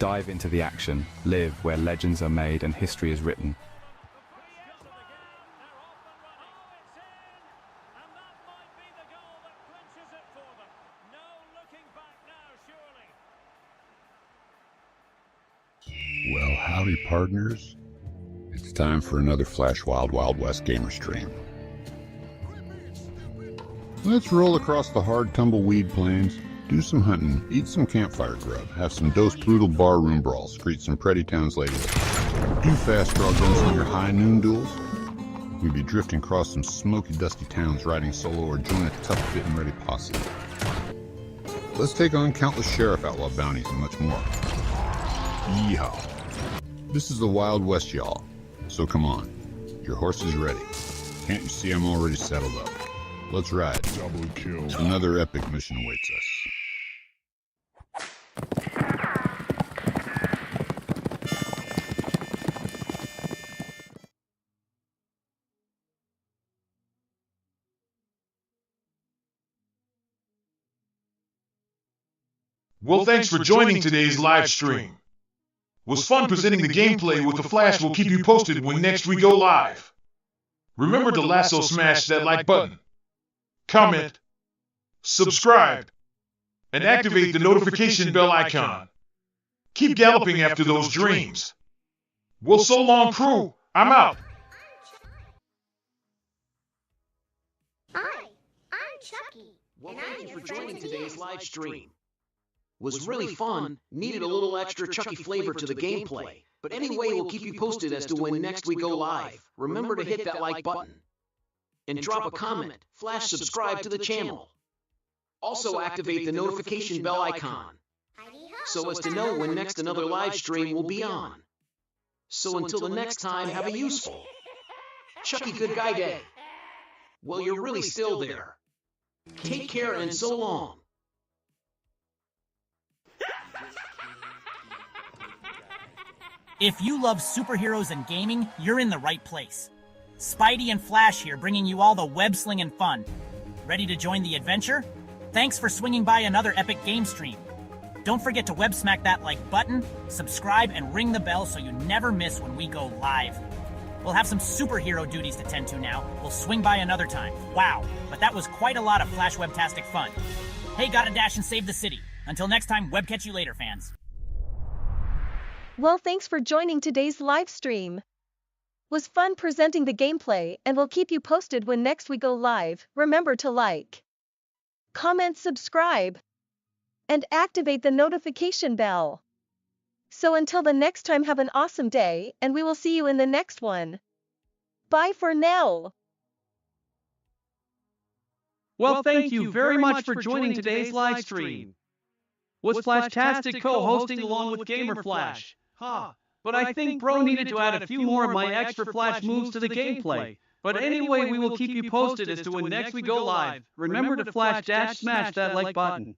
Dive into the action, live where legends are made and history is written. Well, howdy partners. It's time for another Flash Wild Wild West gamer stream. Let's roll across the hard tumbleweed plains, do some hunting, eat some campfire grub, have some dose brutal barroom brawls, greet some pretty towns ladies, do fast draw guns on your high noon duels. We'd be drifting across some smoky dusty towns riding solo or join a tough fit and ready posse. Let's take on countless sheriff outlaw bounties and much more. Yeehaw. This is the Wild West, y'all. So come on. Your horse is ready. Can't you see I'm already settled up? Let's ride. Double kill. Another epic mission awaits us. Well, thanks for joining today's live stream. Was fun presenting the gameplay with the Flash. We'll keep you posted when next we go live. Remember to lasso smash that like button, comment, subscribe, and activate the notification bell icon. Keep galloping after those dreams. Well, so long, crew. I'm out. Hi, I'm Chucky. Well, thank you for joining today's live stream. Was really fun, needed a little extra Chucky flavor to the gameplay. But anyway, we'll keep you posted as to when next we go live. Remember to hit that like button. And drop a comment, flash subscribe to the channel. Also activate the notification bell icon, so as to know when next another live stream will be on. So until the next time, have a useful Chucky Good Guy Day. Well, you're really still there. Take care and so long. If you love superheroes and gaming, you're in the right place. Spidey and Flash here, bringing you all the web-slinging fun. Ready to join the adventure? Thanks for swinging by another epic game stream. Don't forget to web smack that like button, subscribe, and ring the bell so you never miss when we go live. We'll have some superhero duties to tend to now. We'll swing by another time. Wow, but that was quite a lot of Flash Webtastic fun. Hey, gotta dash and save the city. Until next time, web catch you later, fans. Well, thanks for joining today's live stream. Was fun presenting the gameplay, and we'll keep you posted when next we go live. Remember to like, comment, subscribe, and activate the notification bell. So until the next time, have an awesome day, and we will see you in the next one. Bye for now. Well, thank you very much for joining today's live stream. Was Flashtastic co-hosting along with Gamer Flash? But I think Bro needed to add a few more of my extra Flash moves to the gameplay. But anyway, we will keep you posted as to when next we go live. Remember to smash that like button.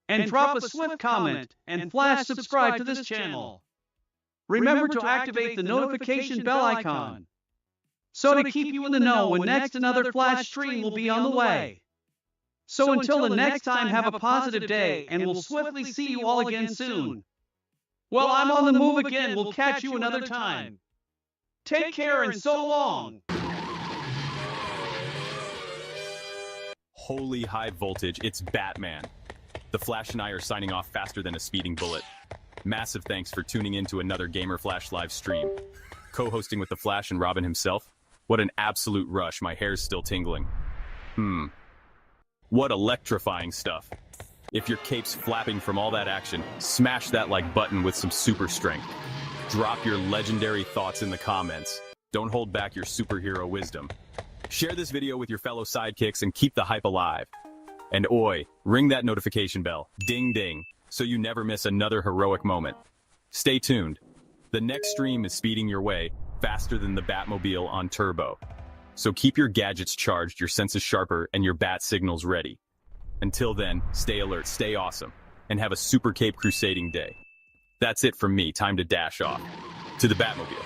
And drop a swift comment, and flash subscribe to this channel. Remember to activate the notification bell icon, so to keep you in the know when next another Flash stream will be on the way. So until the next time, have a positive day, and we'll swiftly see you all again soon. Well, I'm on the move again. We'll catch you another time. Take care and so long. Holy high voltage, it's Batman. The Flash and I are signing off faster than a speeding bullet. Massive thanks for tuning in to another Gamer Flash live stream. Co-hosting with the Flash and Robin himself. What an absolute rush, my hair's still tingling. What electrifying stuff. If your cape's flapping from all that action, smash that like button with some super strength. Drop your legendary thoughts in the comments. Don't hold back your superhero wisdom. Share this video with your fellow sidekicks and keep the hype alive. And oi, ring that notification bell, ding ding, so you never miss another heroic moment. Stay tuned. The next stream is speeding your way, faster than the Batmobile on turbo. So keep your gadgets charged, your senses sharper, and your bat signals ready. Until then, stay alert, stay awesome, and have a super cape crusading day. That's it from me, time to dash off. To the Batmobile.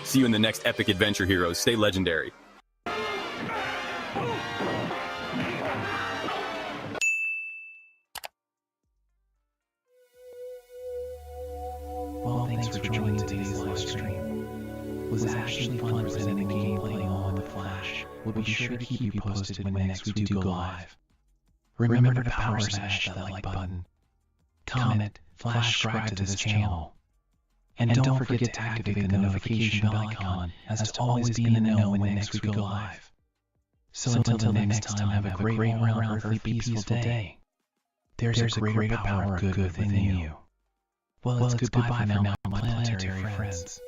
See you in the next epic adventure, heroes. Stay legendary. Well, thanks for joining today's live stream. It was actually fun presenting the gameplay on The Flash. We'll be sure to keep you posted when next we do go live. Remember to power smash that like button. Comment, flash subscribe to this channel. And don't forget to activate the notification bell icon as to always be in the know when next we go live. So until the next time, have a great all-around earthly peaceful day. There's a greater power of good within you. Well, it's goodbye for now, my planetary friends.